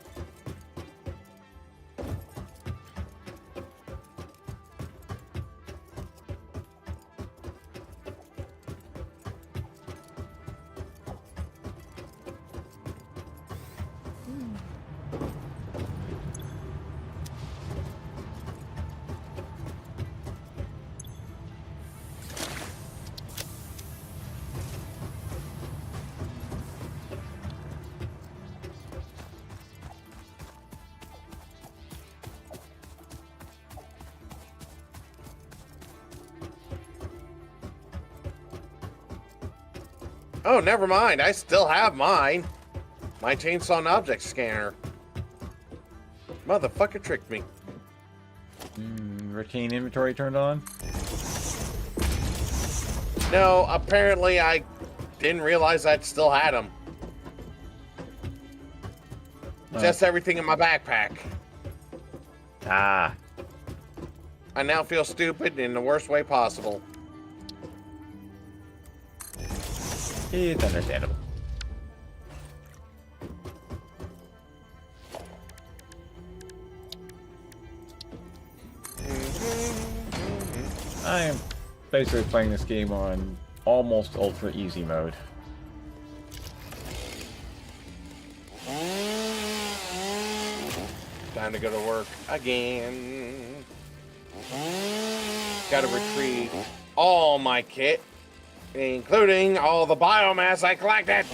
Oh, never mind. I still have mine. My chainsaw and object scanner. Motherfucker tricked me. Retain inventory turned on? No, apparently I didn't realize I'd still had them. Just everything in my backpack. Ah. I now feel stupid in the worst way possible. It's understandable. I am basically playing this game on almost ultra easy mode. Time to go to work again. Gotta retrieve all my kit, including all the biomass I collected.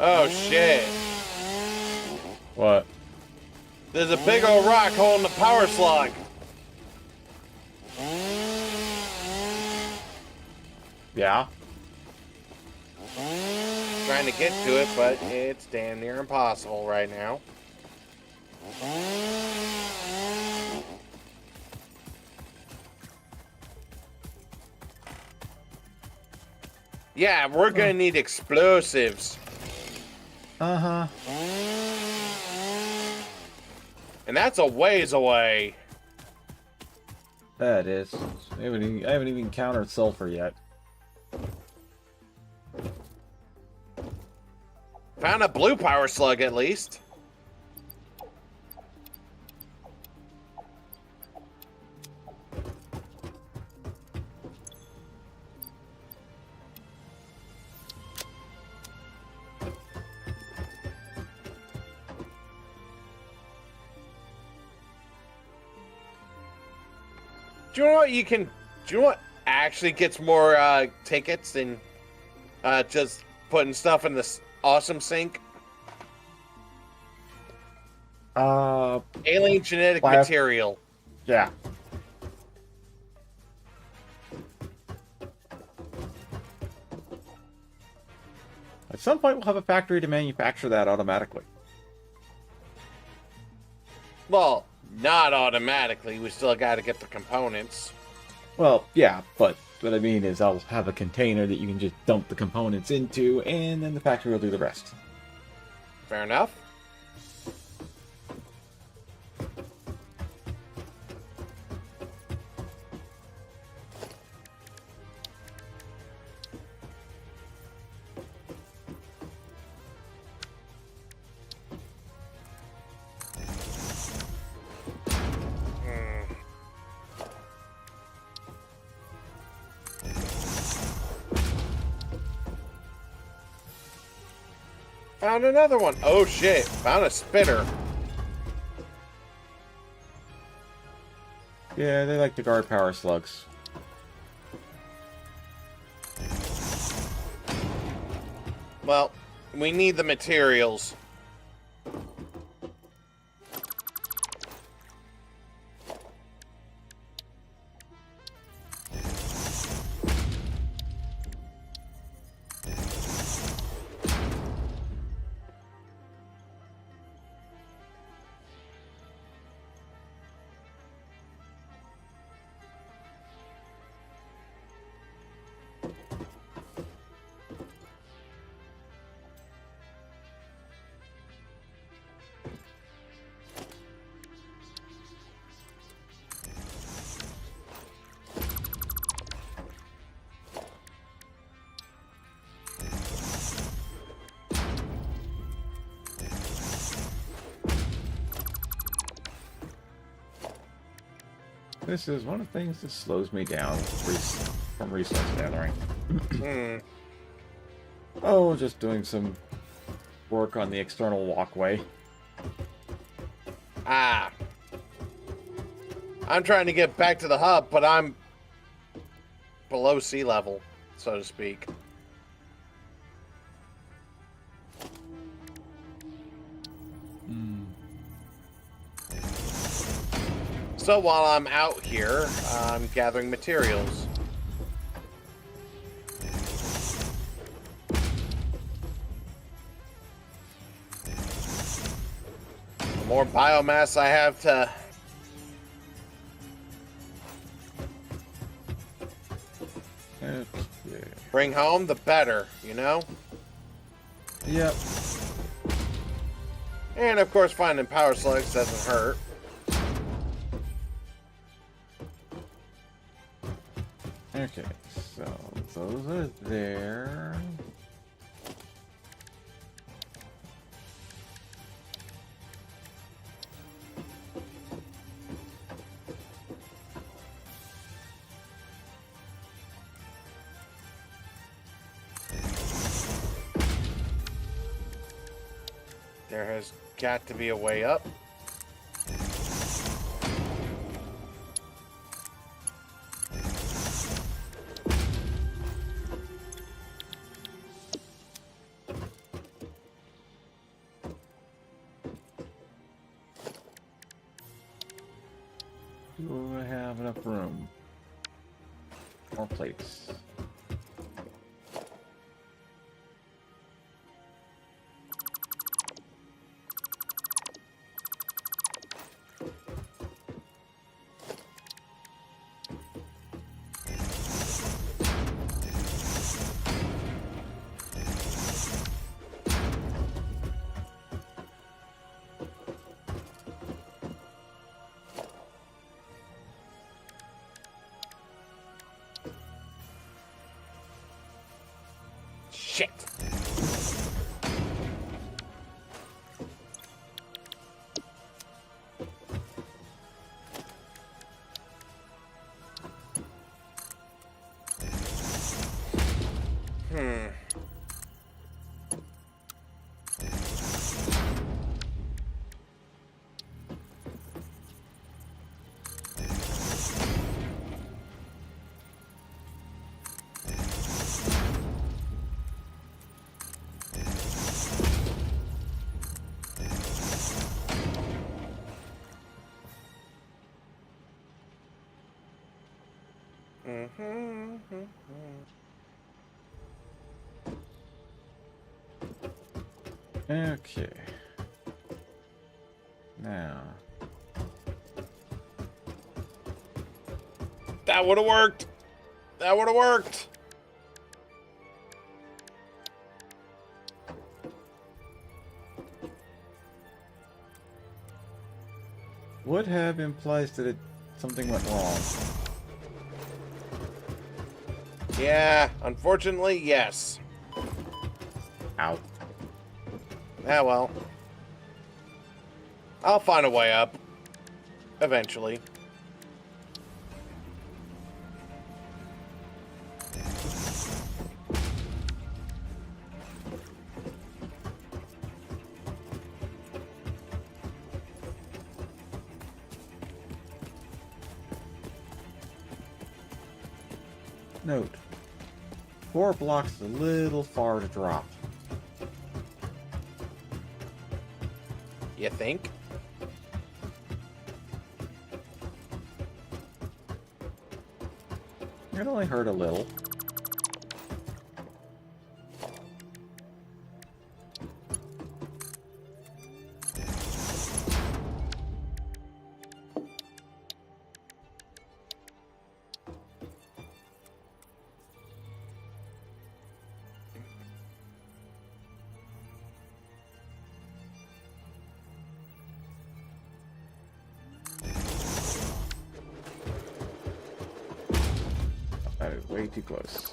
Oh shit. What? There's a big old rock holding the power slug. Yeah? Trying to get to it, but it's damn near impossible right now. Yeah, we're gonna need explosives. Uh-huh. And that's a ways away. That is. I haven't even encountered sulfur yet. Found a blue power slug at least. Do you know what you can? Do you know what actually gets more tickets than just putting stuff in this awesome sink? Alien genetic material. Yeah. At some point, we'll have a factory to manufacture that automatically. Well, not automatically. We still got to get the components. Well, yeah, but what I mean is I'll have a container that you can just dump the components into, and then the factory will do the rest. Fair enough. Found another one. Oh shit. Found a spitter. Yeah, they like to guard power slugs. Well, we need the materials. This is one of the things that slows me down from resource gathering. Hmm. Oh, just doing some work on the external walkway. Ah. I'm trying to get back to the hub, but I'm below sea level, so to speak. So while I'm out here, I'm gathering materials. The more biomass I have to Okay. bring home, the better, you know? Yep. And of course, finding power slugs doesn't hurt. Okay, so those are there. There has got to be a way up. Do I have enough room? More plates. Shit. Hmm. Okay. Now. That would have worked. That would have worked. Would have implies that something went wrong. Yeah, unfortunately, yes. Ow. Ah, well. I'll find a way up. Eventually. Note. 4 blocks is a little far to drop. You think? It only hurt a little. That is way too close.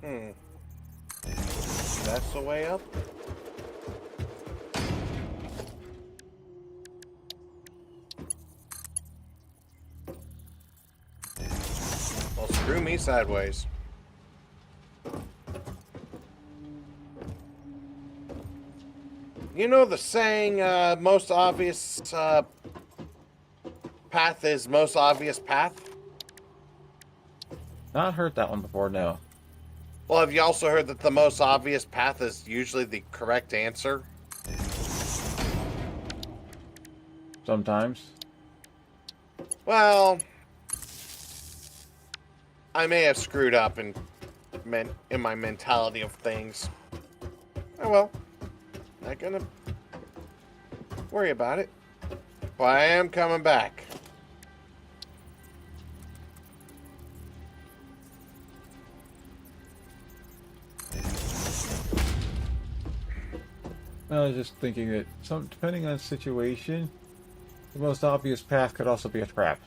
Hmm. That's the way up? Well, screw me sideways. You know the saying, most obvious path is most obvious path? Not heard that one before, no. Well, have you also heard that the most obvious path is usually the correct answer? Sometimes. Well, I may have screwed up in my mentality of things. Oh well, not gonna worry about it. But I am coming back. I was just thinking that depending on the situation, the most obvious path could also be a trap.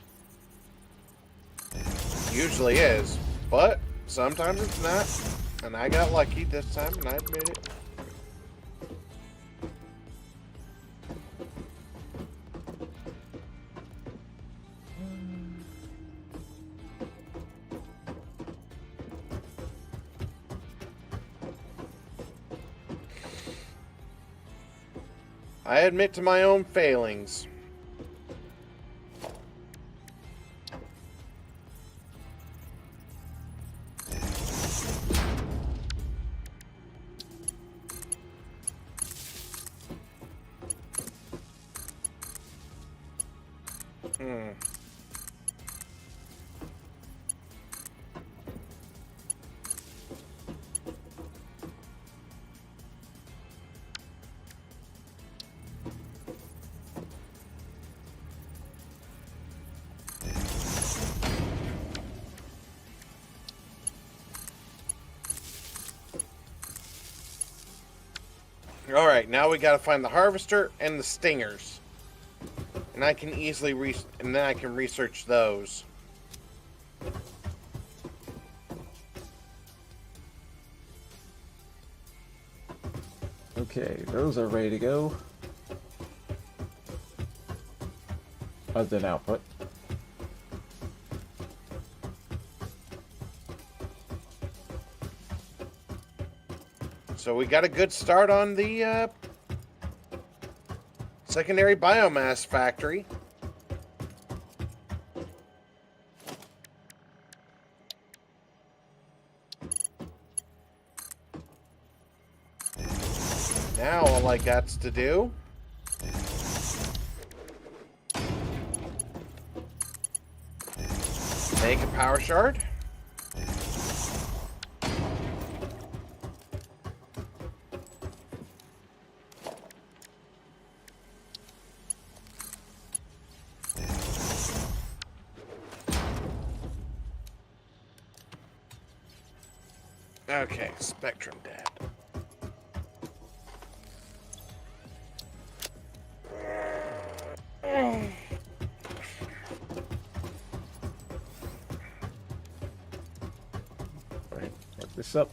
Usually is, but sometimes it's not. And I got lucky this time, and I admit it. I admit to my own failings. Alright, now we gotta find the harvester and the stingers. And I can easily and then I can research those. Okay, those are ready to go. Other than output. So we got a good start on the secondary biomass factory. Now all I got to do make a power shard. Okay, Spectrum dead. Right, work this up.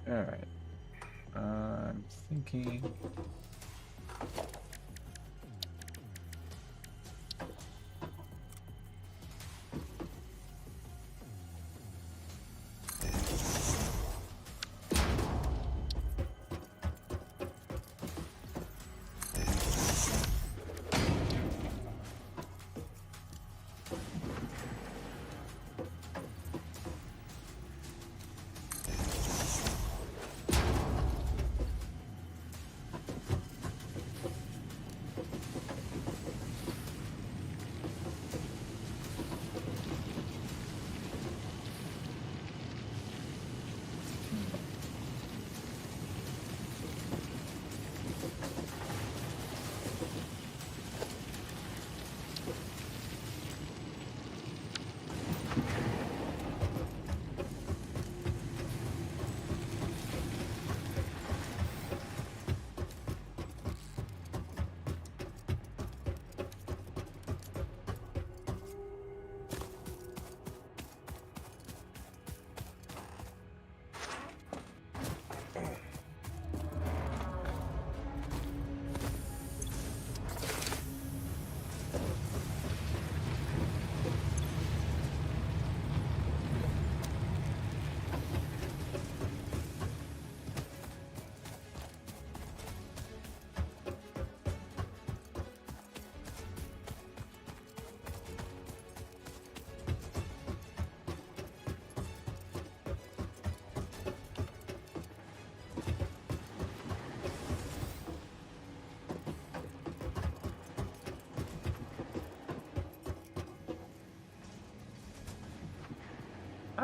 Alright. I'm thinking...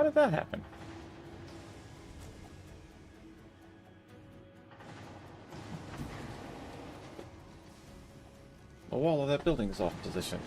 How did that happen? The wall of that building is off position.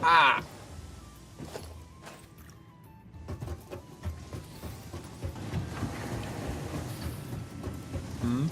Ah! Hmm?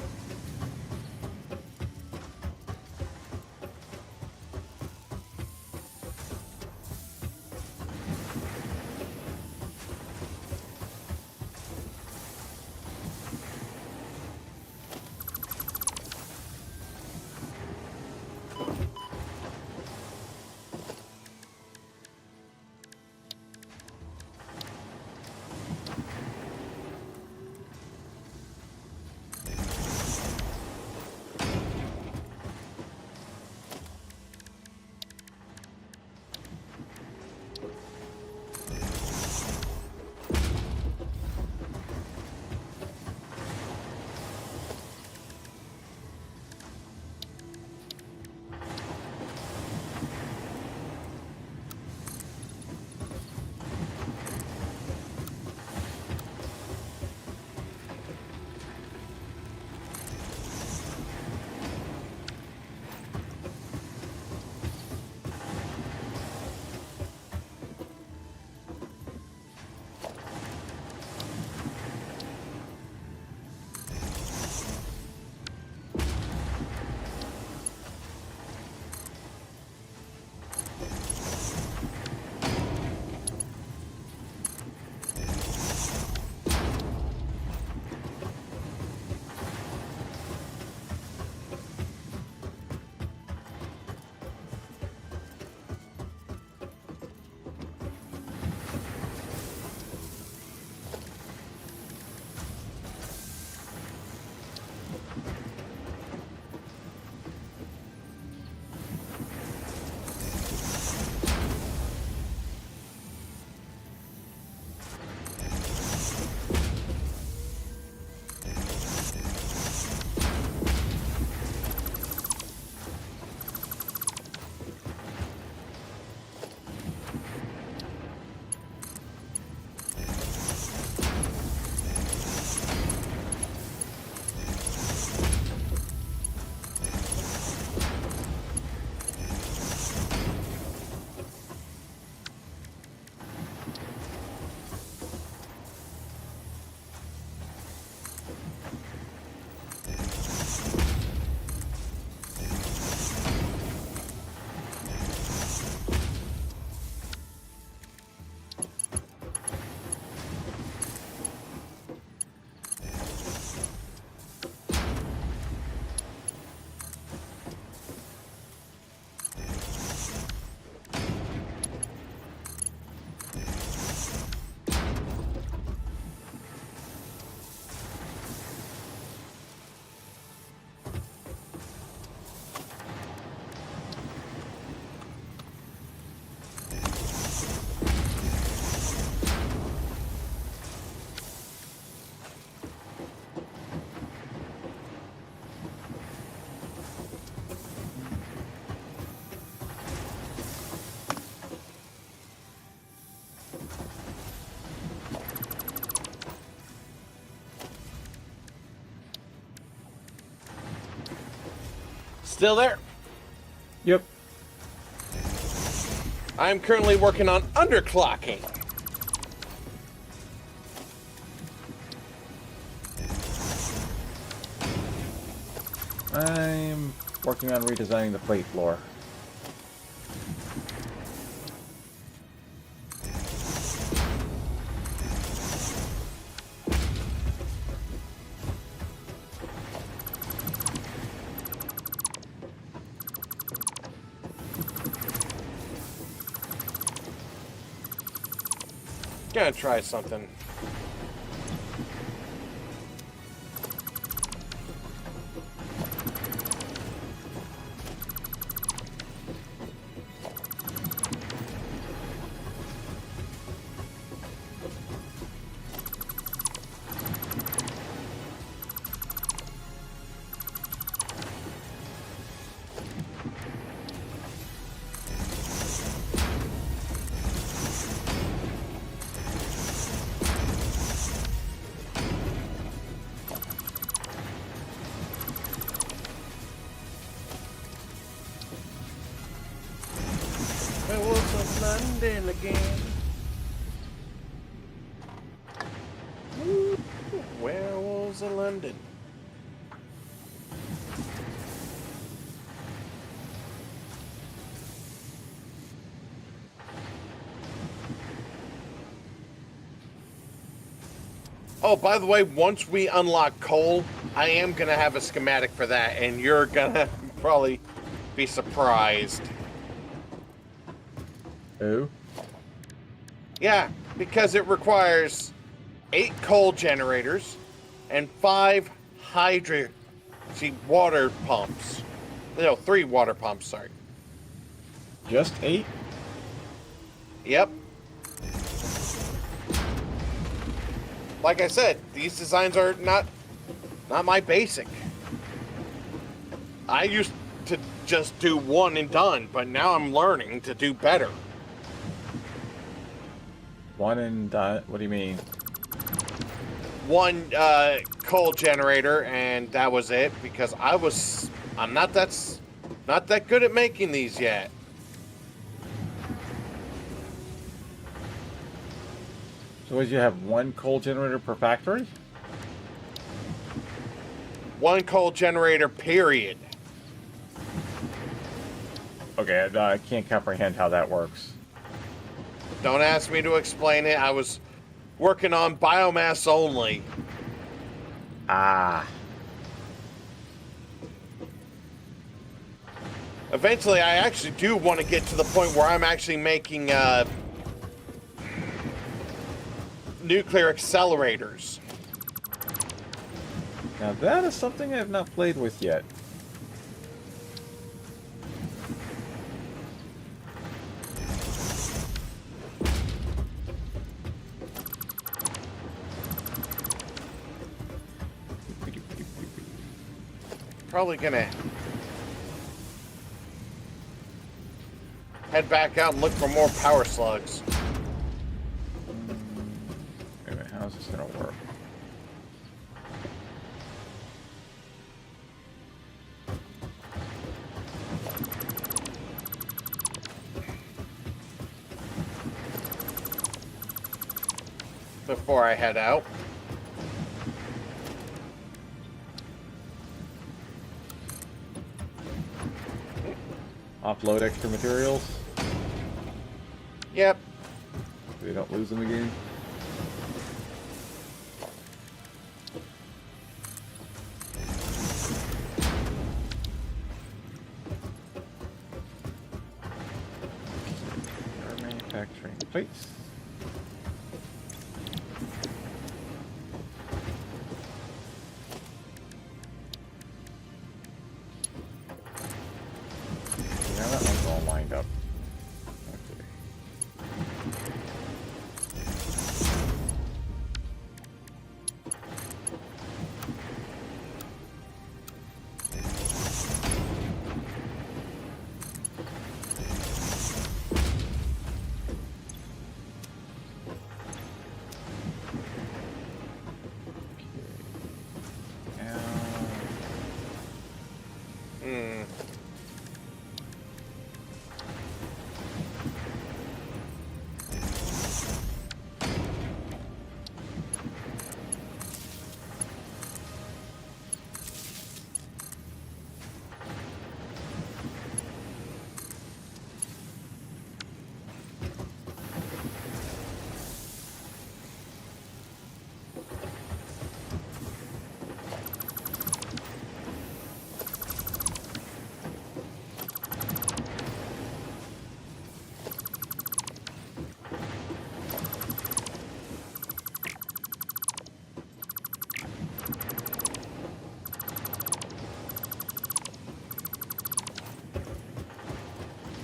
Still there? Yep. I'm currently working on underclocking. I'm working on redesigning the plate floor. Gonna try something. I was of London again. Ooh, werewolves of London. Oh, by the way, once we unlock coal, I am gonna have a schematic for that, and you're gonna probably be surprised. Oh? Yeah, because it requires 8 coal generators and 5 water pumps. No, 3 water pumps, sorry. Just 8? Yep. Like I said, these designs are not my basic. I used to just do 1 and done, but now I'm learning to do better. One and done? What do you mean? 1 coal generator, and that was it, because I'm not that good at making these yet. So would you have 1 coal generator per factory? 1 coal generator, period. Okay, I can't comprehend how that works. Don't ask me to explain it. I was working on biomass only. Ah. Eventually, I actually do want to get to the point where I'm actually making nuclear accelerators. Now that is something I have not played with yet. Probably gonna head back out and look for more power slugs. Wait a minute, how's this gonna work? Before I head out. Offload extra materials Yep. so we don't lose them again. Our manufacturing plates. Now that one's all lined up. Okay. Hmm.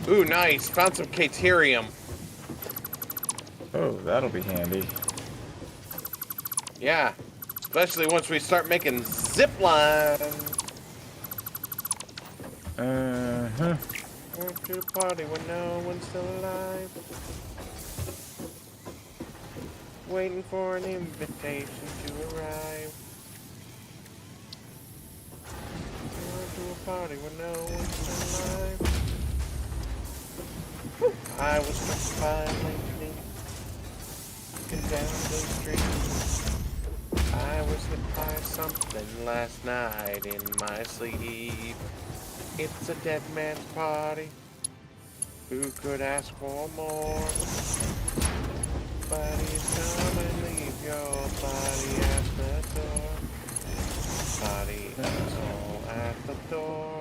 Ooh, nice. Found some Caterium. Oh, that'll be handy. Yeah. Especially once we start making zip lines. Uh-huh. Going to a party when no one's still alive. Waiting for an invitation to arrive. Going to a party when no one's still alive. I was struck by lightning. Looking down the street. I was hit by something last night in my sleep. It's a dead man's party. Who could ask for more? Buddies, come and leave your body at the door. Body and soul at the door.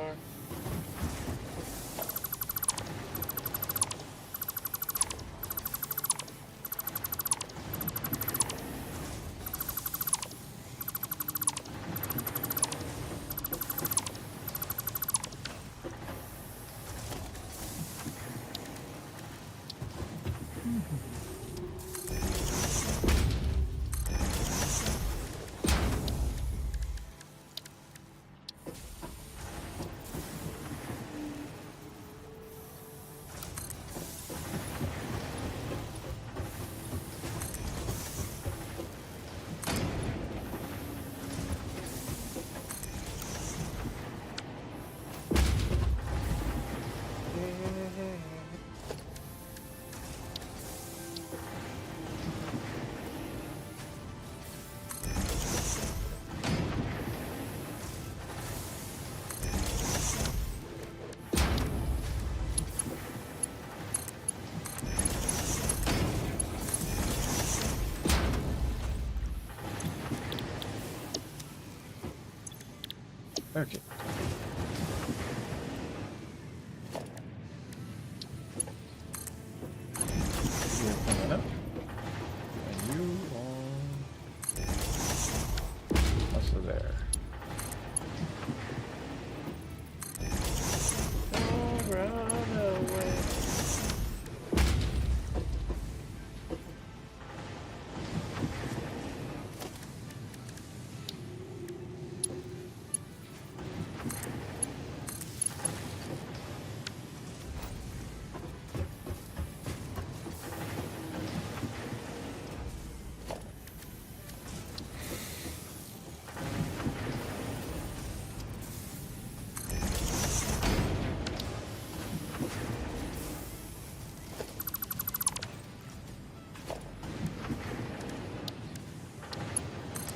Okay. You're coming up. And you are also there. Don't run away.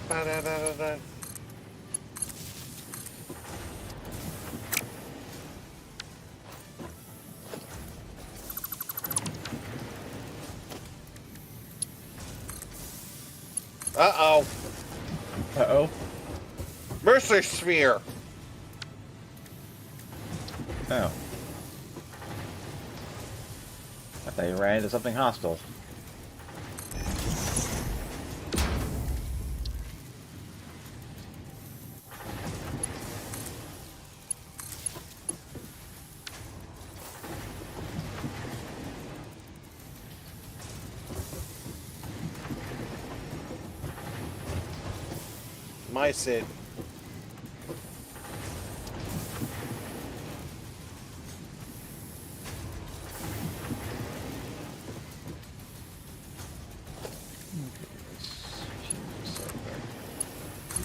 Ba-da-da-da-da. Uh-oh. Uh-oh. Mercer Sphere. Oh. I thought you ran into something hostile. My Sid.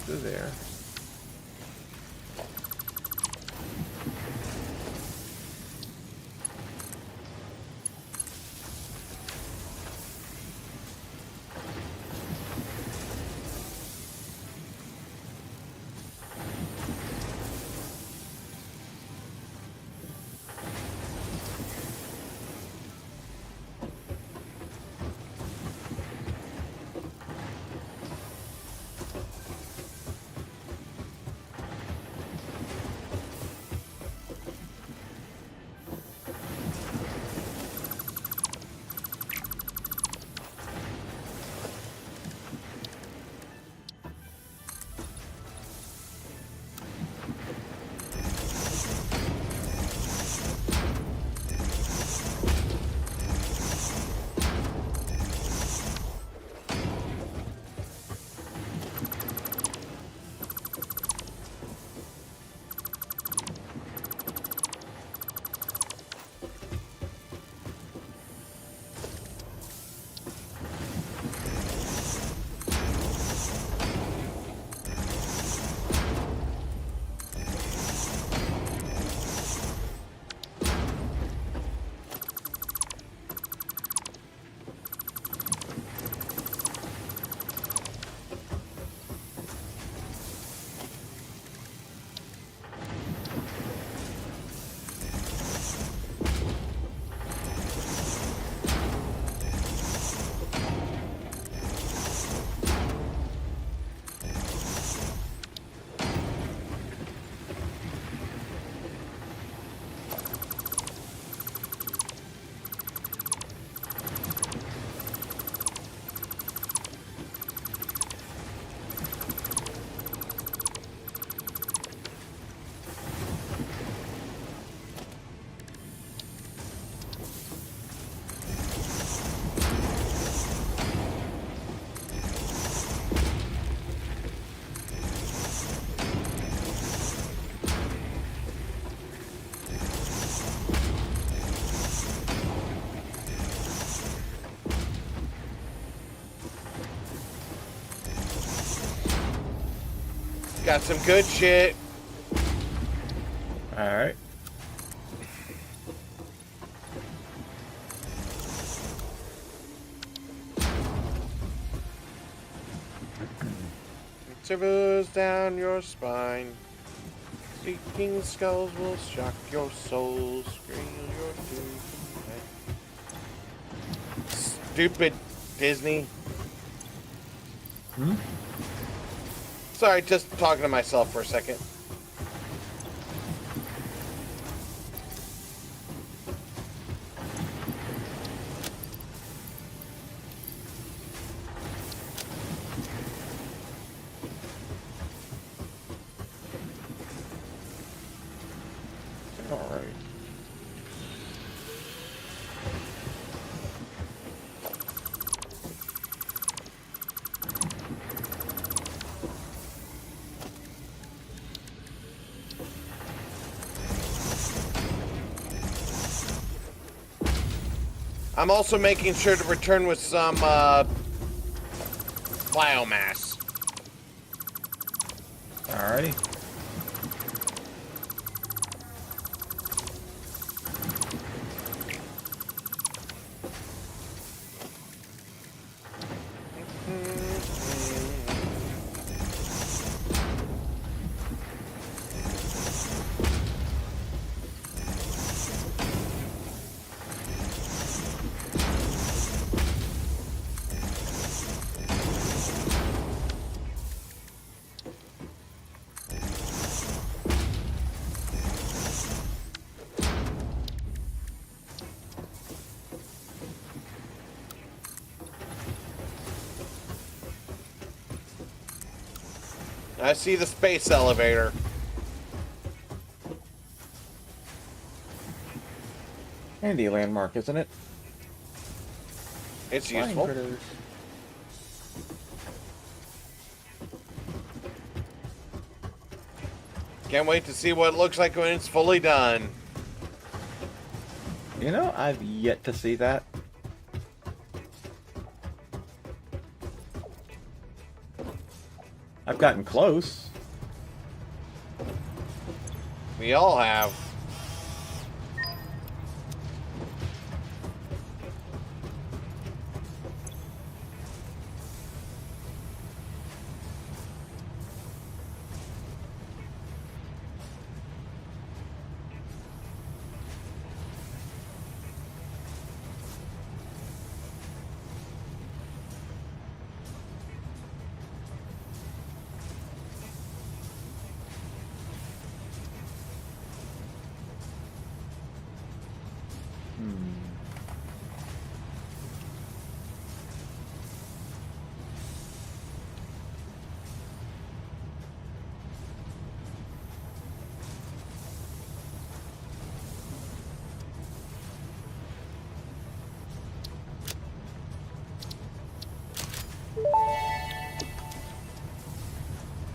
Go there. Got some good shit. Alright. Shivers down your spine. Speaking skulls will shock your soul. Scream your doom. Stupid Disney. Hmm? Sorry, just talking to myself for a second. Alright. I'm also making sure to return with some biomass. Alrighty. I see the space elevator. Handy landmark, isn't it? It's Flying useful. critters. Can't wait to see what it looks like when it's fully done. You know, I've yet to see that. I've gotten close. We all have.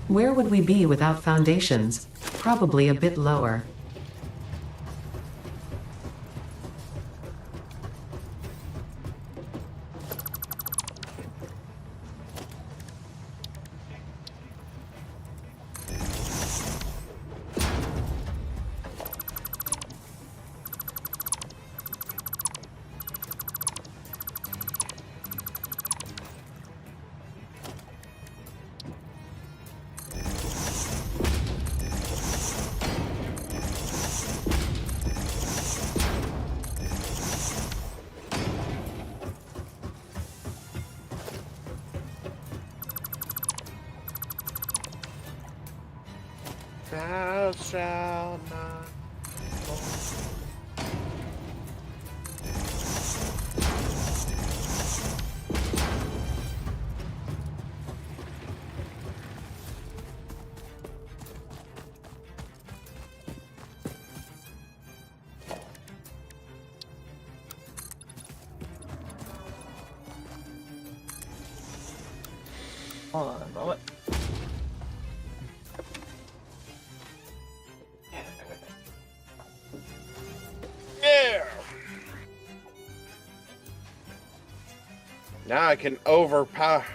Where would we be without foundations? Probably a bit lower. Thou shalt not. Hold on a moment. Yeah. Now I can overpower.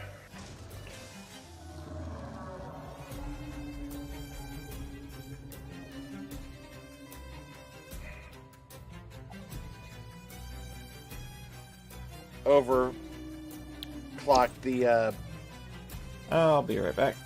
overclock the. I'll be right back.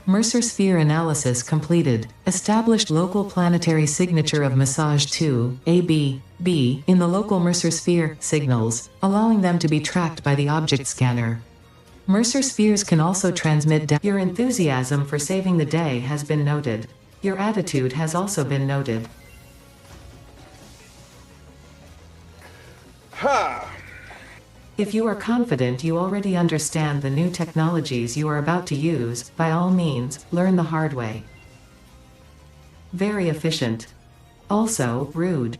Mercer sphere analysis completed. Established local planetary signature of massage 2, AB, in the local Mercer sphere signals, allowing them to be tracked by the object scanner. Mercer spheres can also transmit your enthusiasm for saving the day has been noted. Your attitude has also been noted. Ha! If you are confident you already understand the new technologies you are about to use, by all means, learn the hard way. Very efficient. Also, rude.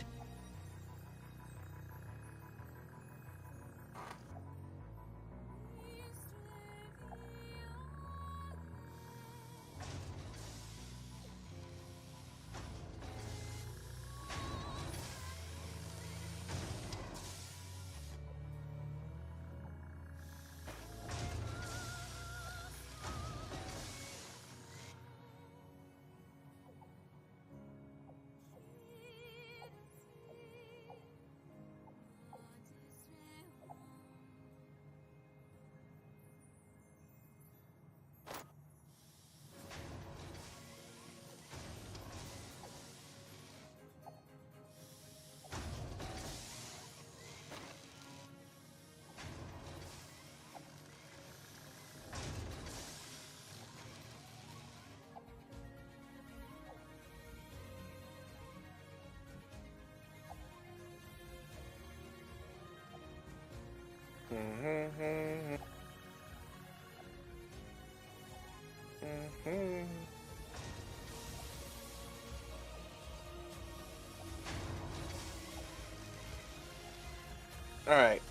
All right.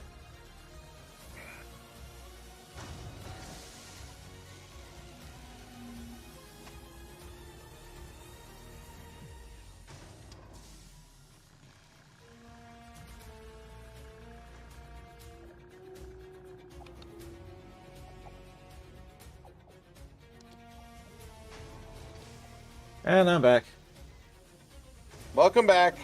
And I'm back. Welcome back.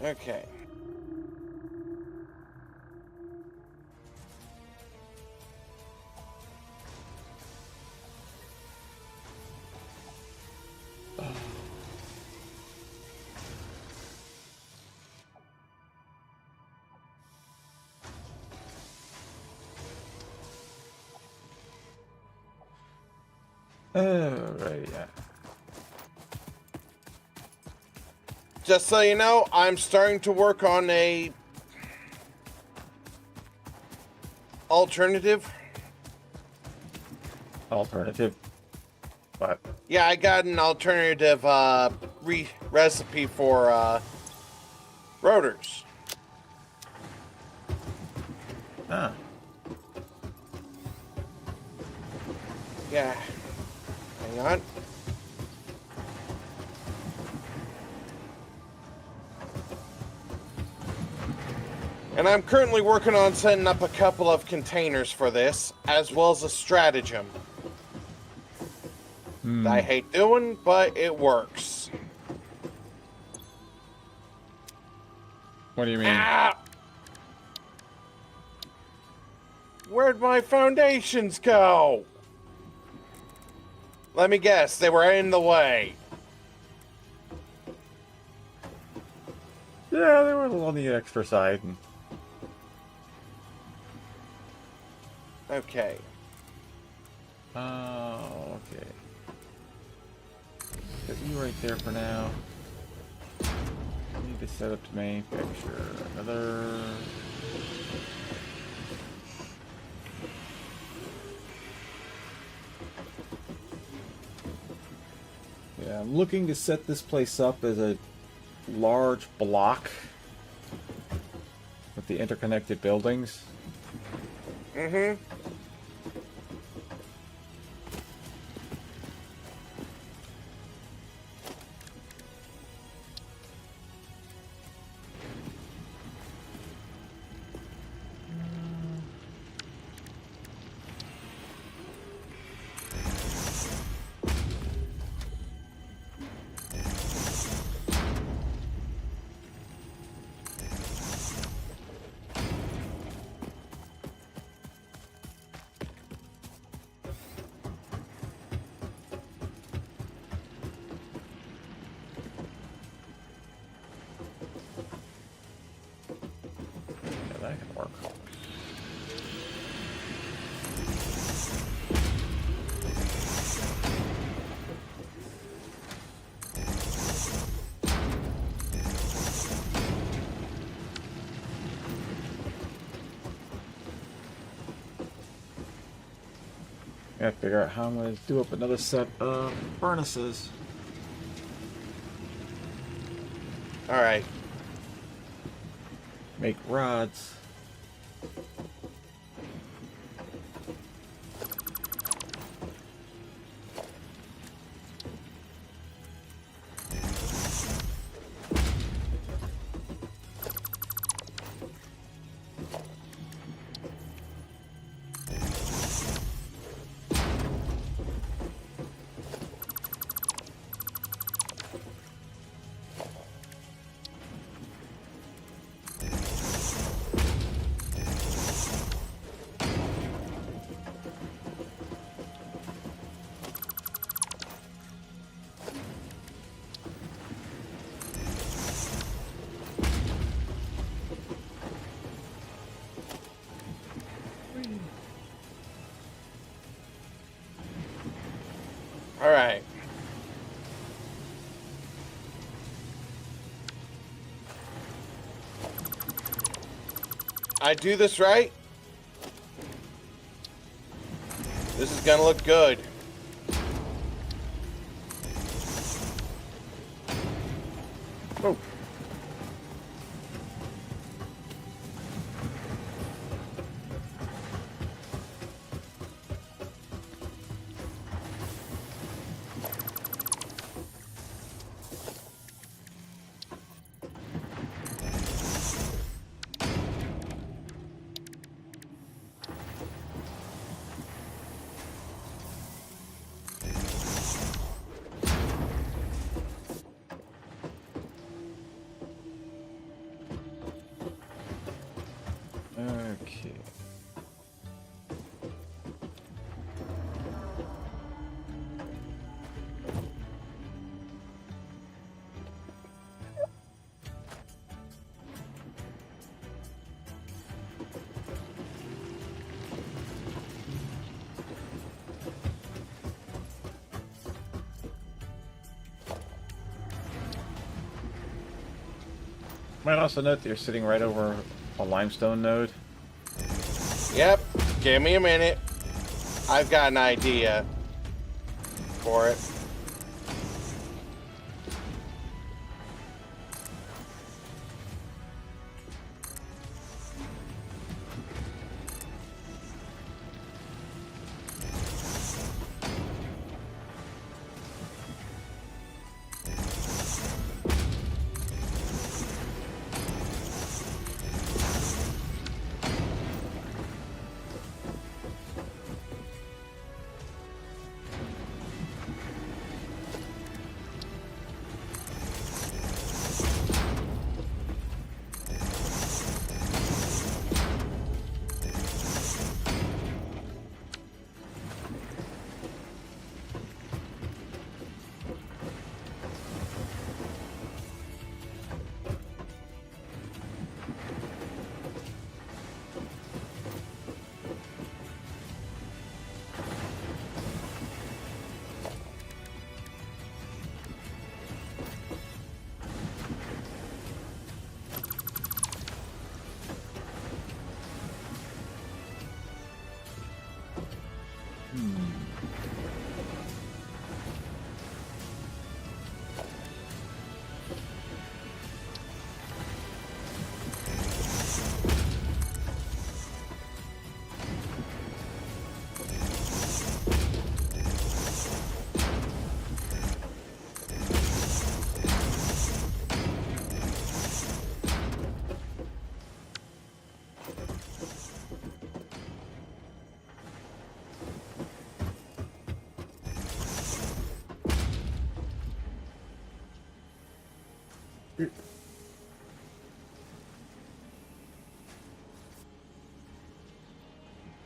Okay. Right, yeah. Just so you know, I'm starting to work on a alternative. Alternative. But Yeah, I got an alternative recipe for rotors. ah, Yeah. Hang on. And I'm currently working on setting up a couple of containers for this, as well as a stratagem. That I hate doing, but it works. what do you mean? Ah! Where'd my foundations go? Let me guess, they were in the way. Yeah, they were a little on the extra side. And Okay. oh, okay. Put you right there for now. Need to set up the main picture. Another. Yeah, I'm looking to set this place up as a large block with the interconnected buildings. Mm-hmm. Yeah, that can work. Gotta figure out how I'm gonna do up another set of furnaces. Alright. Make rods. Alright. I do this right? This is gonna look good. Oh. Okay. Might also note that you're sitting right over a limestone node. Yep. Give me a minute. I've got an idea for it.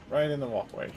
Right in the walkway.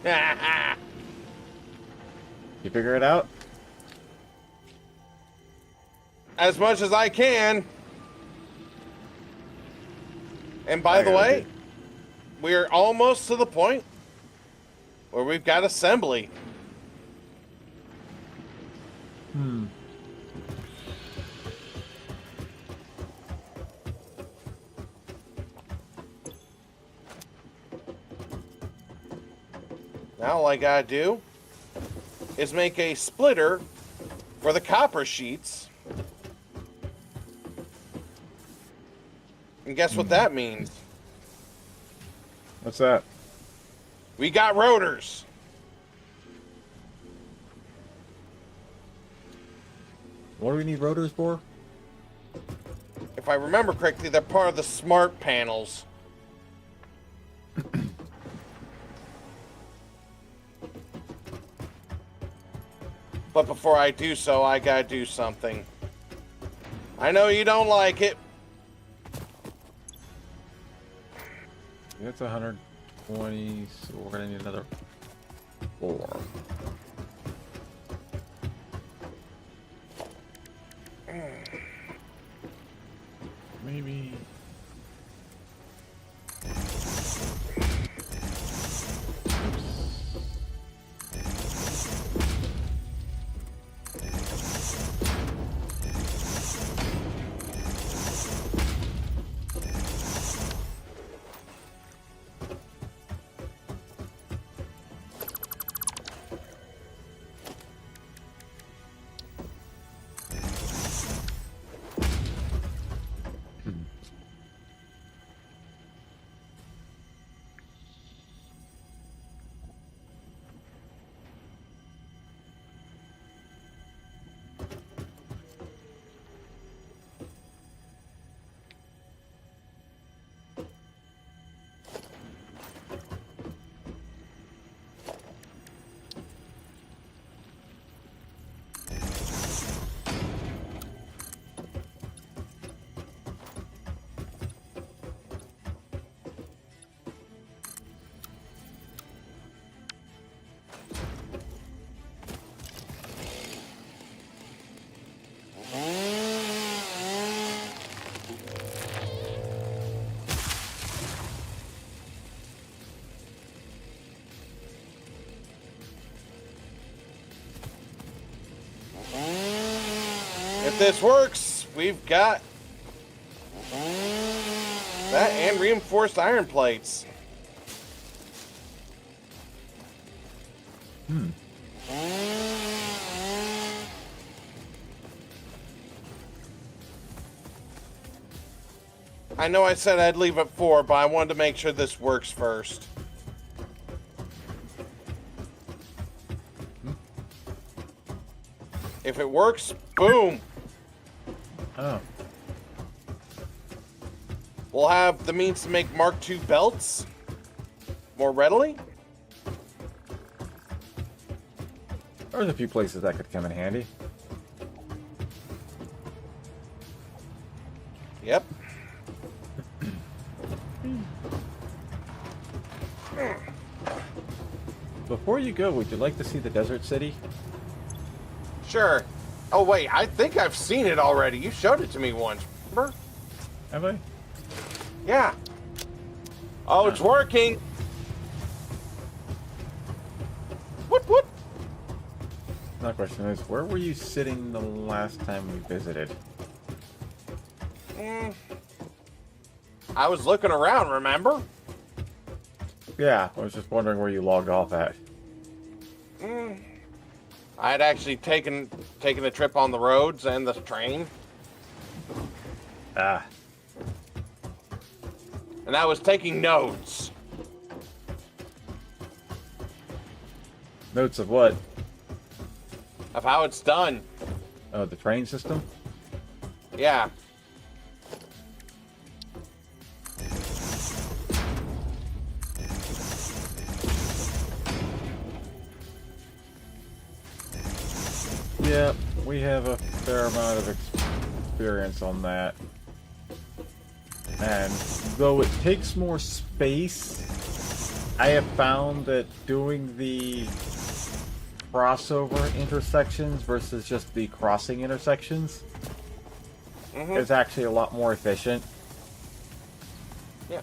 You figure it out? As much as I can. And by the way, we're almost to the point where we've got assembly. Now all I gotta do is make a splitter for the copper sheets. And guess what that means? What's that? We got rotors. What do we need rotors for? If I remember correctly, they're part of the smart panels. But before I do so, I gotta do something. I know you don't like it. That's 120, so we're gonna need another 4. Maybe. If this works, we've got that and reinforced iron plates. I know I said I'd leave at 4, but I wanted to make sure this works first. If it works, boom. Oh. We'll have the means to make Mark II belts more readily. There's a few places that could come in handy. Yep. Before you go, would you like to see the desert city? Sure. Oh, wait, I think I've seen it already. You showed it to me once, remember? Have I? Yeah. Oh, it's working. What? My question is, where were you sitting the last time we visited? I was looking around, remember? Yeah, I was just wondering where you logged off at. I had actually taken a trip on the roads and the train, Ah, and I was taking notes. notes of what? Of how it's done. Oh, the train system? Yeah. Yeah, we have a fair amount of experience on that. And though it takes more space I have found that doing the crossover intersections versus just the crossing intersections is actually a lot more efficient. Yeah.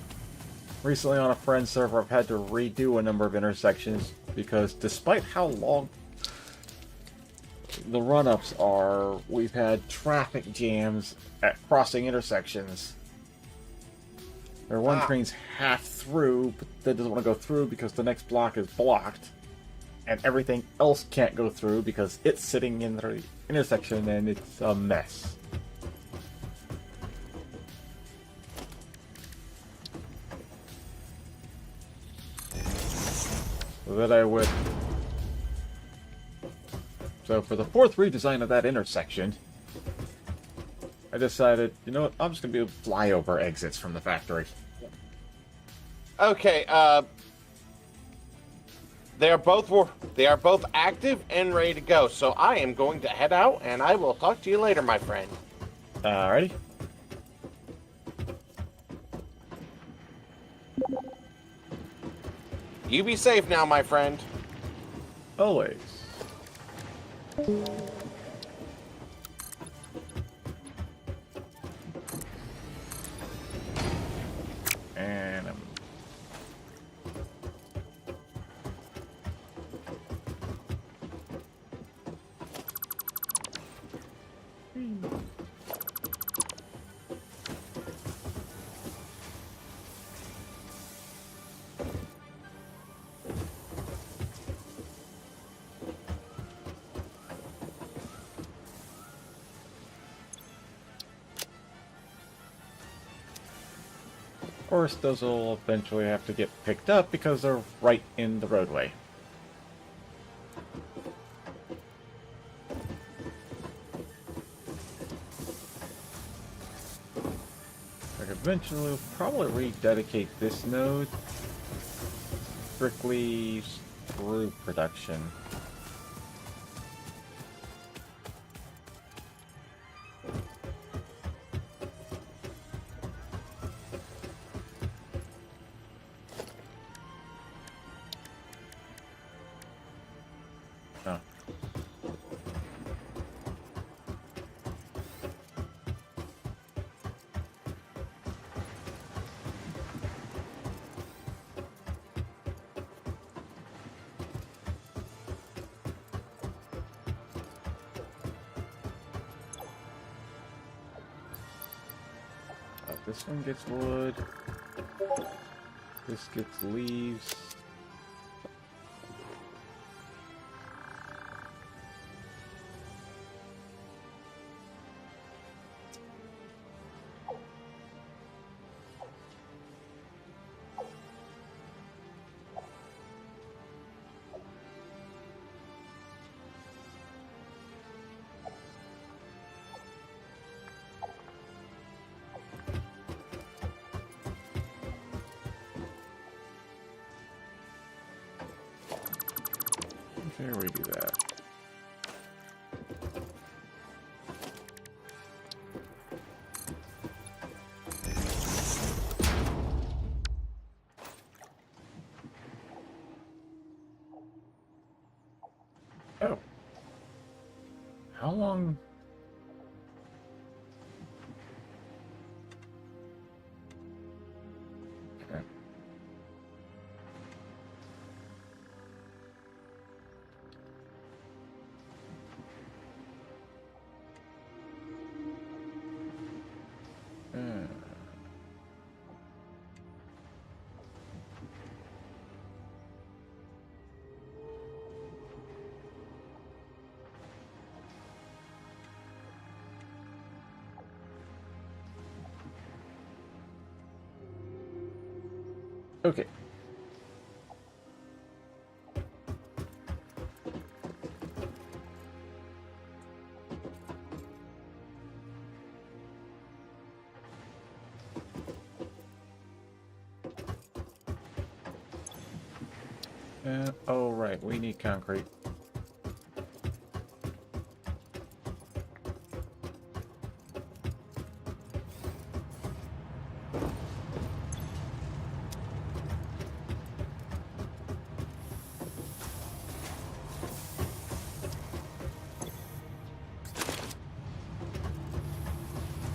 Recently on a friend's server, I've had to redo a number of intersections because despite how long the run-ups are, we've had traffic jams at crossing intersections. Where one train's half through, but then doesn't want to go through because the next block is blocked. And everything else can't go through because it's sitting in the intersection and it's a mess. So that I would... So for the fourth redesign of that intersection, I decided, you know what, I'm just going to do flyover exits from the factory. Okay, they are both active and ready to go, so I am going to head out, and I will talk to you later, my friend. Alrighty. You be safe now, my friend. Always. And of course, those will eventually have to get picked up because they're right in the roadway. Like eventually, we'll probably rededicate this node strictly through production. Oh. This one gets wood. This gets leaves. There we do that. Oh. How long? Okay. Okay. Oh, right, we need concrete.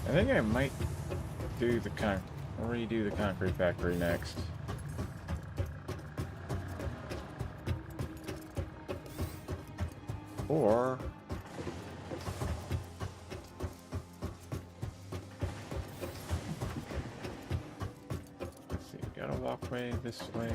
I think I might do the redo the concrete factory next. Or let's see, got a walkway this way.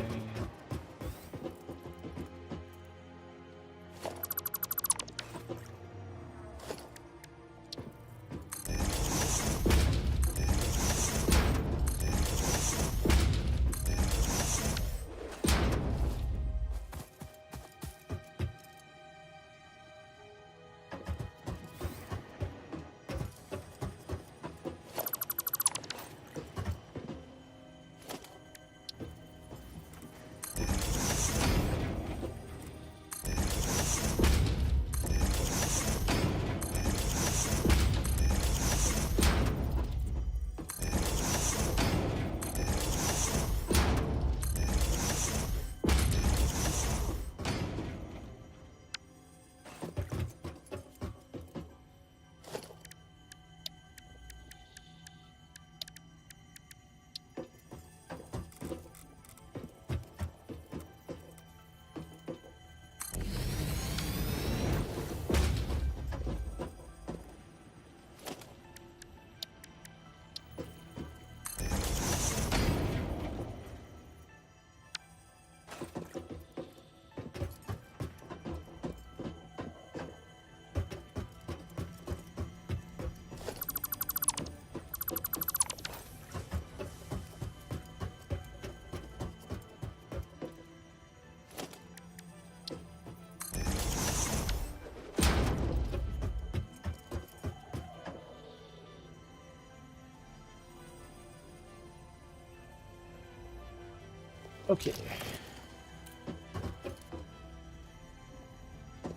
Okay.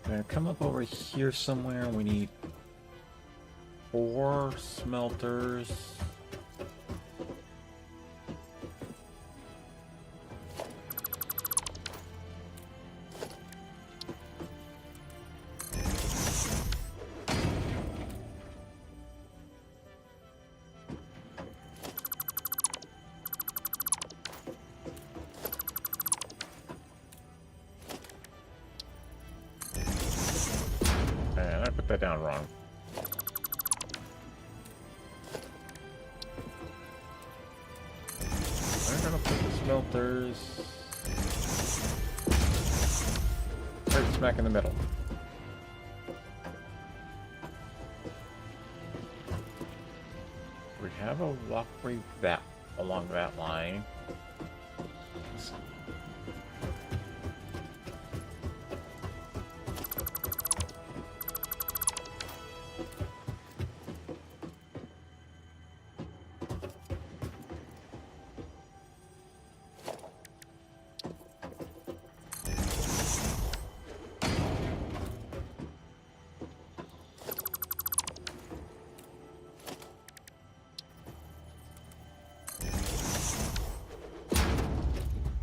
Gonna come up over here somewhere. We need 4 smelters. And I put that down wrong. I'm gonna put the smelters right smack in the middle. We have a walkway that along that line. Let's see.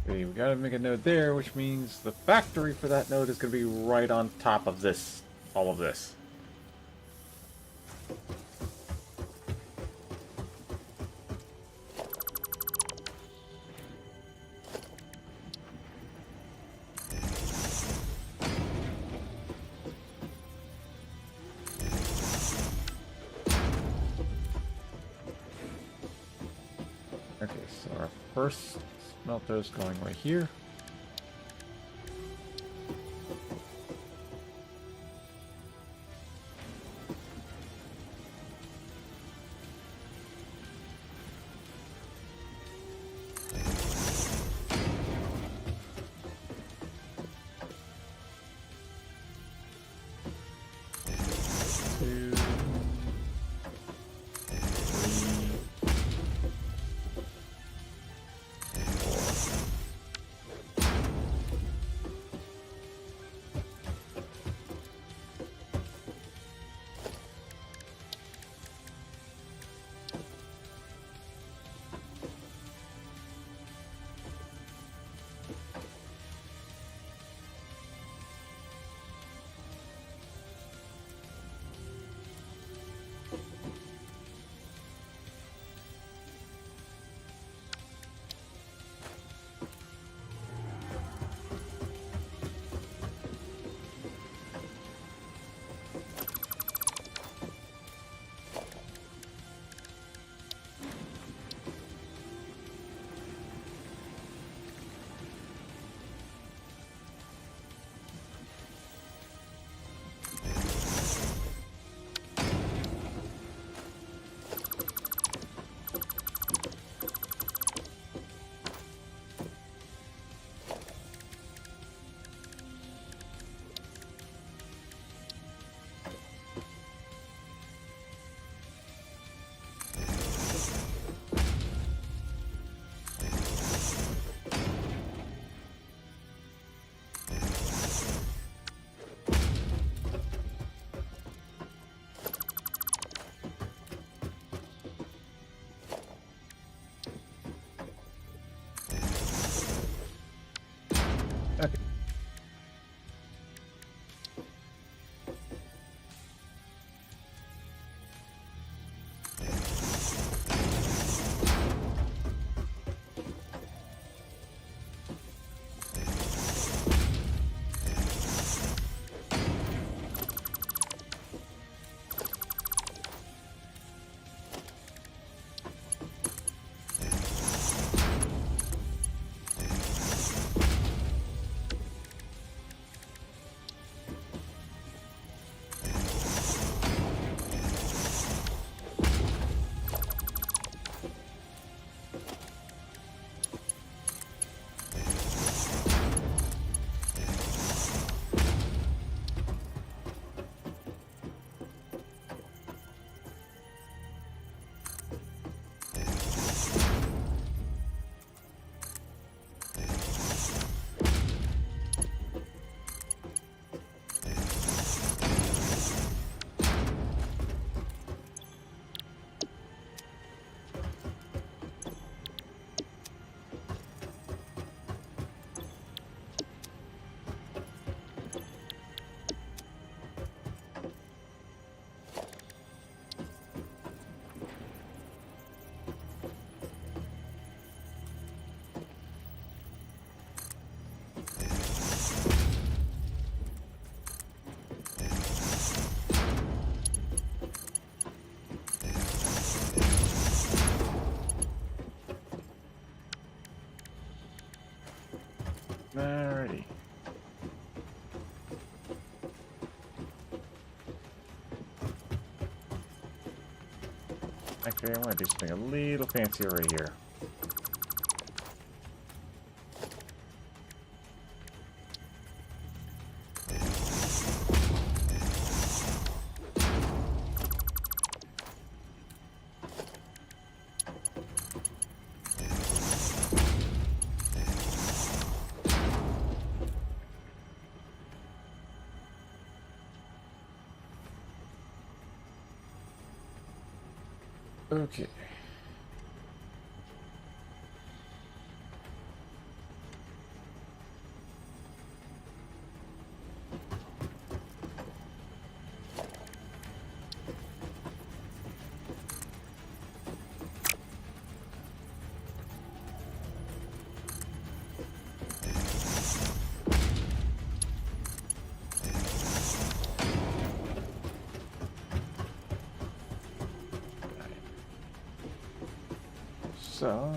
Okay, we gotta make a node there, which means the factory for that node is gonna be right on top of this, all of this. Okay, so our first smelter is going right here. Two, three, 4. Okay. Alrighty. Actually, I want to do something a little fancier right here. Okay. So,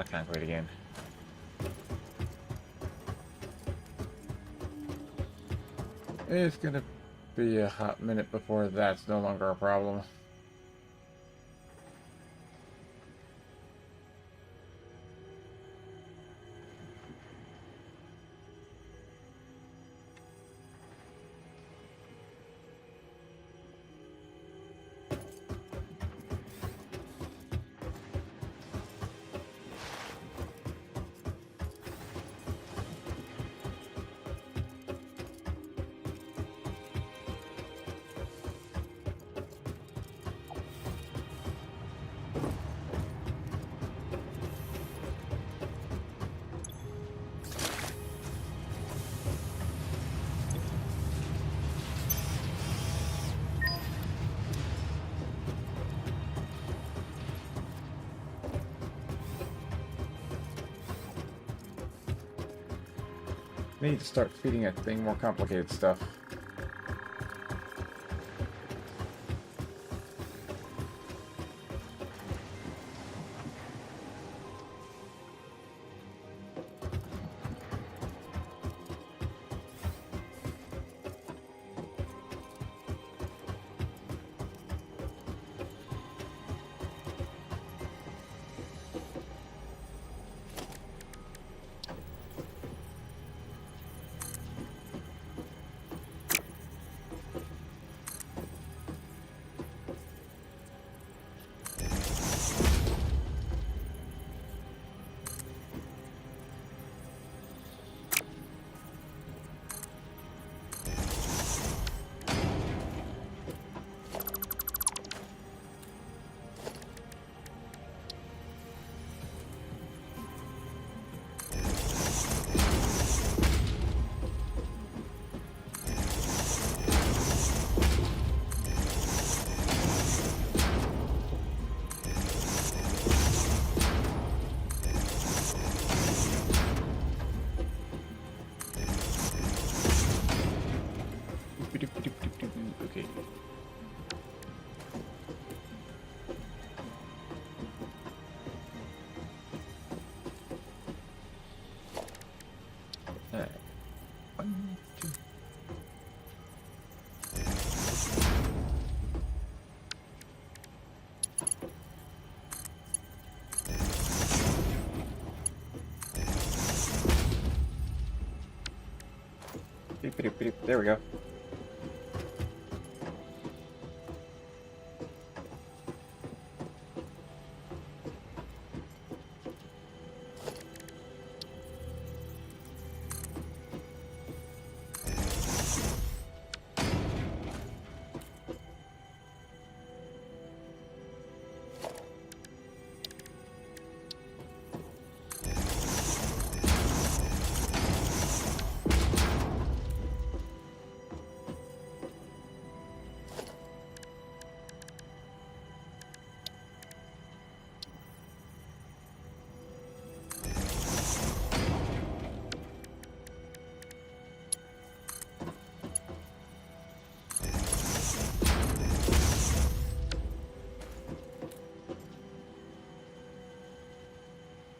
the concrete again. It's gonna be a hot minute before that's no longer a problem. Need to start feeding that thing more complicated stuff. Alright. 1, 2. Beep, beep, beep. There we go.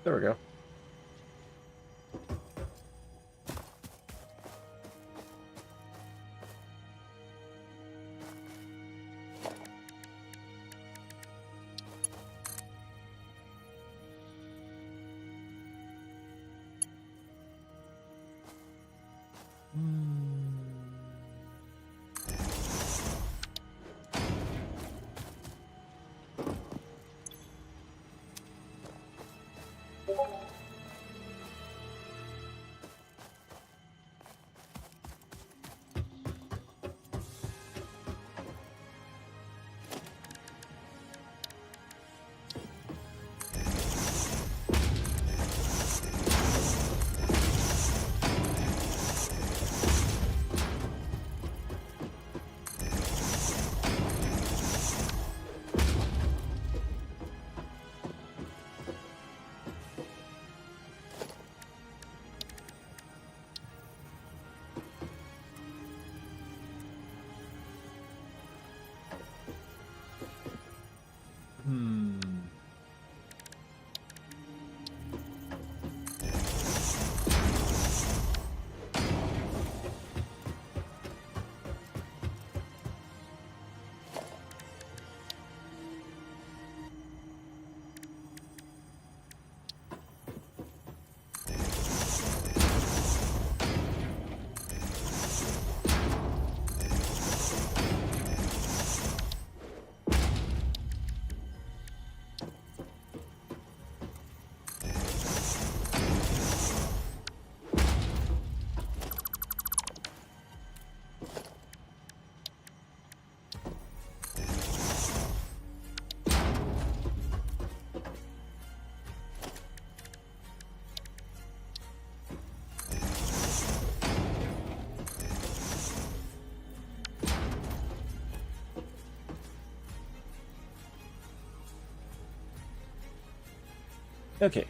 There we go. Okay.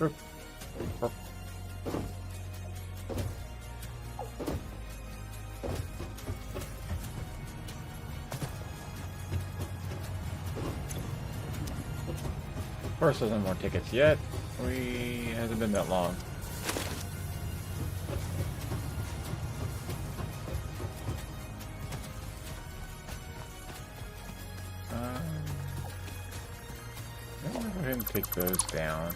Burp. Burp. Of course, there's no more tickets yet. We hasn't been that long. I'm gonna go ahead and take those down.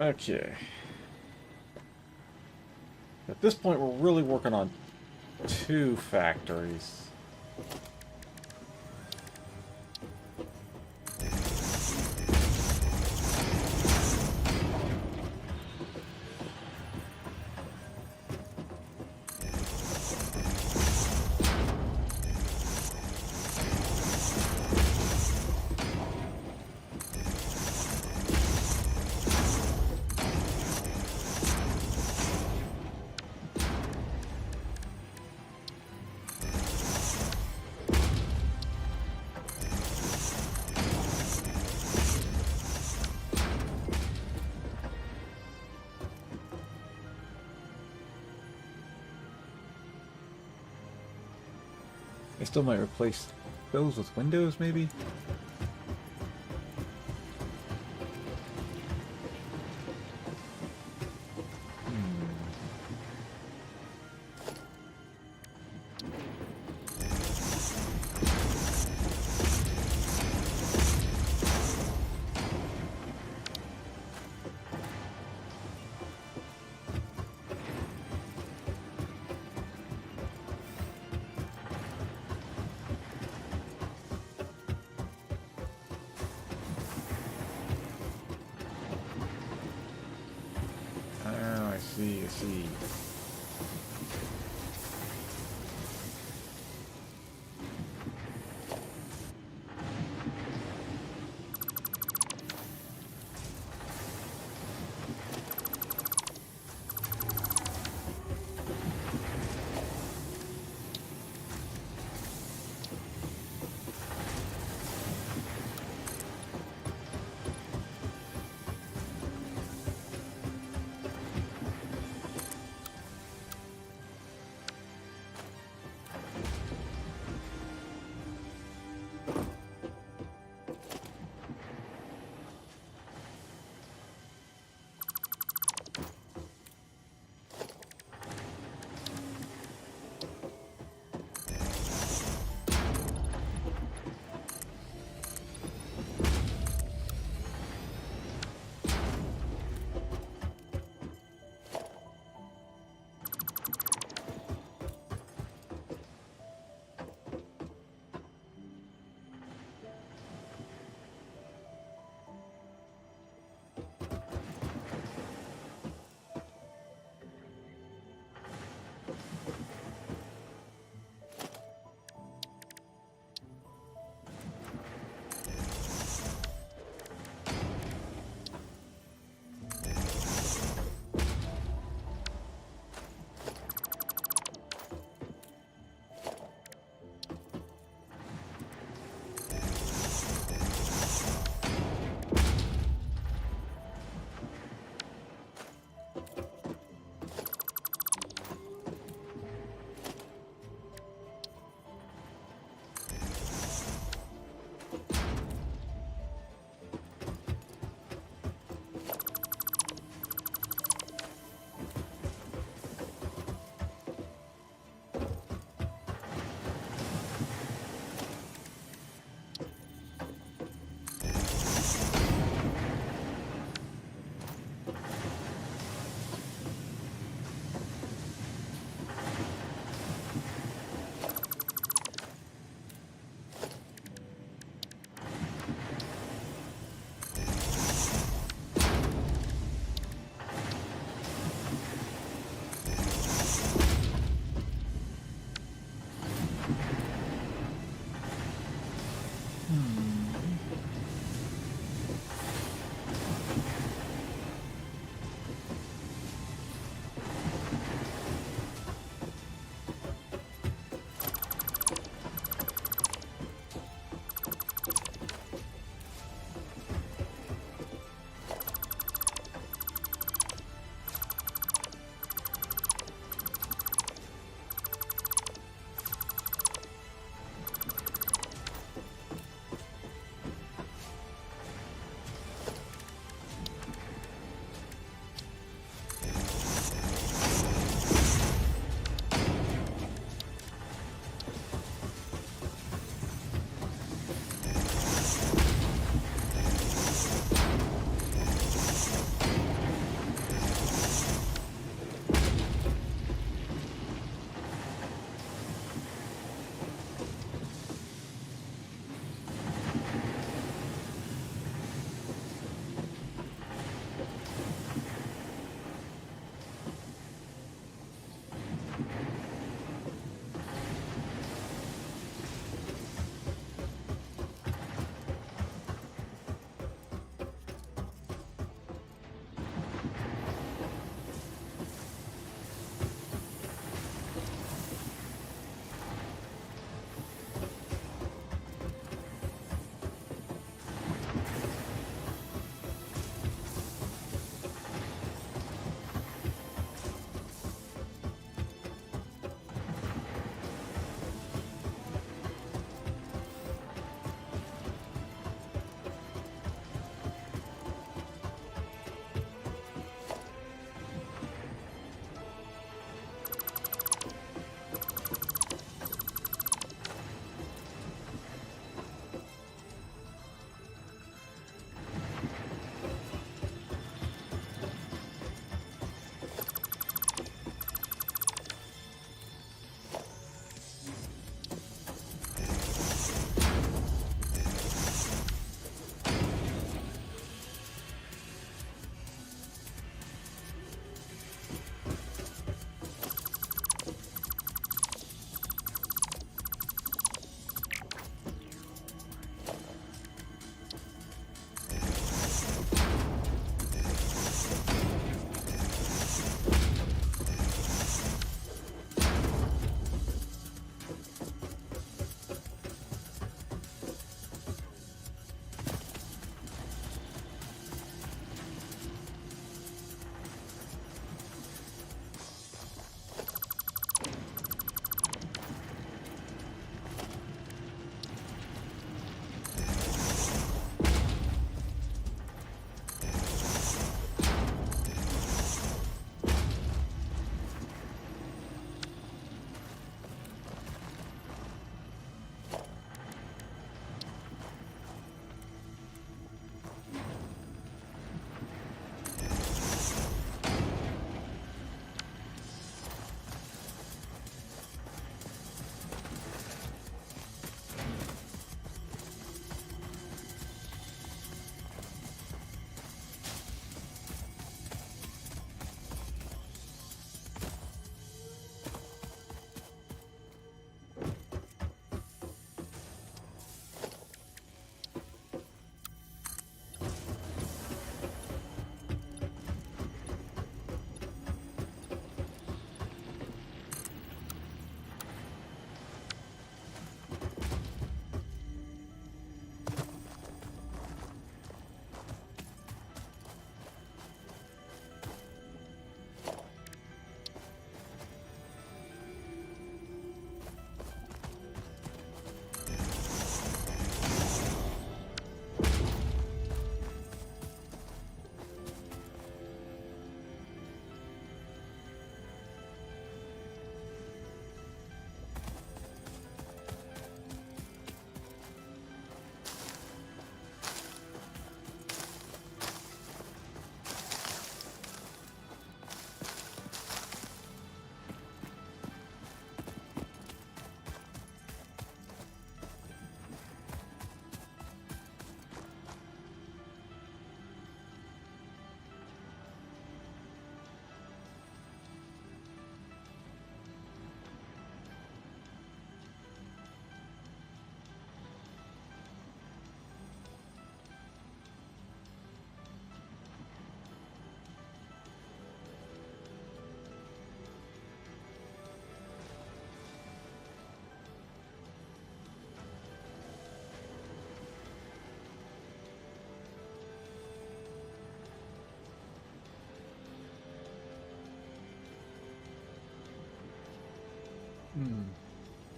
Okay. At this point, we're really working on 2 factories. I still might replace those with windows, maybe? Oh, I see, I see.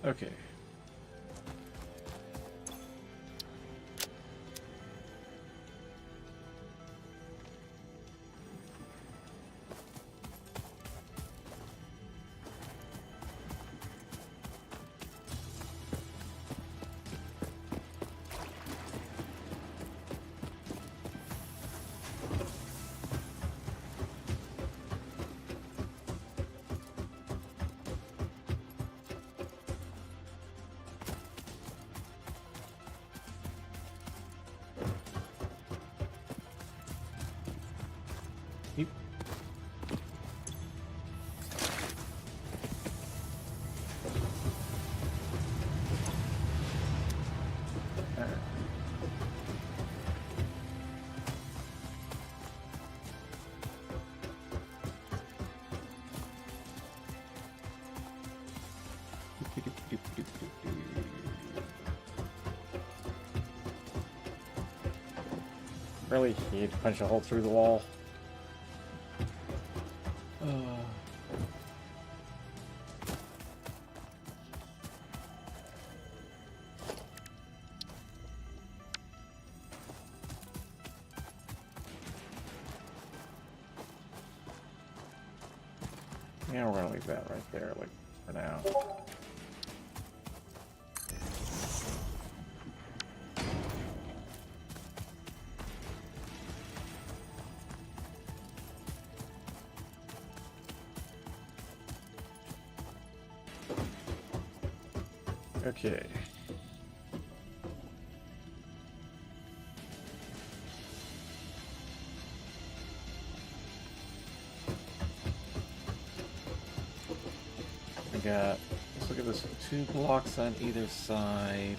Okay. Yep. Alright. Really? You need to punch a hole through the wall? Yeah, we're gonna leave that right there, like, for now. Okay. We got, let's look at this, 2 blocks on either side.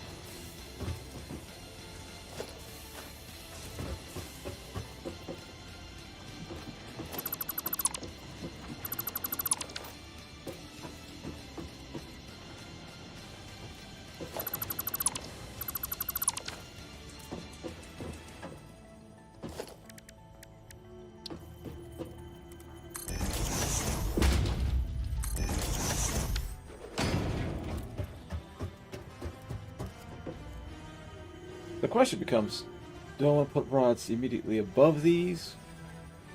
The question becomes, do I want to put rods immediately above these,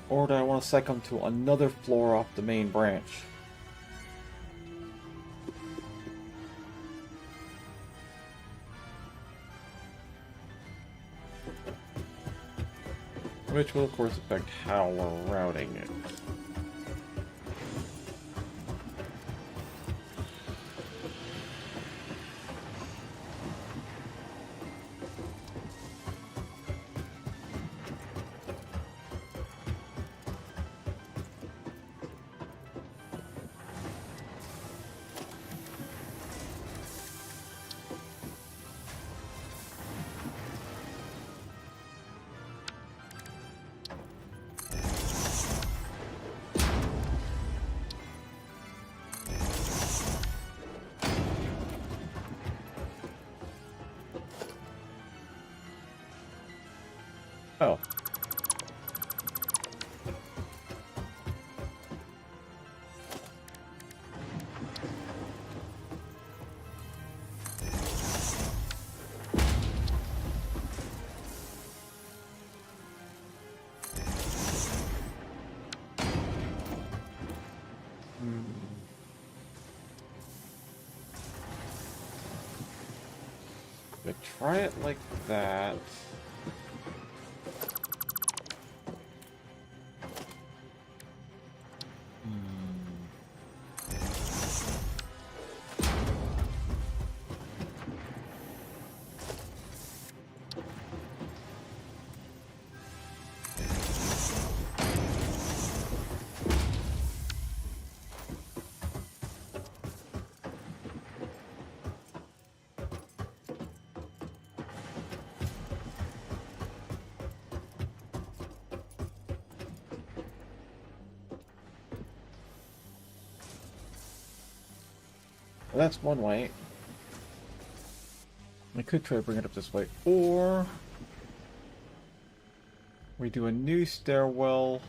or do I want to cycle them to another floor off the main branch? Which will of course affect how we're routing it. Oh. But try it like that. Well, that's one way. I could try to bring it up this way, or we do a new stairwell.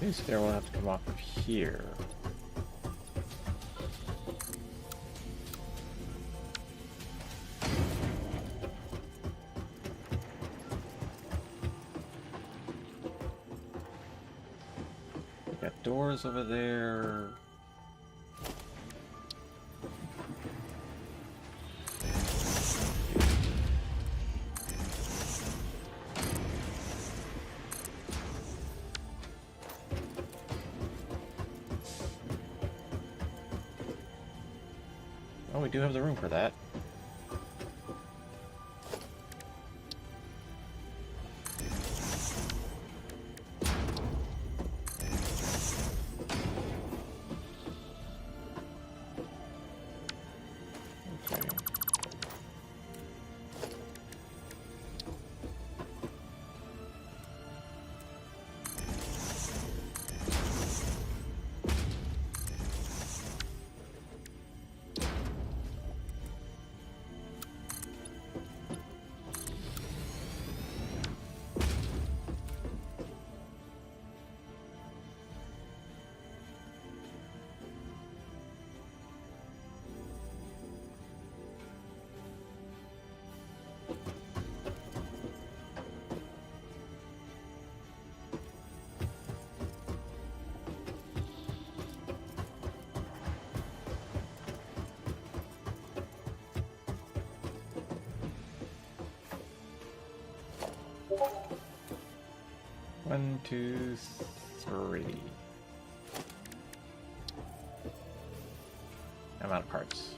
Okay, so there will have to come off of here. We got doors over there. Oh, we do have the room for that. Okay. One, two, three. I'm out of parts.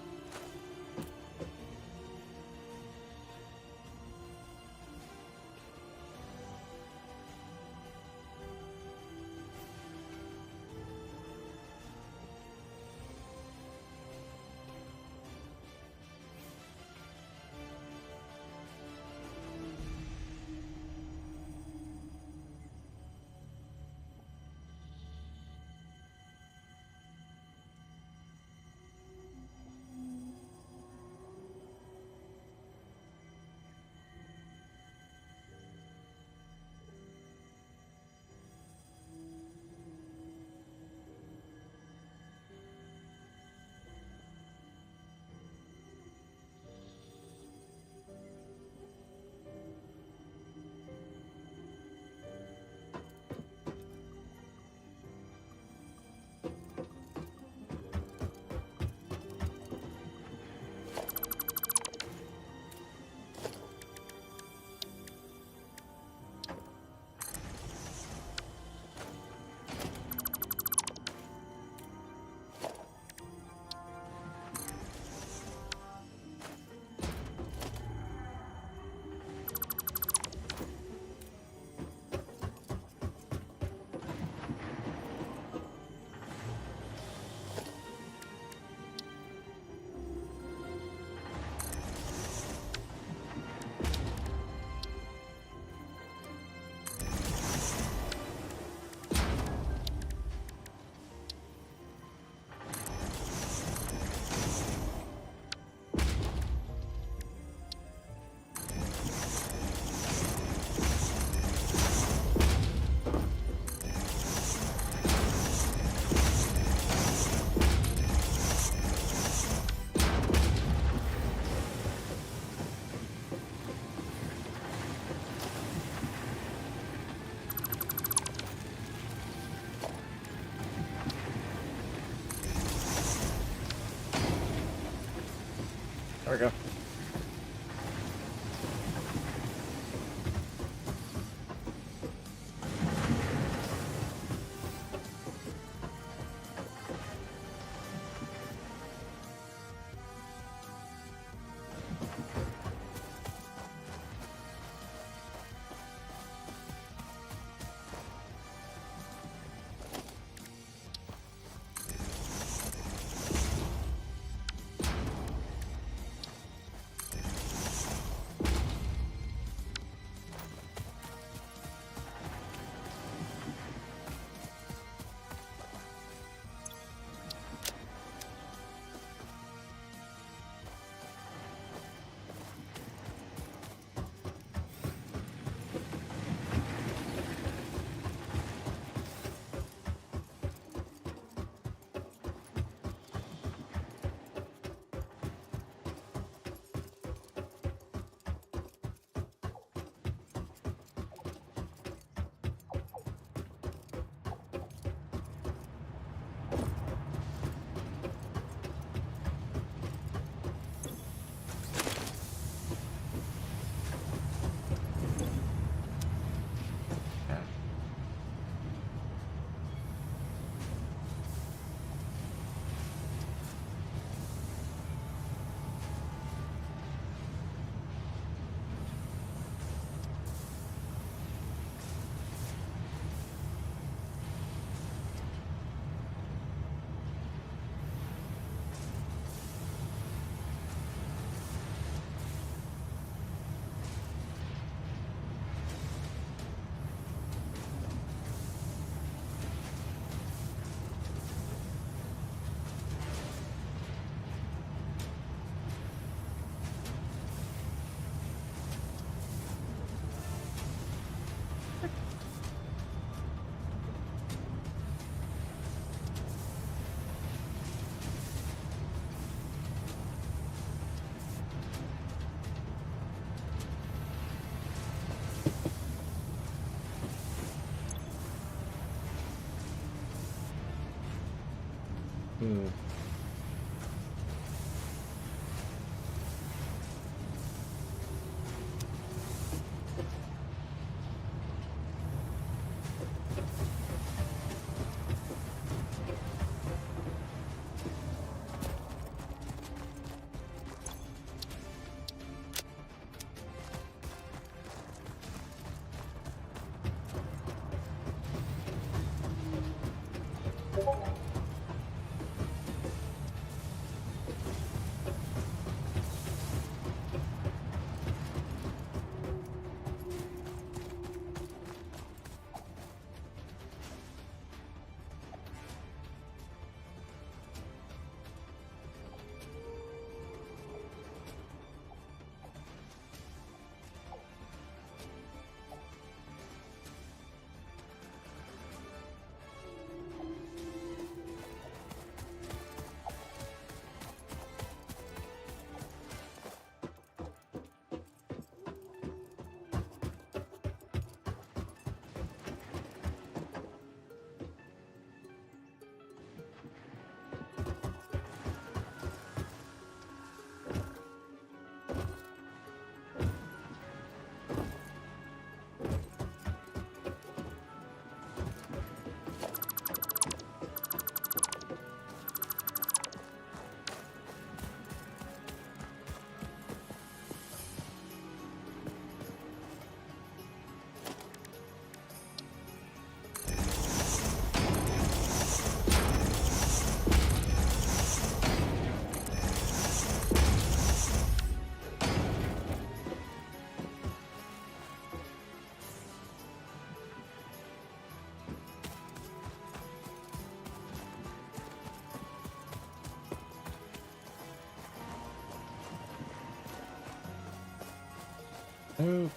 Okay.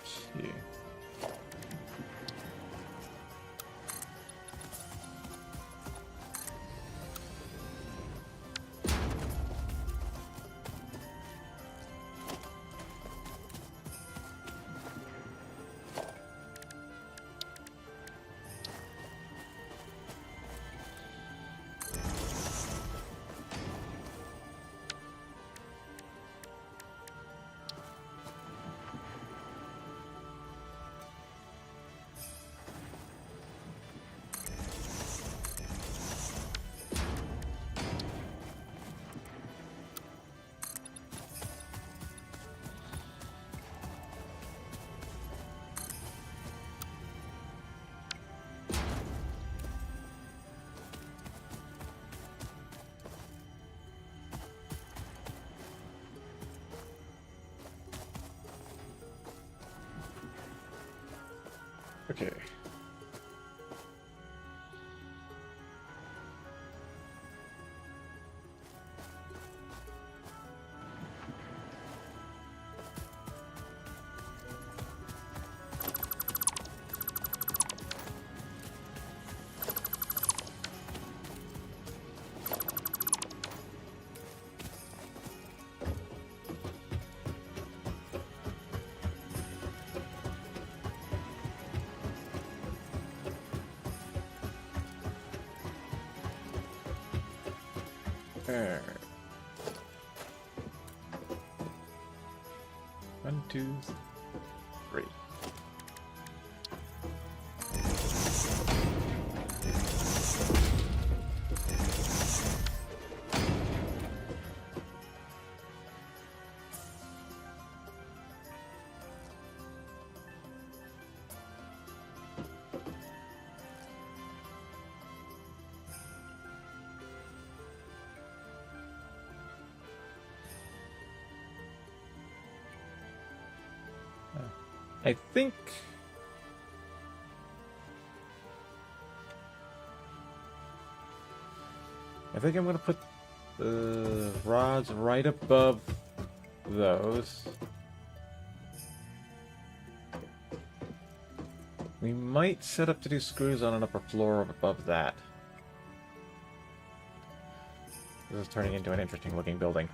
Okay. Alright. 1, 2, 3. I think I'm gonna put the rods right above those. We might set up to do screws on an upper floor above that. This is turning into an interesting looking building.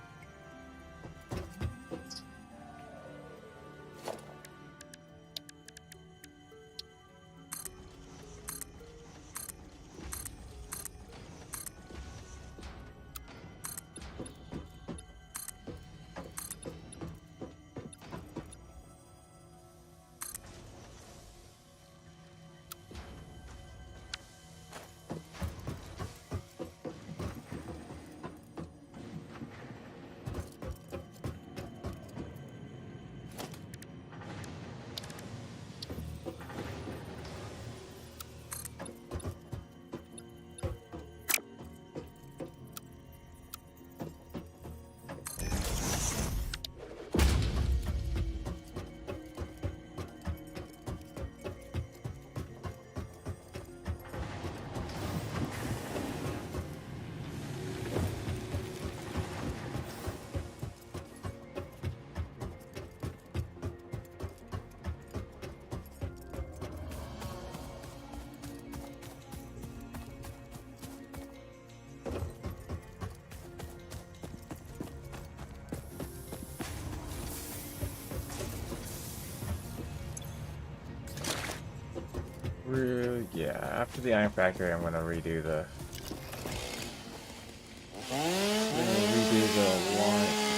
Yeah, after the iron factory, I'm gonna redo the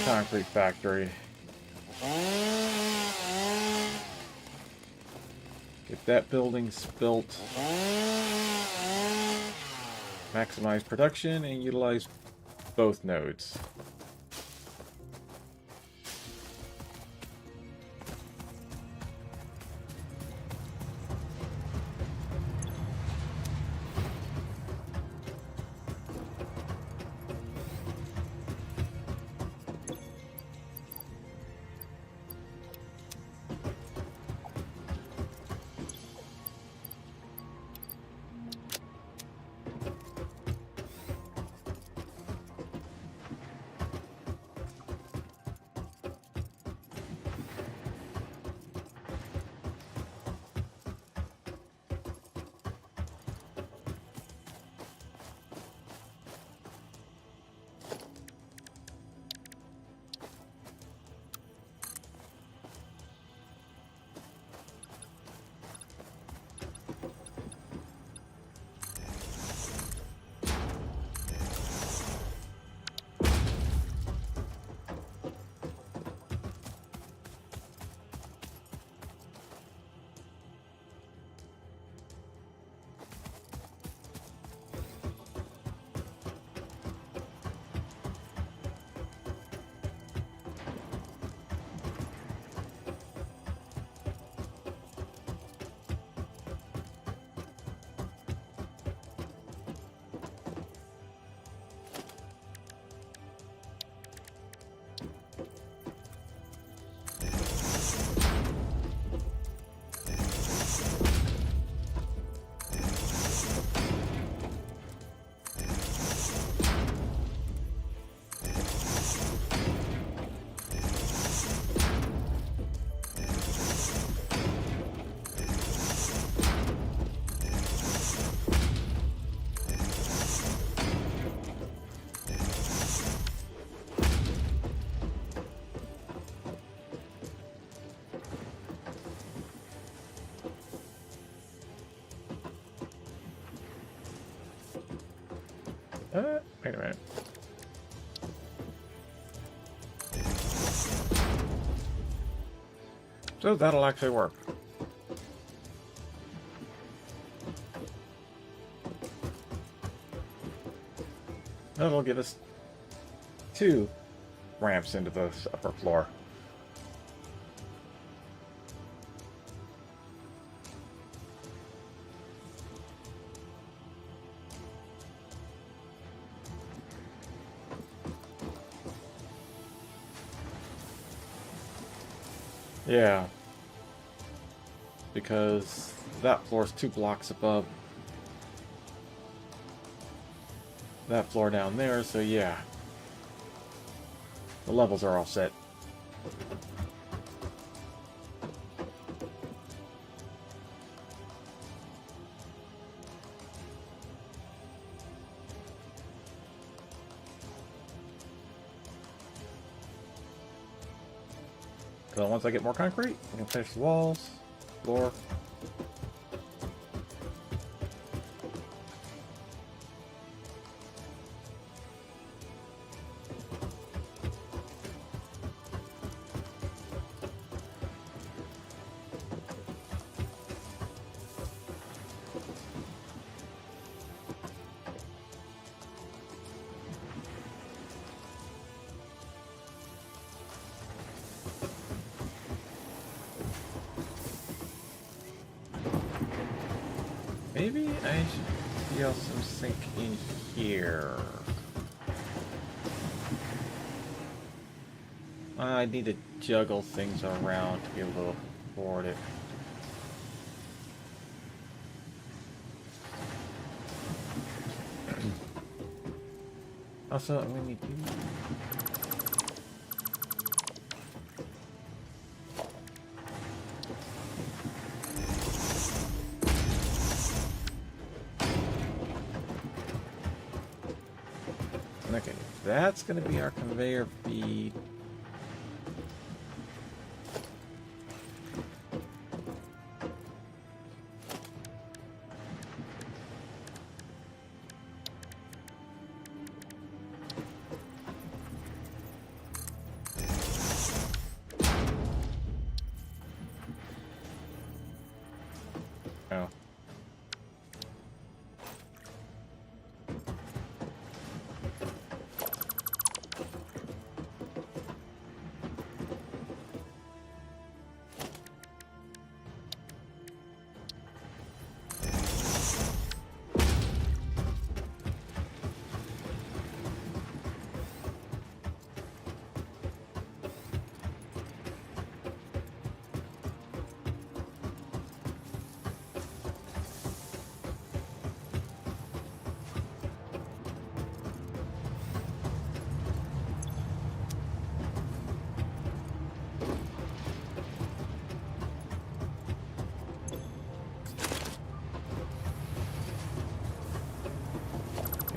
concrete factory. Get that building built. Maximize production and utilize both nodes. Wait a minute. So that'll actually work. That'll give us 2 ramps into the upper floor. Yeah. Because that floor is 2 blocks above that floor down there, so yeah. The levels are all set. So once I get more concrete, I can finish the walls, floor. Maybe I should deal some sink in here. I need to juggle things around to be able to afford it. Also, we need to... Okay, that's going to be our conveyor feed. Oh.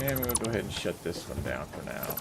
And we'll go ahead and shut this one down for now.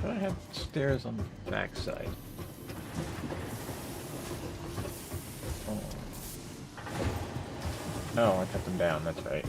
I have stairs on the back side. Oh. No, I cut them down, that's right.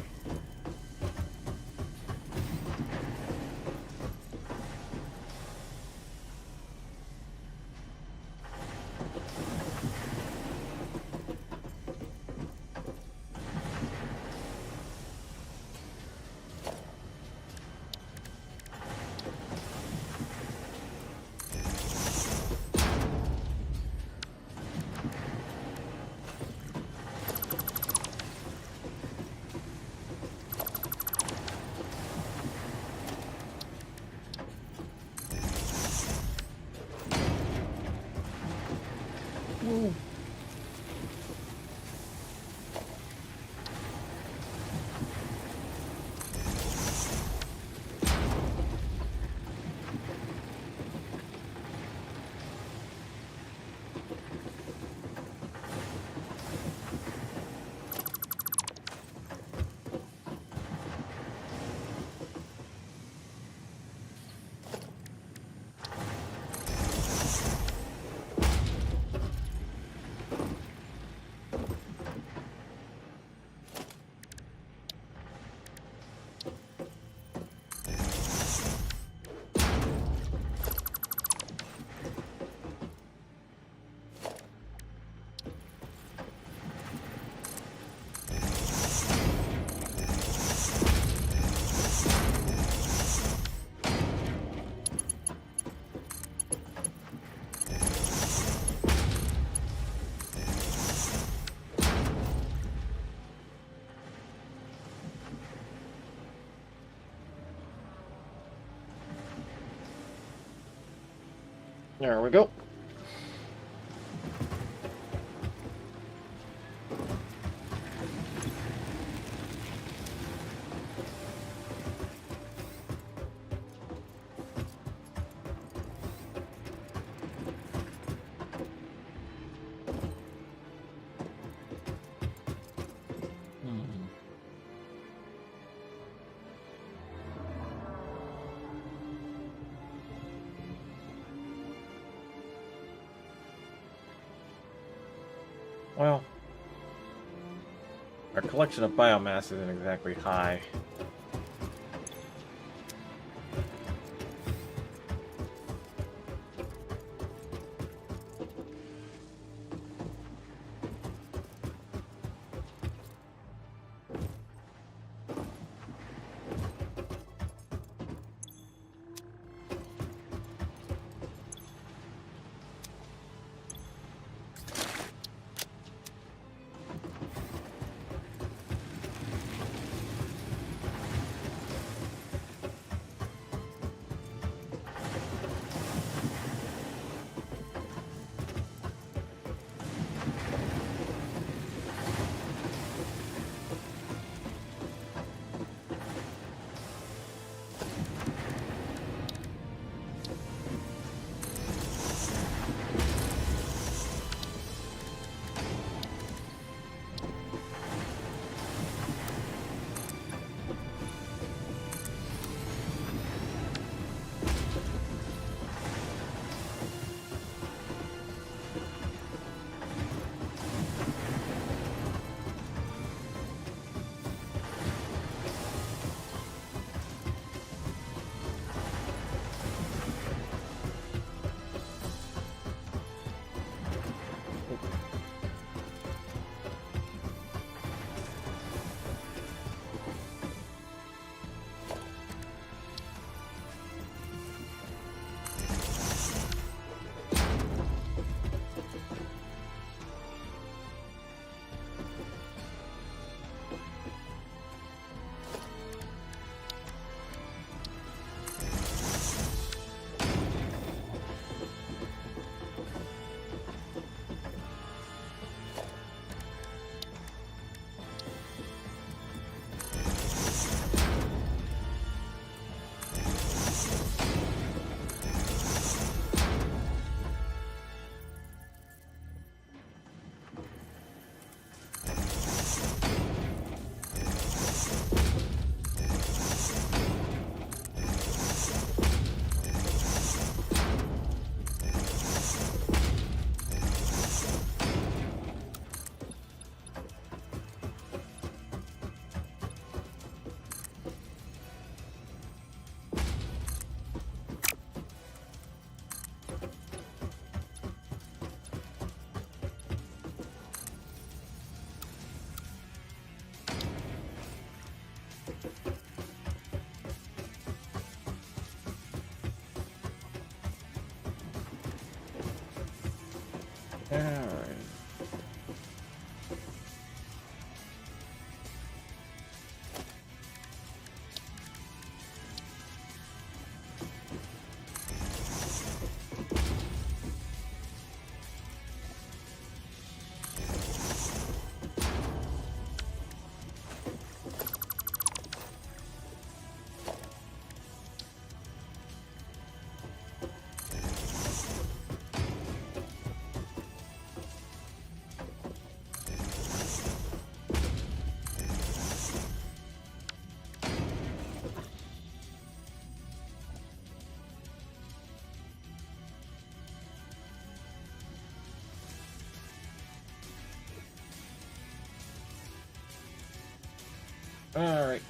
There we go. Well, our collection of biomass isn't exactly high. Alright. Alright.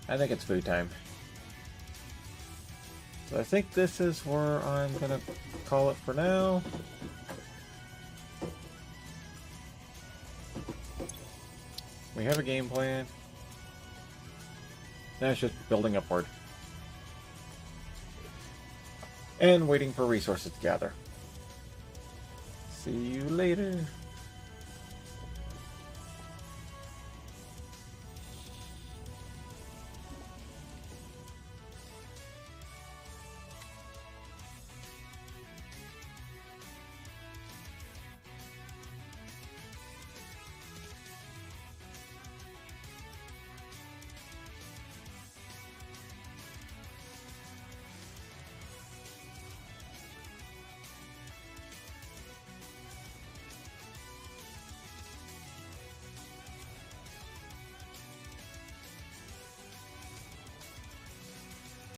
I think it's food time. So I think this is where I'm gonna call it for now. We have a game plan. Now it's just building upward. And waiting for resources to gather. See you later.